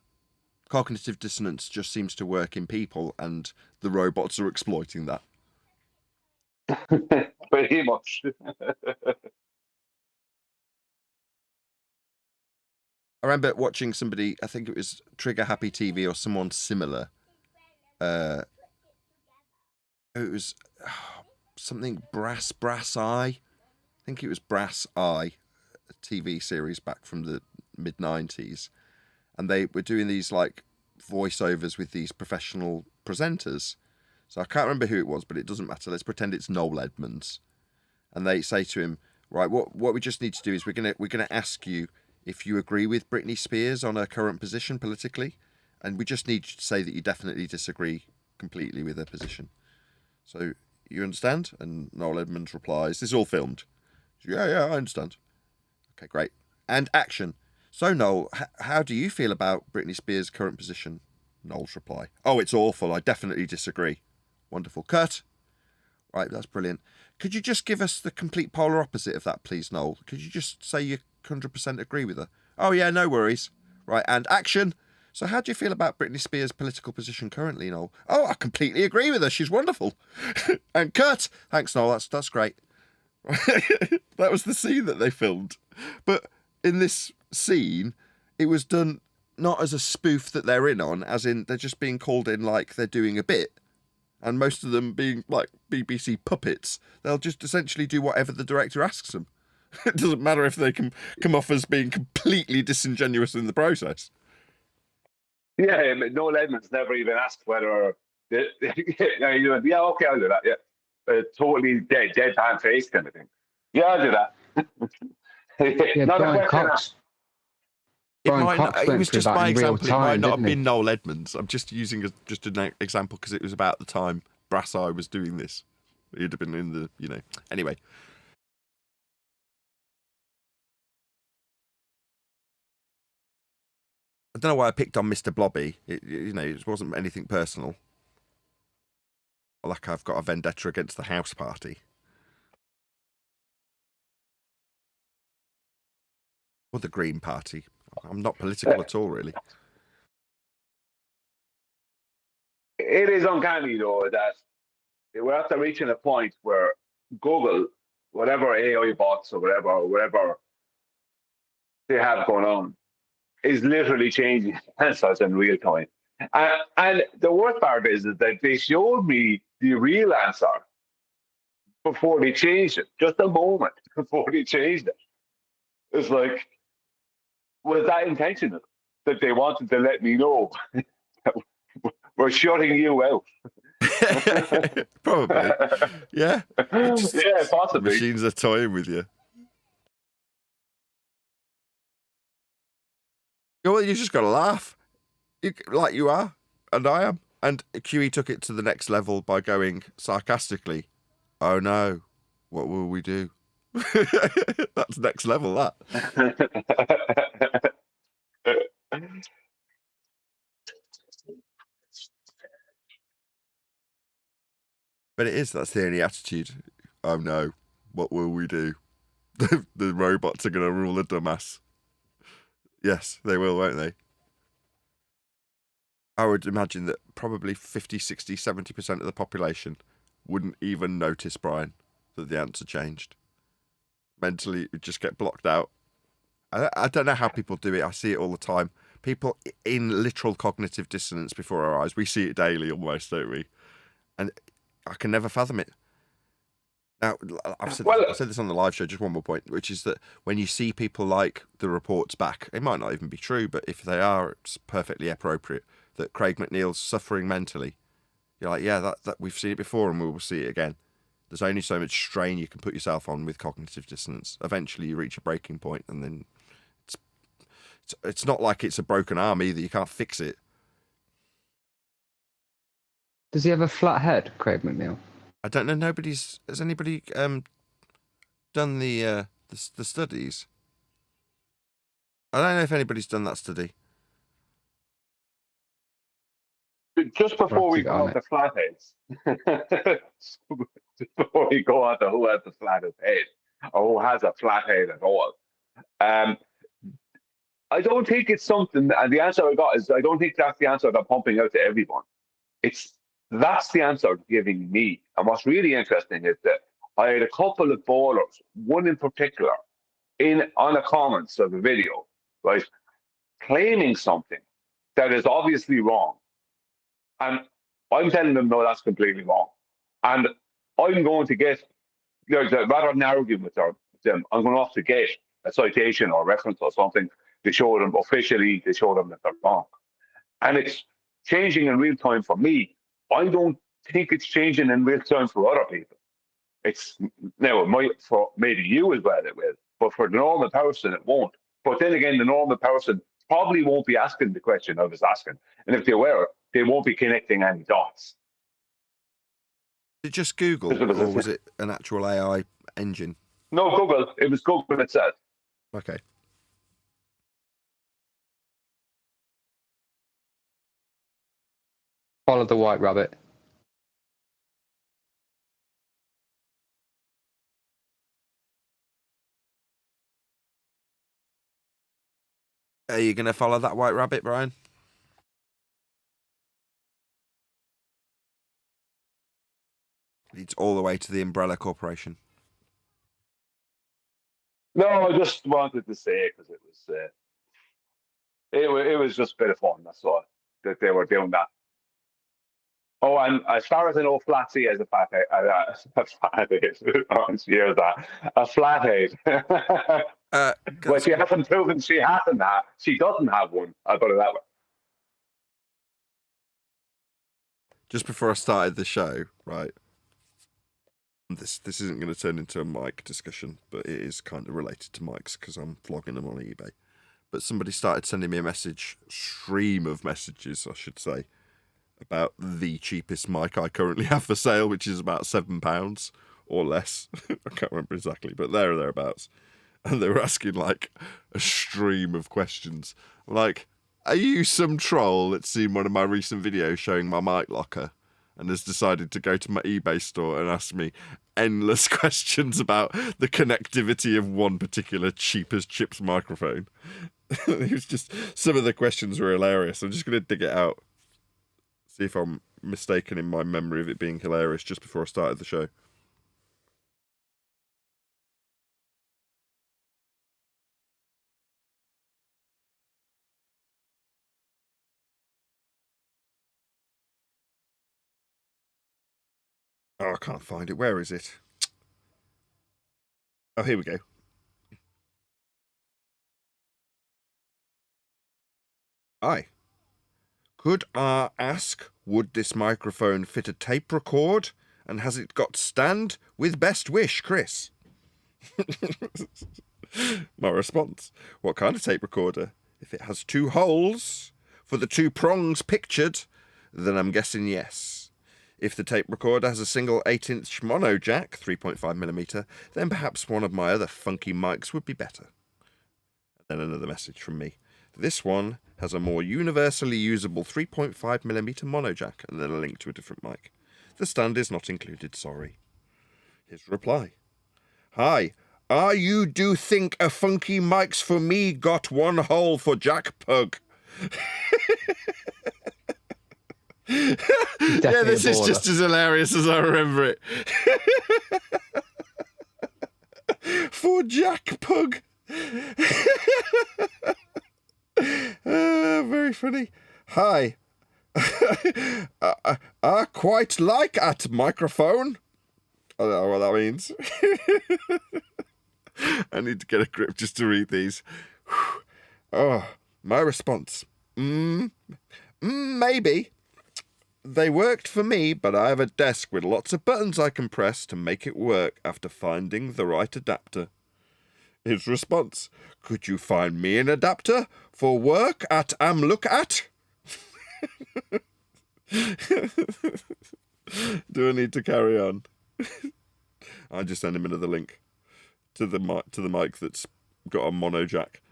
Cognitive dissonance just seems to work in people, and the robots are exploiting that. Pretty much. I remember watching somebody, I think it was Trigger Happy TV or someone similar. It was something Brass Eye. I think it was Brass Eye, a TV series back from the mid-90s. And they were doing these like voiceovers with these professional presenters. So I can't remember who it was, but it doesn't matter. Let's pretend it's Noel Edmonds. And they say to him, right, what we just need to do is we're gonna ask you if you agree with Britney Spears on her current position politically, and we just need you to say that you definitely disagree completely with her position. So you understand? And Noel Edmonds replies, "This is all filmed." Yeah, I understand. Okay, great. And action. So Noel, how do you feel about Britney Spears' current position? Noel's reply. Oh, it's awful. I definitely disagree. Wonderful. Kurt? Right, that's brilliant. Could you just give us the complete polar opposite of that, please, Noel? Could you just say you 100% agree with her? Oh, yeah, no worries. Right, and action. So how do you feel about Britney Spears' political position currently, Noel? Oh, I completely agree with her. She's wonderful. And Kurt? Thanks, Noel. That's great. That was the scene that they filmed. But in this scene, it was done not as a spoof that they're in on, as in they're just being called in like they're doing a bit. And most of them being like BBC puppets. They'll just essentially do whatever the director asks them. It doesn't matter if they can come off as being completely disingenuous in the process. Yeah, Noel Edmonds never even asked whether. Yeah, okay, I'll do that. Yeah, totally deadpan face kind of thing. Yeah, I'll do that. Yeah, Not a Brian question. Cox. It Cox went was through just that my in real example. time, It might not have didn't he? been Noel Edmonds. I'm just using just an example because it was about the time Brass Eye was doing this. He'd have been in the, Anyway. I don't know why I picked on Mr. Blobby. It wasn't anything personal. Like I've got a vendetta against the house party. Or the Green Party. I'm not political at all, really. It is uncanny, though, that we're after reaching a point where Google, whatever AI bots or whatever they have going on, is literally changing answers in real time. And the worst part is that they showed me the real answer before they changed it, just a moment before they changed it. It's like, was that intentional? That they wanted to let me know we're shutting you out? Probably. Yeah. Yeah, possibly. Machines are toying with you. Well, you just got to laugh. Like you are, and I am. And QE took it to the next level by going sarcastically, "Oh no, what will we do?" That's next level, that. But that's the only attitude. Oh no, what will we do? The robots are going to rule the dumbass. Yes, they will, won't they? I would imagine that probably 50, 60, 70% of the population wouldn't even notice, Brian, that the answer changed. Mentally, it would just get blocked out. I don't know how people do it. I see it all the time. People in literal cognitive dissonance before our eyes. We see it daily almost, don't we? And I can never fathom it. Now, I said this on the live show, just one more point, which is that when you see people like the reports back, it might not even be true, but if they are, it's perfectly appropriate, that Craig McNeil's suffering mentally. You're like, yeah, that we've seen it before and we will see it again. There's only so much strain you can put yourself on with cognitive dissonance. Eventually you reach a breaking point and then it's not like it's a broken arm either. You can't fix it. Does he have a flat head, Craig McNeil? I don't know. Has anybody done the studies? I don't know if anybody's done that study. Just before we go on to flatheads, just before we go on to who has the flattest head or who has a flat head at all, I don't think it's something, and the answer I got is I don't think that's the answer that I'm pumping out to everyone. That's the answer they're giving me. And what's really interesting is that I had a couple of ballers, one in particular, on the comments of the video, right, claiming something that is obviously wrong. And I'm telling them, no, that's completely wrong. And I'm going to get, rather than arguing with them, I'm going to have to get a citation or reference or something to show them officially, to show them that they're wrong. And it's changing in real time for me. I don't think it's changing in real time for other people. It's now it might for maybe you as well it will, but for the normal person it won't. But then again, the normal person probably won't be asking the question I was asking, and if they were, they won't be connecting any dots. Was it just Google, or was it an actual AI engine? No, Google. It was Google itself. Okay. Follow the white rabbit. Are you going to follow that white rabbit, Brian? Leads all the way to the Umbrella Corporation. No, I just wanted to say it because it was just a bit of fun. That's all that they were doing that. Oh, and as far as I know, Flatsy has a flathead. A flathead. Well, she hasn't proven she hasn't that. She doesn't have one. I'll put it that way. Just before I started the show, right? This isn't going to turn into a mic discussion, but it is kind of related to mics because I'm vlogging them on eBay. But somebody started sending me a stream of messages, I should say, about the cheapest mic I currently have for sale, which is about £7 or less. I can't remember exactly, but there or thereabouts. And they were asking like a stream of questions. Like, are you some troll that's seen one of my recent videos showing my mic locker and has decided to go to my eBay store and ask me endless questions about the connectivity of one particular cheap as chips microphone? It was just, some of the questions were hilarious. I'm just going to dig it out. See if I'm mistaken in my memory of it being hilarious just before I started the show. Oh, I can't find it. Where is it? Oh, here we go. Hi. Could I ask, would this microphone fit a tape record? And has it got stand? With best wish, Chris. My response, what kind of tape recorder? If it has 2 holes for the 2 prongs pictured, then I'm guessing yes. If the tape recorder has a single 8-inch mono jack, 3.5mm, then perhaps one of my other funky mics would be better. And then another message from me. This one has a more universally usable 3.5mm mono jack, and then a link to a different mic. The stand is not included, sorry. His reply. Hi, you do think a funky mic's for me got 1 hole for Jack Pug? Yeah, this is just as hilarious as I remember it. For Jack Pug. Very funny. Hi. I quite like at microphone. I don't know what that means. I need to get a grip just to read these. Oh, my response. Maybe. They worked for me, but I have a desk with lots of buttons I can press to make it work after finding the right adapter. His response, could you find me an adapter for work at Look At? Do I need to carry on? I just send him another link to the mic that's got a mono jack.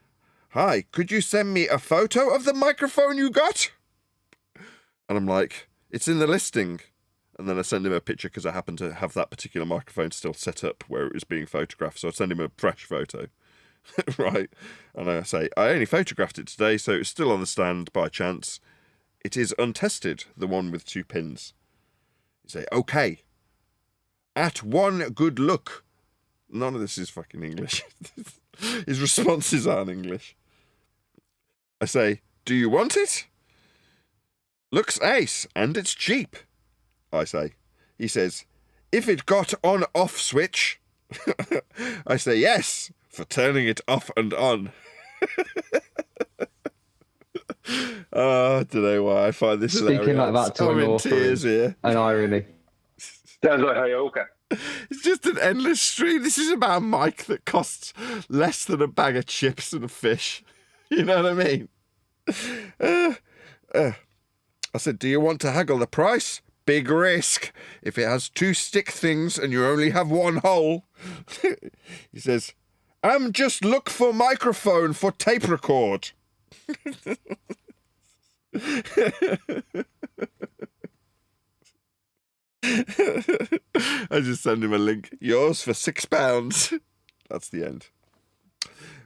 Hi, could you send me a photo of the microphone you got? And I'm like, it's in the listing. And then I send him a picture because I happen to have that particular microphone still set up where it was being photographed. So I send him a fresh photo. Right? And I say, I only photographed it today, so it's still on the stand by chance. It is untested, the one with 2 pins. You say, okay. At one good look. None of this is fucking English. His responses aren't English. I say, do you want it? Looks ace, and it's cheap, I say. He says, if it got on-off switch. I say, yes, for turning it off and on. I don't know why I find this Speaking like that to I'm in tears here. An irony. Sounds like Hyoka. It's just an endless stream. This is about a mic that costs less than a bag of chips and a fish. You know what I mean? I said, do you want to haggle the price? Big risk. If it has 2 stick things and you only have 1 hole. He says, just look for microphone for tape record. I just send him a link. Yours for £6. That's the end.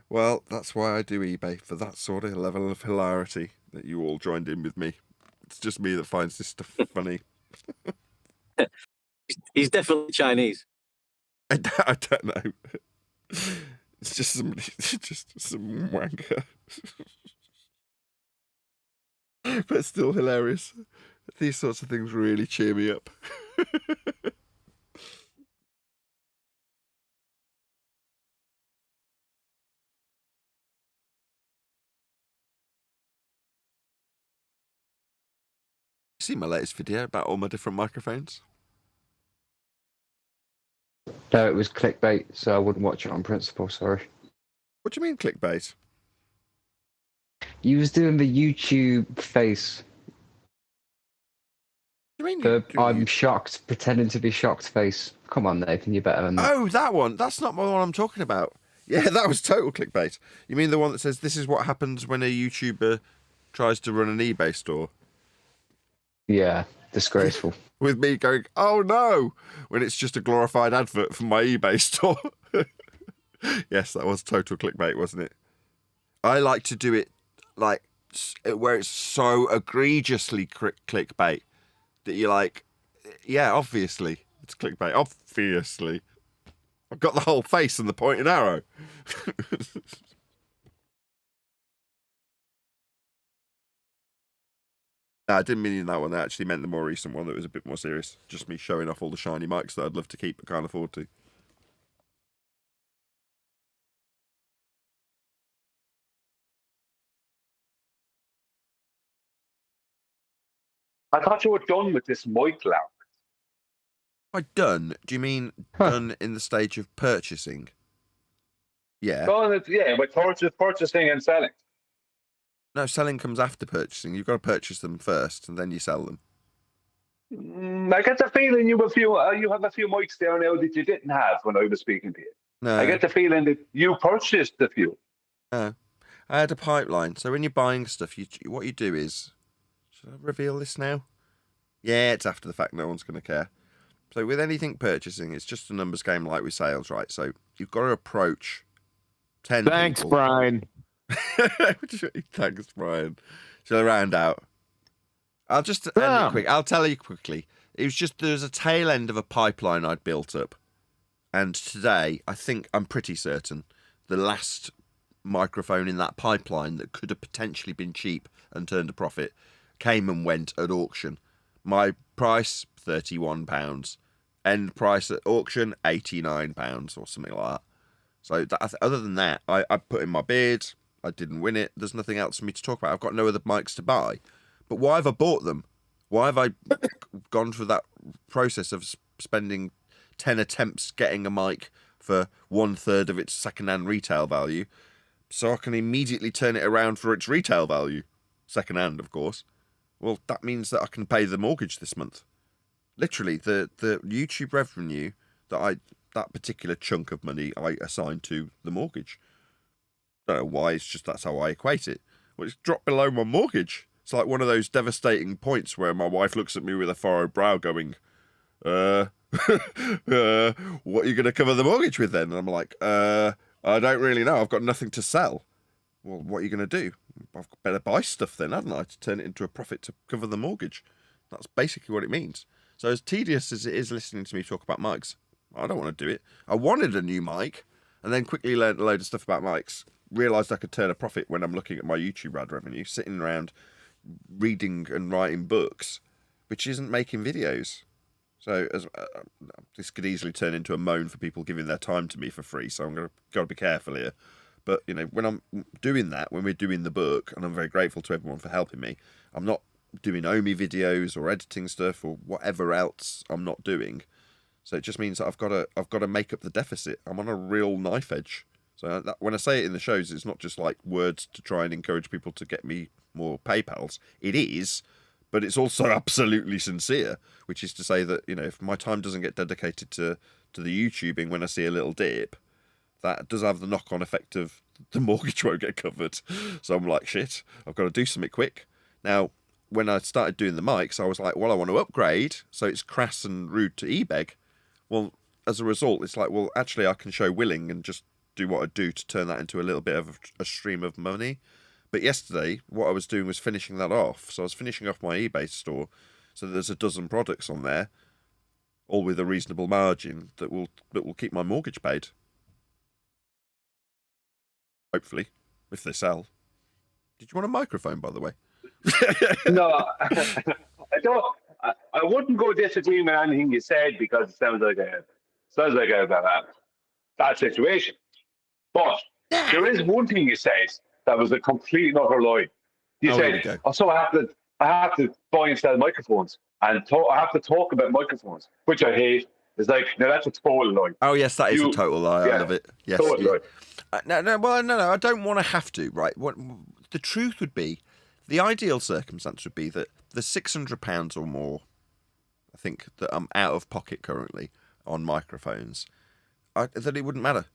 Well, that's why I do eBay, for that sort of level of hilarity that you all joined in with me. It's just me that finds this stuff funny. He's definitely Chinese. I don't know. It's just somebody, just some wanker. But still hilarious. These sorts of things really cheer me up. See my latest video about all my different microphones? No, it was clickbait, so I wouldn't watch it on principle, sorry. What do you mean clickbait? You was doing the YouTube face. What do you mean? I'm shocked, pretending to be shocked face. Come on, Nathan, you're better than that. Oh, that one. That's not the one I'm talking about. Yeah, that was total clickbait. You mean the one that says, this is what happens when a YouTuber tries to run an eBay store? Yeah, disgraceful. With me going, oh no, when it's just a glorified advert for my eBay store. Yes, that was total clickbait, wasn't it? I like to do it like where it's so egregiously clickbait that you're like, yeah, obviously it's clickbait. Obviously. I've got the whole face and the pointing arrow. No, I didn't mean that one. I actually meant the more recent one that was a bit more serious. Just me showing off all the shiny mics that I'd love to keep but can't afford to. I thought you were done with this mic loud. By done, do you mean done in the stage of purchasing? Yeah. Yeah, with purchasing and selling. No, selling comes after purchasing. You've got to purchase them first, and then you sell them. I get the feeling you have a few mics there now that you didn't have when I was speaking to you. No. I get the feeling that you purchased a few. No. I had a pipeline. So when you're buying stuff, what you do is... Should I reveal this now? Yeah, it's after the fact. No one's going to care. So with anything purchasing, it's just a numbers game like with sales, right? So you've got to approach 10 Thanks, people. Brian. Thanks, Brian. Shall I round out? I'll just end it quick. I'll tell you quickly. It was just there's a tail end of a pipeline I'd built up. And today, I think I'm pretty certain, the last microphone in that pipeline that could have potentially been cheap and turned a profit came and went at auction. My price, £31. End price at auction, £89 or something like that. So other than that, I put in my bid. I didn't win it. There's nothing else for me to talk about. I've got no other mics to buy. But why have I bought them? Why have I gone through that process of spending 10 attempts getting a mic for 1/3 of its second-hand retail value so I can immediately turn it around for its retail value? Second-hand, of course. Well, that means that I can pay the mortgage this month. Literally, the YouTube revenue that particular chunk of money I assigned to the mortgage. I don't know why, it's just that's how I equate it. Well, it's dropped below my mortgage. It's like one of those devastating points where my wife looks at me with a furrowed brow going, what are you going to cover the mortgage with then? And I'm like, I don't really know. I've got nothing to sell. Well, what are you going to do? I've better buy stuff then, hadn't I, to turn it into a profit to cover the mortgage. That's basically what it means. So as tedious as it is listening to me talk about mics, I don't want to do it. I wanted a new mic and then quickly learned a load of stuff about mics. Realised I could turn a profit when I'm looking at my YouTube ad revenue, sitting around reading and writing books, which isn't making videos. So this could easily turn into a moan for people giving their time to me for free, so I'm got to be careful here. But, you know, when I'm doing that, when we're doing the book, and I'm very grateful to everyone for helping me, I'm not doing Omi videos or editing stuff or whatever else I'm not doing. So it just means that I've got to make up the deficit. I'm on a real knife edge. So when I say it in the shows, it's not just like words to try and encourage people to get me more PayPals. It is, but it's also absolutely sincere, which is to say that, you know, if my time doesn't get dedicated to the YouTubing when I see a little dip, that does have the knock-on effect of the mortgage won't get covered. So I'm like, shit, I've got to do something quick. Now, when I started doing the mics, I was like, well, I want to upgrade, so it's crass and rude to eBeg. Well, as a result, it's like, well, actually, I can show willing and just do what I do to turn that into a little bit of a stream of money. But yesterday, what I was doing was finishing that off. So I was finishing off my eBay store, so there's a dozen products on there, all with a reasonable margin that will keep my mortgage paid. Hopefully, if they sell. Did you want a microphone, by the way? No, I don't. I wouldn't go disagreeing with anything you said because it sounds like a bad situation. But there is one thing you said that was a complete and utter lie. You said, "Oh, so I have to buy and sell microphones, and I have to talk about microphones, which I hate." It's like, no, that's a total lie. Oh yes, that is a total lie. I love it. Yes, total lie. No. I don't want to have to. Right. What the truth would be, the ideal circumstance would be that the £600 or more, I think, that I'm out of pocket currently on microphones, that it wouldn't matter.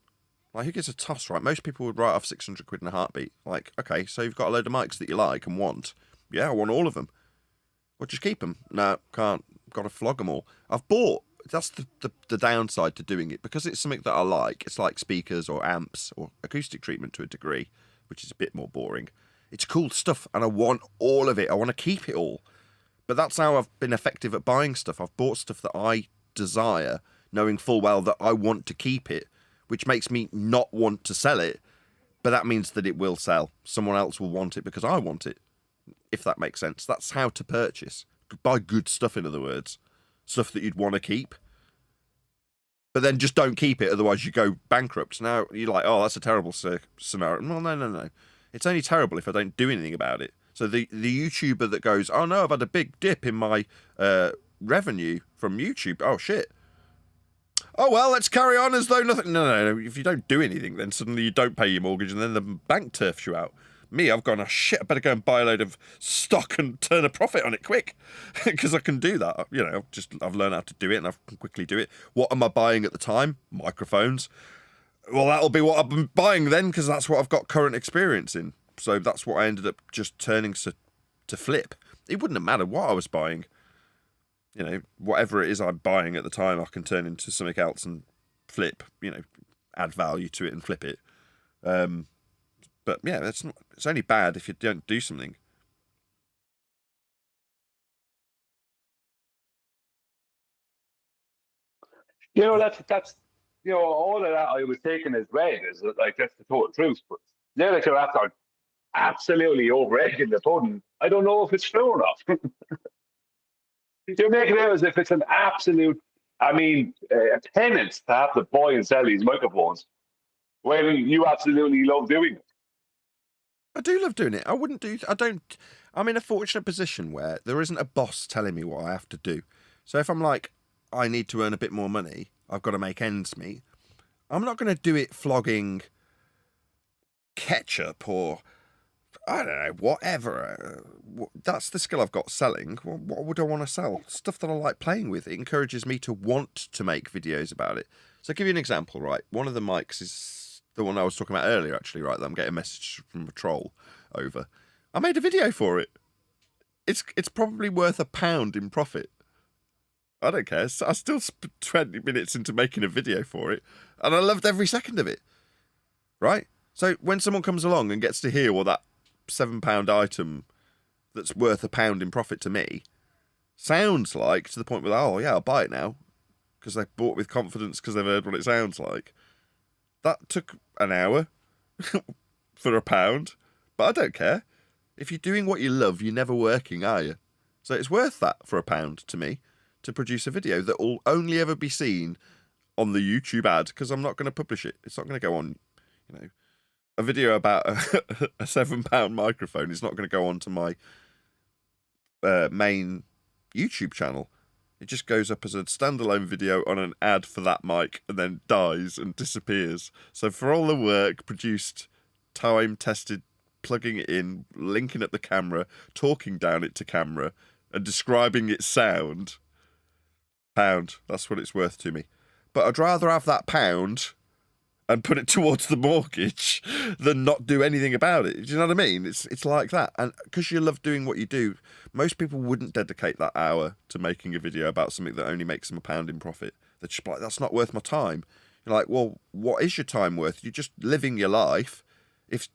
Like, who gives a toss, right? Most people would write off 600 quid in a heartbeat. Like, okay, so you've got a load of mics that you like and want. Yeah, I want all of them. Well, just keep them. No, can't. Got to flog them all. I've bought. That's the downside to doing it, because it's something that I like. It's like speakers or amps or acoustic treatment to a degree, which is a bit more boring. It's cool stuff, and I want all of it. I want to keep it all. But that's how I've been effective at buying stuff. I've bought stuff that I desire, knowing full well that I want to keep it, which makes me not want to sell it. But that means that it will sell. Someone else will want it because I want it, if that makes sense. That's how to purchase. Buy good stuff, in other words. Stuff that you'd want to keep. But then just don't keep it, otherwise you go bankrupt. Now, you're like, oh, that's a terrible scenario. Well, no. It's only terrible if I don't do anything about it. So the YouTuber that goes, oh no, I've had a big dip in my revenue from YouTube. Oh, shit. Oh, well, let's carry on as though nothing... No. If you don't do anything, then suddenly you don't pay your mortgage and then the bank turfs you out. Me, I've gone, oh, shit, I better go and buy a load of stock and turn a profit on it quick. Because I can do that. You know, I've learned how to do it and I can quickly do it. What am I buying at the time? Microphones. Well, that'll be what I've been buying then, because that's what I've got current experience in. So that's what I ended up just turning to flip. It wouldn't have mattered what I was buying. You know, whatever it is I'm buying at the time, I can turn into something else and flip, you know, add value to it and flip it. But yeah, it's only bad if you don't do something. You know, that's you know, all of that I was taking as read is like that's the total truth. But now that you're after absolutely over-egging the pudding, I don't know if it's true or not. You're making it out as if it's an absolute, a penance to have to buy and sell these microphones when you absolutely love doing it. I do love doing it. I'm in a fortunate position where there isn't a boss telling me what I have to do. So if I'm like, I need to earn a bit more money, I've got to make ends meet, I'm not going to do it flogging ketchup or, I don't know, whatever. That's the skill I've got selling. What would I want to sell? Stuff that I like playing with. It encourages me to want to make videos about it. So I'll give you an example, right? One of the mics is the one I was talking about earlier, actually, right? That I'm getting a message from a troll over. I made a video for it. It's probably worth £1 in profit. I don't care. I still spent 20 minutes into making a video for it, and I loved every second of it. Right? So when someone comes along and gets to hear what that £7 item that's worth £1 in profit to me sounds like, to the point where, oh yeah, I'll buy it now, because they bought with confidence because they've heard what it sounds like. That took an hour for £1, but I don't care. If you're doing what you love, you're never working, are you? So it's worth that for £1 to me to produce a video that will only ever be seen on the YouTube ad, because I'm not going to publish it. It's not going to go on, you know, a video about a £7 microphone is not going to go on to my main YouTube channel. It just goes up as a standalone video on an ad for that mic and then dies and disappears. So for all the work produced, time tested, plugging it in, linking up the camera, talking down it to camera, and describing its sound, £1. That's what it's worth to me. But I'd rather have that £1 and put it towards the mortgage than not do anything about it. Do you know what I mean? It's like that. And because you love doing what you do, most people wouldn't dedicate that hour to making a video about something that only makes them £1 in profit. They're just like, that's not worth my time. You're like, well, what is your time worth? You're just living your life. If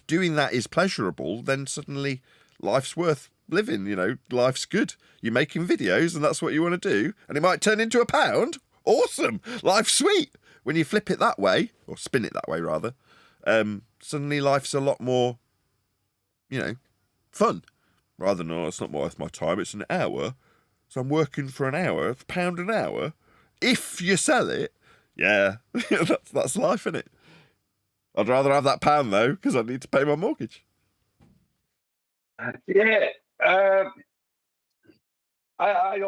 doing that is pleasurable, then suddenly life's worth living. You know, life's good. You're making videos and that's what you want to do. And it might turn into £1. Awesome. Life's sweet. When you flip it that way, or spin it that way rather, suddenly life's a lot more, you know, fun. Rather than, oh, it's not worth my time, it's an hour. So I'm working for an hour, £1 an hour. If you sell it, yeah, that's life, isn't it? I'd rather have that £1 though, because I need to pay my mortgage. Yeah. I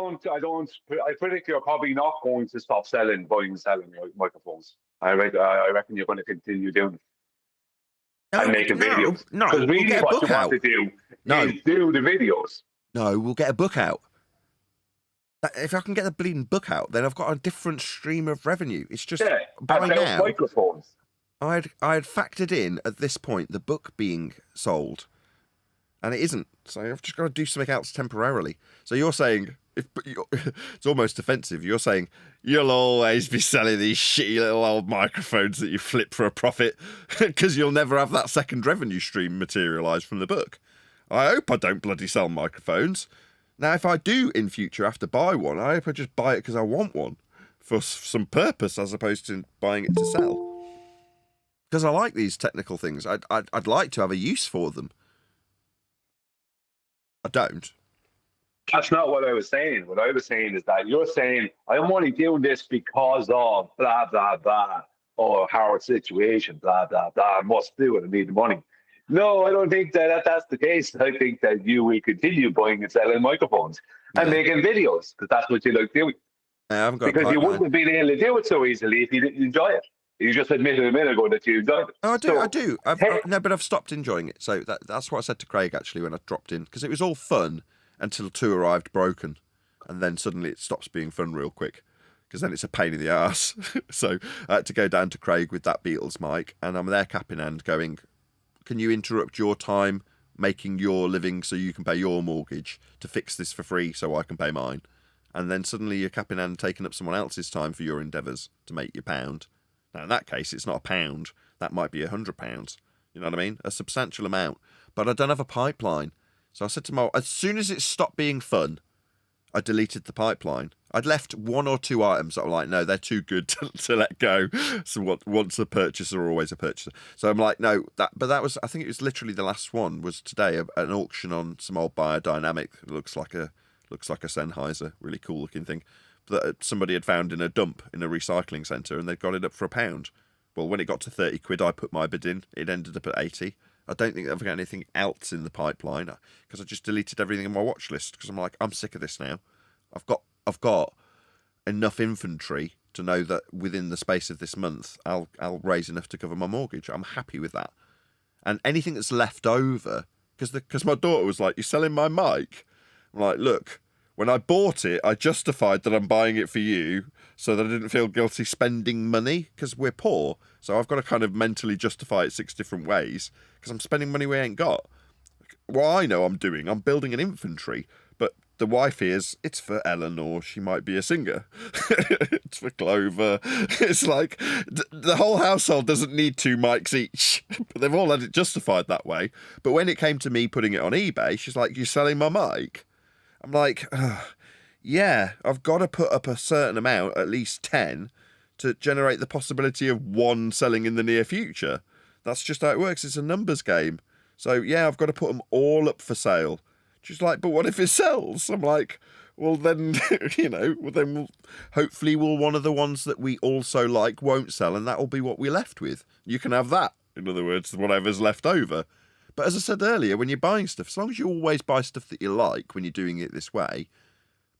predict you're probably not going to stop buying and selling microphones. I reckon you're going to continue doing it. And making videos. Because really what you want to do is do the videos. No, we'll get a book out. If I can get the bleeding book out, then I've got a different stream of revenue. It's just by now. Microphones. I had factored in at this point the book being sold, and it isn't. So I've just got to do something else temporarily. So you're saying it's almost offensive. You're saying you'll always be selling these shitty little old microphones that you flip for a profit because you'll never have that second revenue stream materialise from the book. I hope I don't bloody sell microphones. Now, if I do in future have to buy one, I hope I just buy it because I want one for some purpose as opposed to buying it to sell. Because I like these technical things. I'd like to have a use for them. I don't. That's not what I was saying. What I was saying is that you're saying, I'm only doing this because of blah, blah, blah, or Howard's situation, blah, blah, blah. I must do it. I need the money. No, I don't think that's the case. I think that you will continue buying and selling microphones and making videos because that's what you like doing. I haven't got because you wouldn't have been able to do it so easily if you didn't enjoy it. You just admitted a minute ago that you enjoyed it. Oh, I do. No, but I've stopped enjoying it. So that's what I said to Craig actually when I dropped in because it was all fun until 2 arrived broken, and then suddenly it stops being fun real quick because then it's a pain in the arse. So I had to go down to Craig with that Beatles mic, and I'm there cap in hand going, can you interrupt your time making your living so you can pay your mortgage to fix this for free so I can pay mine? And then suddenly you're cap in hand taking up someone else's time for your endeavours to make your £1. Now, in that case, it's not £1. That might be £100. You know what I mean? A substantial amount. But I don't have a pipeline. So I said to Mo, as soon as it stopped being fun, I deleted the pipeline. I'd left 1 or 2 items that were like, no, they're too good to let go. So once a purchaser, always a purchaser. So I'm like, no, that was, I think it was literally the last one was today, an auction on some old biodynamic. It looks like a Sennheiser, really cool looking thing that somebody had found in a dump in a recycling centre, and they'd got it up for £1. Well, when it got to 30 quid, I put my bid in. It ended up at 80. I don't think I've got anything else in the pipeline because I just deleted everything on my watch list because I'm like, I'm sick of this now. I've got enough inventory to know that within the space of this month, I'll raise enough to cover my mortgage. I'm happy with that. And anything that's left over, because my daughter was like, "You're selling my mic?" I'm like, look, when I bought it, I justified that I'm buying it for you so that I didn't feel guilty spending money because we're poor. So I've got to kind of mentally justify it 6 different ways because I'm spending money we ain't got. Well, I know I'm building an inventory, but the wife hears it's for Eleanor. She might be a singer. It's for Clover. It's like the whole household doesn't need 2 mics each, but they've all had it justified that way. But when it came to me putting it on eBay, she's like, "You're selling my mic?" I'm like, yeah, I've got to put up a certain amount, at least 10, to generate the possibility of 1 selling in the near future. That's just how it works. It's a numbers game. So, yeah, I've got to put them all up for sale. She's like, but what if it sells? I'm like, well, then, hopefully one of the ones that we also like won't sell, and that'll be what we're left with. You can have that, in other words, whatever's left over. But as I said earlier, when you're buying stuff, as long as you always buy stuff that you like when you're doing it this way,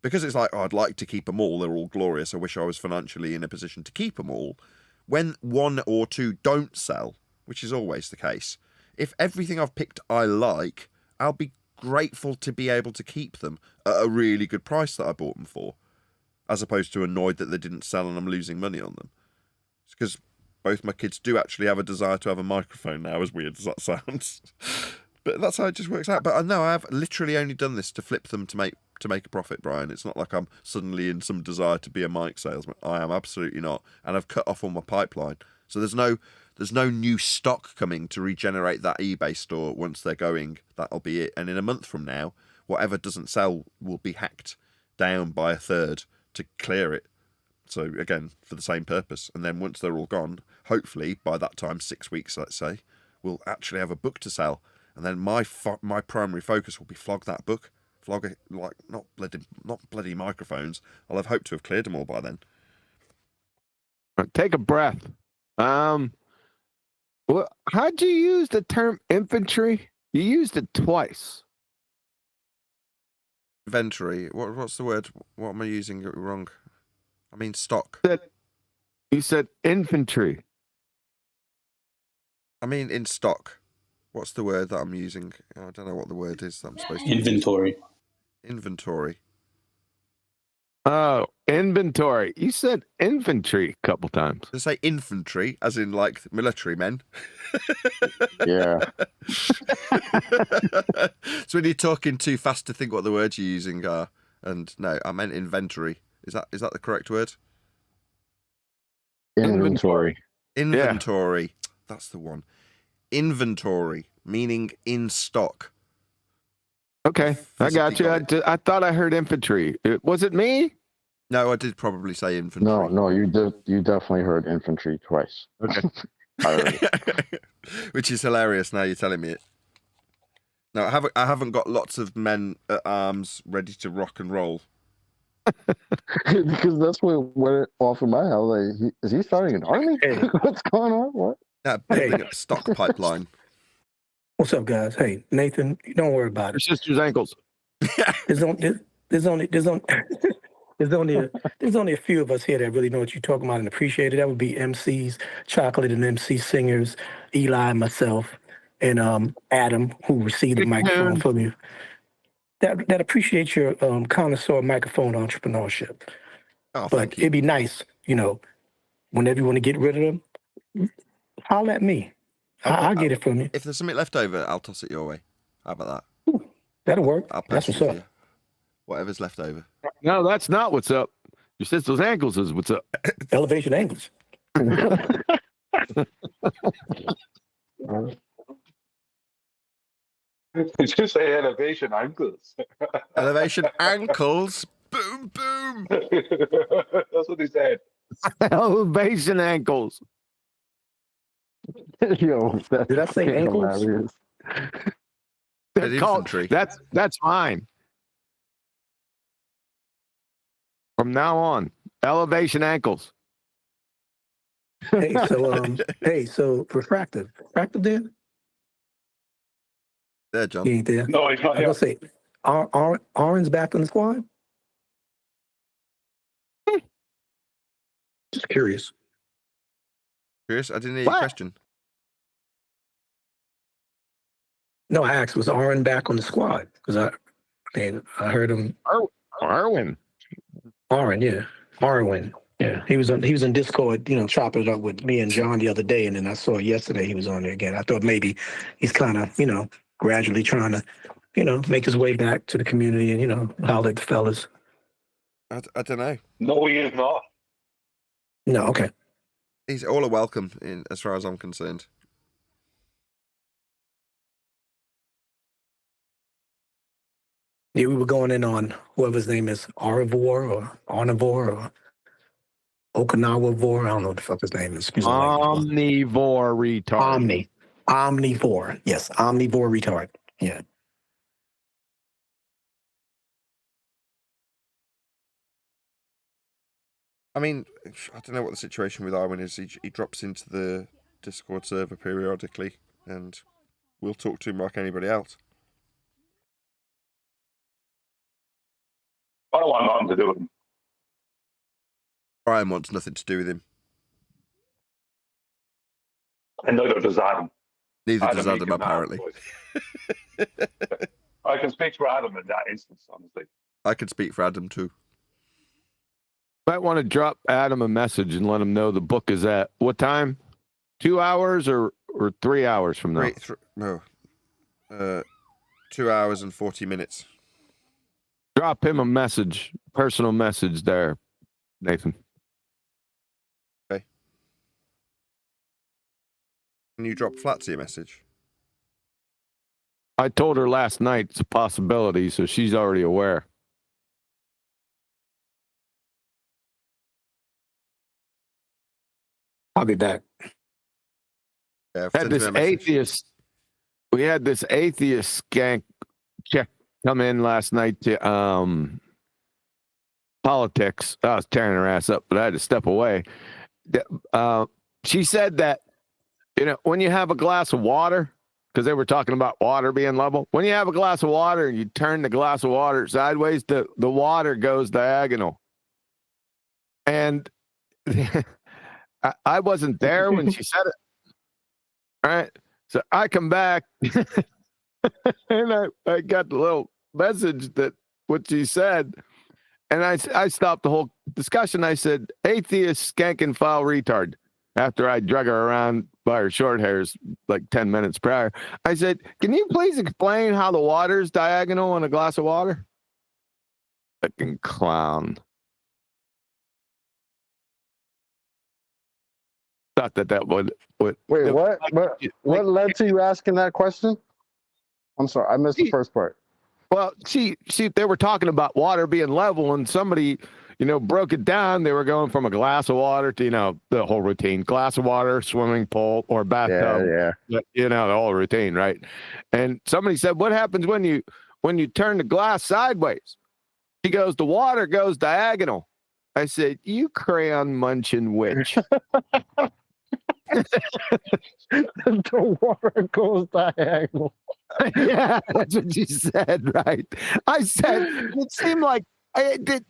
because it's like, oh, I'd like to keep them all, they're all glorious, I wish I was financially in a position to keep them all. When 1 or 2 don't sell, which is always the case, if everything I've picked I like, I'll be grateful to be able to keep them at a really good price that I bought them for, as opposed to annoyed that they didn't sell and I'm losing money on them. Because both my kids do actually have a desire to have a microphone now, as weird as that sounds. But that's how it just works out. But I know I have literally only done this to flip them to make a profit, Brian. It's not like I'm suddenly in some desire to be a mic salesman. I am absolutely not. And I've cut off all my pipeline. So there's no new stock coming to regenerate that eBay store once they're going. That'll be it. And in a month from now, whatever doesn't sell will be hacked down by a third to clear it. So again, for the same purpose. And then once they're all gone, hopefully by that time, 6 weeks, let's say, we'll actually have a book to sell. And then my primary focus will be flog that book. Flog it, like, not bloody microphones. I'll have hoped to have cleared them all by then. Take a breath. How'd you use the term infantry? You used it twice. Inventory. What's the word? What am I using wrong? I mean stock. You said infantry. I mean in stock. What's the word that I'm using? I don't know what the word is that I'm supposed to Inventory. use. Inventory. Oh, inventory. You said infantry a couple times. Did I say infantry, as in like military men? Yeah. So when you're talking too fast to think what the words you're using are, and no, I meant inventory. Is that the correct word? Inventory. Inventory. Yeah. That's the one. Inventory, meaning in stock. Okay, I got you. I thought I heard infantry. Was it me? No, I did probably say infantry. No, you definitely heard infantry twice. Okay. I heard it. Which is hilarious now you're telling me it. No, I haven't got lots of men at arms ready to rock and roll. Because that's what went off in my head. Like, is he starting an army? What's going on? What? Yeah, building a stock pipeline. What's up, guys? Hey, Nathan, don't worry about it. Your sister's ankles. There's only a few of us here that really know what you're talking about and appreciate it. That would be MCs, Chocolate and MC Singers, Eli, myself, and Adam, who received the microphone from you. That appreciate your connoisseur microphone entrepreneurship. Oh, but it'd be nice, whenever you want to get rid of them, holler at me. I'll get it from you. If there's something left over, I'll toss it your way. How about that? That'll work. That's what's up. Whatever's left over. No, that's not what's up. Your sister's ankles is what's up. Elevation angles. Did you say elevation ankles? Elevation ankles. Boom, boom. That's what he said. Elevation ankles. Yo, did I say ankles? Infantry. That's fine. From now on, elevation ankles. Hey, so refractive there? There, John. He ain't there. No, he's not here. I was gonna say, Aaron's back in the squad? Just curious. Curious? I didn't hear your question. No, I asked, was Aaron back on the squad? Because I heard him. Arwen. Aaron, yeah. Arwen. Yeah. He was in Discord, chopping it up with me and John the other day, and then I saw yesterday he was on there again. I thought maybe he's kind of, gradually trying to, make his way back to the community and, holler at the fellas. I don't know. No, he is not. No, okay. He's all a welcome, as far as I'm concerned. Yeah, we were going in on whoever's name is Arivore or Omnivore or Okinawavore. I don't know what the fuck his name is. Omnivore retard. Omnivore. Yes, omnivore retard. Yeah. I mean, I don't know what the situation with Arwen is. He drops into the Discord server periodically, and we'll talk to him like anybody else. I don't want nothing to do with him. Brian wants nothing to do with him. And neither does Adam. Neither does Adam, apparently. I can speak for Adam in that instance, honestly. I can speak for Adam too. Might want to drop Adam a message and let him know the book is at what time? 2 hours or 3 hours from now? 2 hours and 40 minutes. Drop him a message, personal message there, Nathan. Okay. Can you drop Flatsy a message? I told her last night it's a possibility, so she's already aware. I'll be back. Yeah, We had this atheist skank check come in last night to politics. I was tearing her ass up, but I had to step away. She said that, when you have a glass of water, because they were talking about water being level, when you have a glass of water and you turn the glass of water sideways, the water goes diagonal. And I wasn't there when she said it. All right. So I come back and I got the little message that what she said. And I stopped the whole discussion. I said, atheist skanking foul retard. After I drug her around by her short hairs like 10 minutes prior, I said, can you please explain how the water's diagonal in a glass of water? Fucking clown. Thought that would Wait, what led to you asking that question? I'm sorry, I missed the first part. Well, they were talking about water being level, and somebody, broke it down. They were going from a glass of water to, the whole routine: glass of water, swimming pool, or bathtub. Yeah. The whole routine, right? And somebody said, "What happens when you turn the glass sideways?" He goes, "The water goes diagonal." I said, "You crayon munching witch." The water goes diagonal. Yeah, that's what you said, right? I said, it seemed like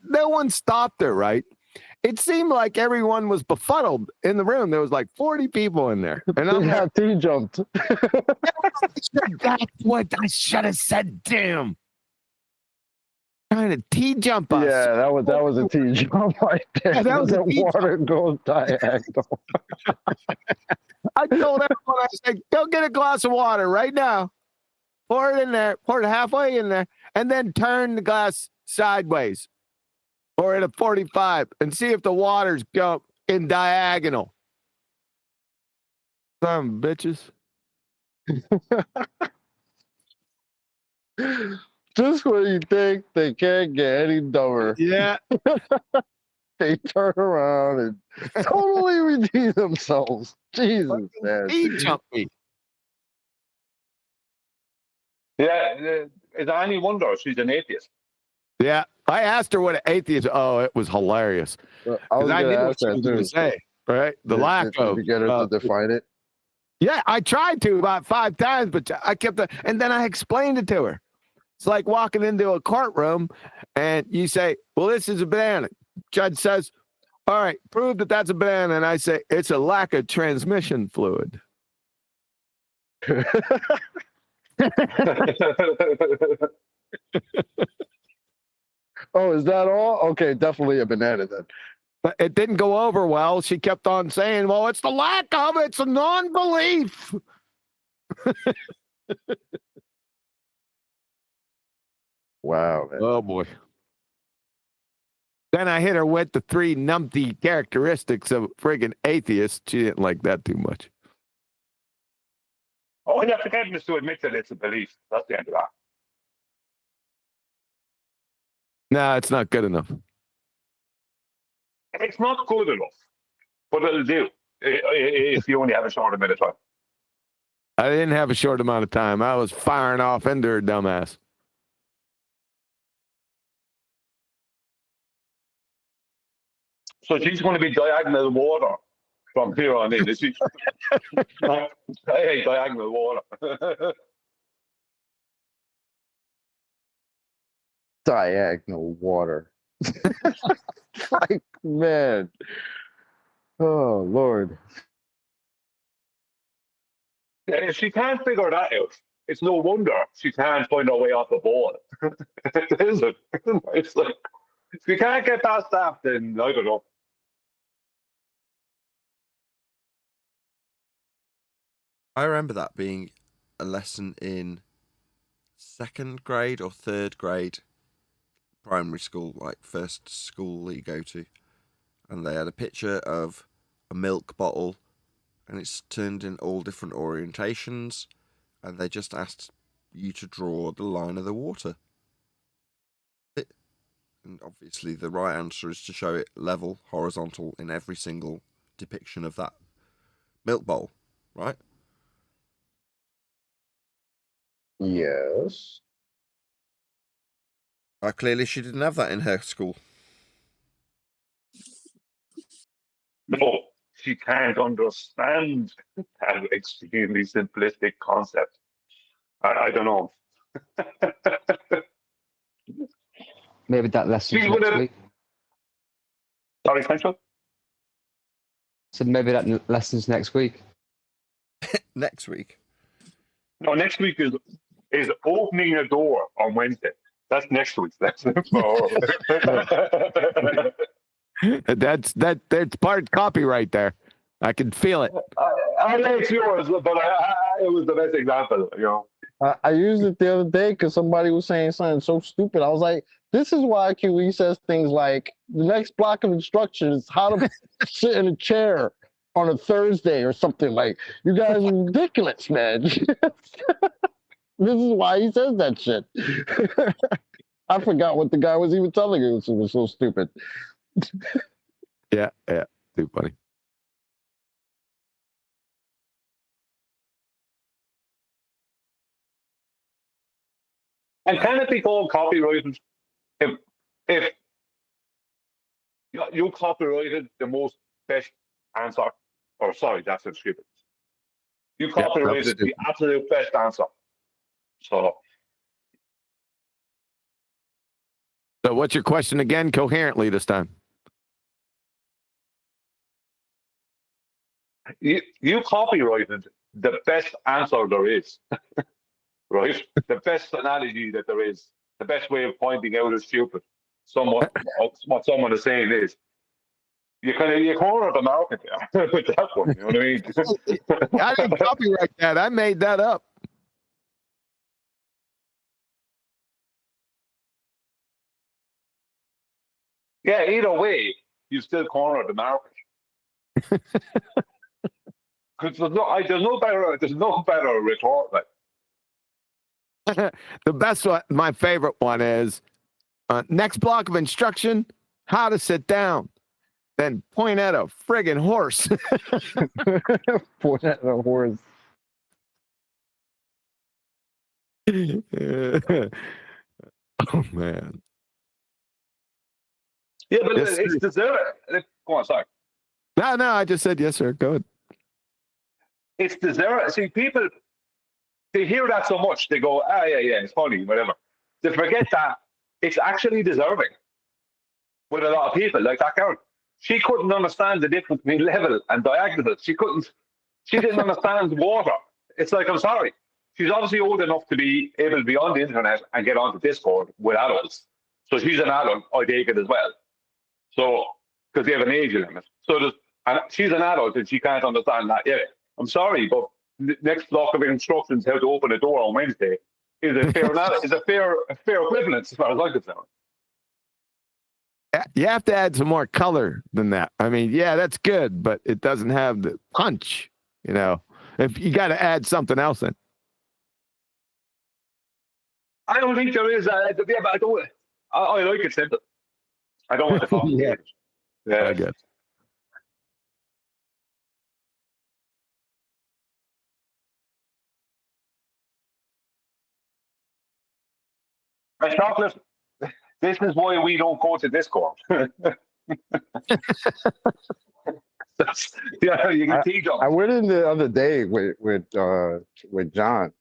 no one stopped her, right? It seemed like everyone was befuddled in the room. There was like 40 people in there. And I'm like, he jumped. That's what I should have said, damn. Trying to T-jump us. Yeah, that was a T-jump right there. Yeah, that was the a T-jump. Water goes diagonal. I told everyone, I said, go get a glass of water right now. Pour it in there, pour it halfway in there, and then turn the glass sideways or at a 45 and see if the waters go in diagonal. Some bitches. Just when you think they can't get any dumber. Yeah. They turn around and totally redeem themselves. Jesus, man. T-jump me. Yeah, is it any wonder she's an atheist? Yeah, I asked her what an atheist. Oh, it was hilarious. I knew what she was going to say. Right, the lack of. Did you get her to define it? Yeah, I tried to about 5 times, but I kept and then I explained it to her. It's like walking into a courtroom and you say, "Well, this is a banana." Judge says, "All right, prove that that's a banana," and I say, "It's a lack of transmission fluid." Oh, is that all? Okay, definitely a banana then. But it didn't go over well. She kept on saying, "Well, it's the lack of it. It's a non-belief." Wow, man. Oh, boy. Then I hit her with the 3 numpty characteristics of friggin' atheist. She didn't like that too much. Oh, you have to get them to admit that it's a belief. That's the end of that. No, it's not good enough. It's not good enough, but it'll do if you only have a short amount of time. I didn't have a short amount of time. I was firing off into her dumbass. So she's going to be diagonal water from here on in, is she? Hey, diagonal water. Diagonal water. Like, man. Oh, Lord. If she can't figure that out, it's no wonder she can't find her way off the ball. Is it? It's like, if you can't get past that, then I don't know. I remember that being a lesson in second grade or third grade primary school, like first school that you go to. And they had a picture of a milk bottle, and it's turned in all different orientations, and they just asked you to draw the line of the water. And obviously the right answer is to show it level, horizontal in every single depiction of that milk bowl, right? Yes. Clearly she didn't have that in her school. No, she can't understand that extremely simplistic concept. I don't know. Maybe that lesson's She next would've- week. Sorry, Central? So maybe that lesson's next week. Next week? No, next week is opening a door on Wednesday. That's next week's lesson. That's part copyright there. I can feel it. I know it's yours, but it was the best example, you know. I used it the other day because somebody was saying something so stupid. I was like, this is why QE says things like the next block of instructions is how to sit in a chair on a Thursday or something. Like, you guys are ridiculous, man. This is why he says that shit. I forgot what the guy was even telling us. It was so stupid. Yeah, too funny. And can it be called copyrighted if you copyrighted the most best answer? Or sorry, that's stupid. You copyrighted the absolute best answer. So what's your question again, coherently this time? You copyrighted the best answer there is, right? The best analogy that there is, the best way of pointing out as stupid. What someone is saying is, you cornered the market there with that one. You know what I mean? I didn't copyright that. I made that up. Yeah, either way, you still cornered the market. Because there's no better retort. Like. The best one, my favorite one is next block of instruction: how to sit down. Then point at a friggin' horse. Point at a horse. Oh man. Yeah, but Yes, it's deserved. Go on, sorry. No, I just said yes, sir. Go ahead. It's deserved. See, people, they hear that so much, they go, yeah, it's funny, whatever. They forget that it's actually deserving with a lot of people. Like that girl, she couldn't understand the difference between level and diagonal. She didn't understand water. It's like, I'm sorry. She's obviously old enough to be able to be on the internet and get onto Discord with adults. So she's an adult, I take it as well. So, because they have an age limit. So she's an adult and she can't understand that yet. I'm sorry, but the next block of instructions how to open a door on Wednesday is a fair equivalence as far as I'm concerned. You have to add some more color than that. I mean, yeah, that's good, but it doesn't have the punch. You know, if you got to add something else in. I don't think there is. But I don't. I like it simple. I don't want to complicate it. Yeah, I guess. And chocolate. This is why we don't go to Discord. Yeah, you can teach them. I went in the other day with John,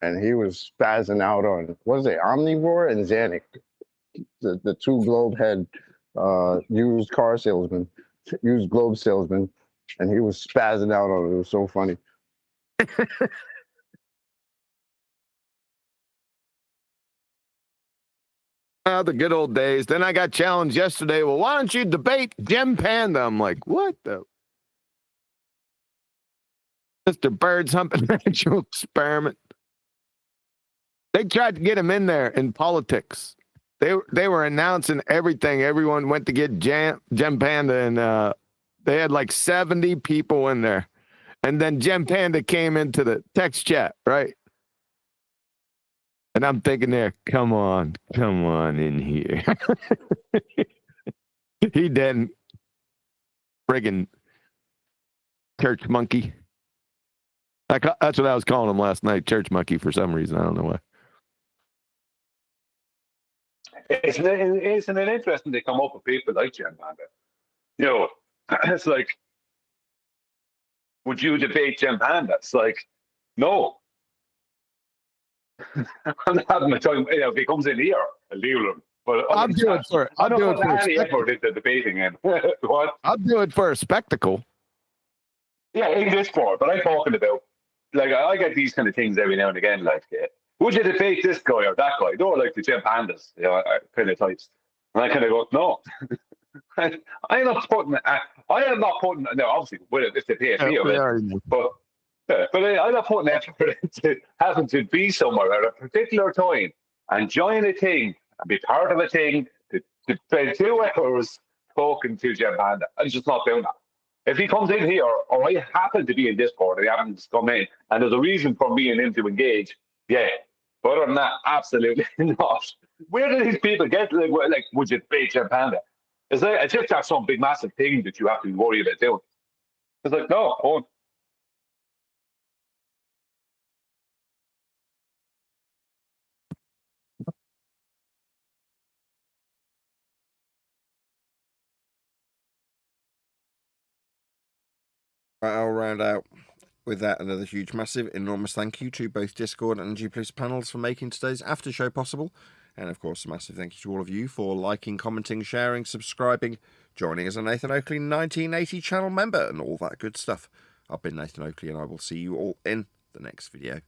and he was spazzing out on, what is it, Omnivore and Xanic, the two globe head used globe salesman, and he was spazzing out on it. It was so funny. The good old days. Then I got challenged yesterday. Well, why don't you debate Jim Panda? I'm like, what the? Mr. Bird's humping actual experiment. They tried to get him in there in politics. They were announcing everything. Everyone went to get Gem Panda, and they had like 70 people in there. And then Gem Panda came into the text chat, right? And I'm thinking there, come on in here. He didn't. Friggin' church monkey. That's what I was calling him last night, church monkey, for some reason. I don't know why. Isn't it interesting to come up with people like Gem Panda? You know, it's like, would you debate Gem Panda? It's like, no. I'm not having my time. You know, if he comes in here, I'll deal with him. But I'll do it for any effort into debating him. What? I'll do it for a spectacle. Yeah, in this sport, but I'm talking about, like, I get these kind of things every now and again, like, would you debate this guy or that guy? Don't like the Gem Pandas, you know, kind of types. And I kind of go, no. I am not putting, no, obviously, if they pay a fee of it, but I'm not putting effort into having to be somewhere at a particular time and join a thing and be part of a thing to spend 2 hours talking to Gem Panda. I'm just not doing that. If he comes in here, or I happen to be in Discord, and he happens to come in, and there's a reason for me and him to engage, yeah. But other than that, absolutely not. Where do these people get, like would you debate Gem Panda? It's like, as if that's some big, massive thing that you have to worry about doing. It's like, no, I won't. Right, I'll round out with that another huge, massive, enormous thank you to both Discord and G Plus panels for making today's after show possible. And of course, a massive thank you to all of you for liking, commenting, sharing, subscribing, joining as a Nathan Oakley 1980 channel member, and all that good stuff. I've been Nathan Oakley, and I will see you all in the next video.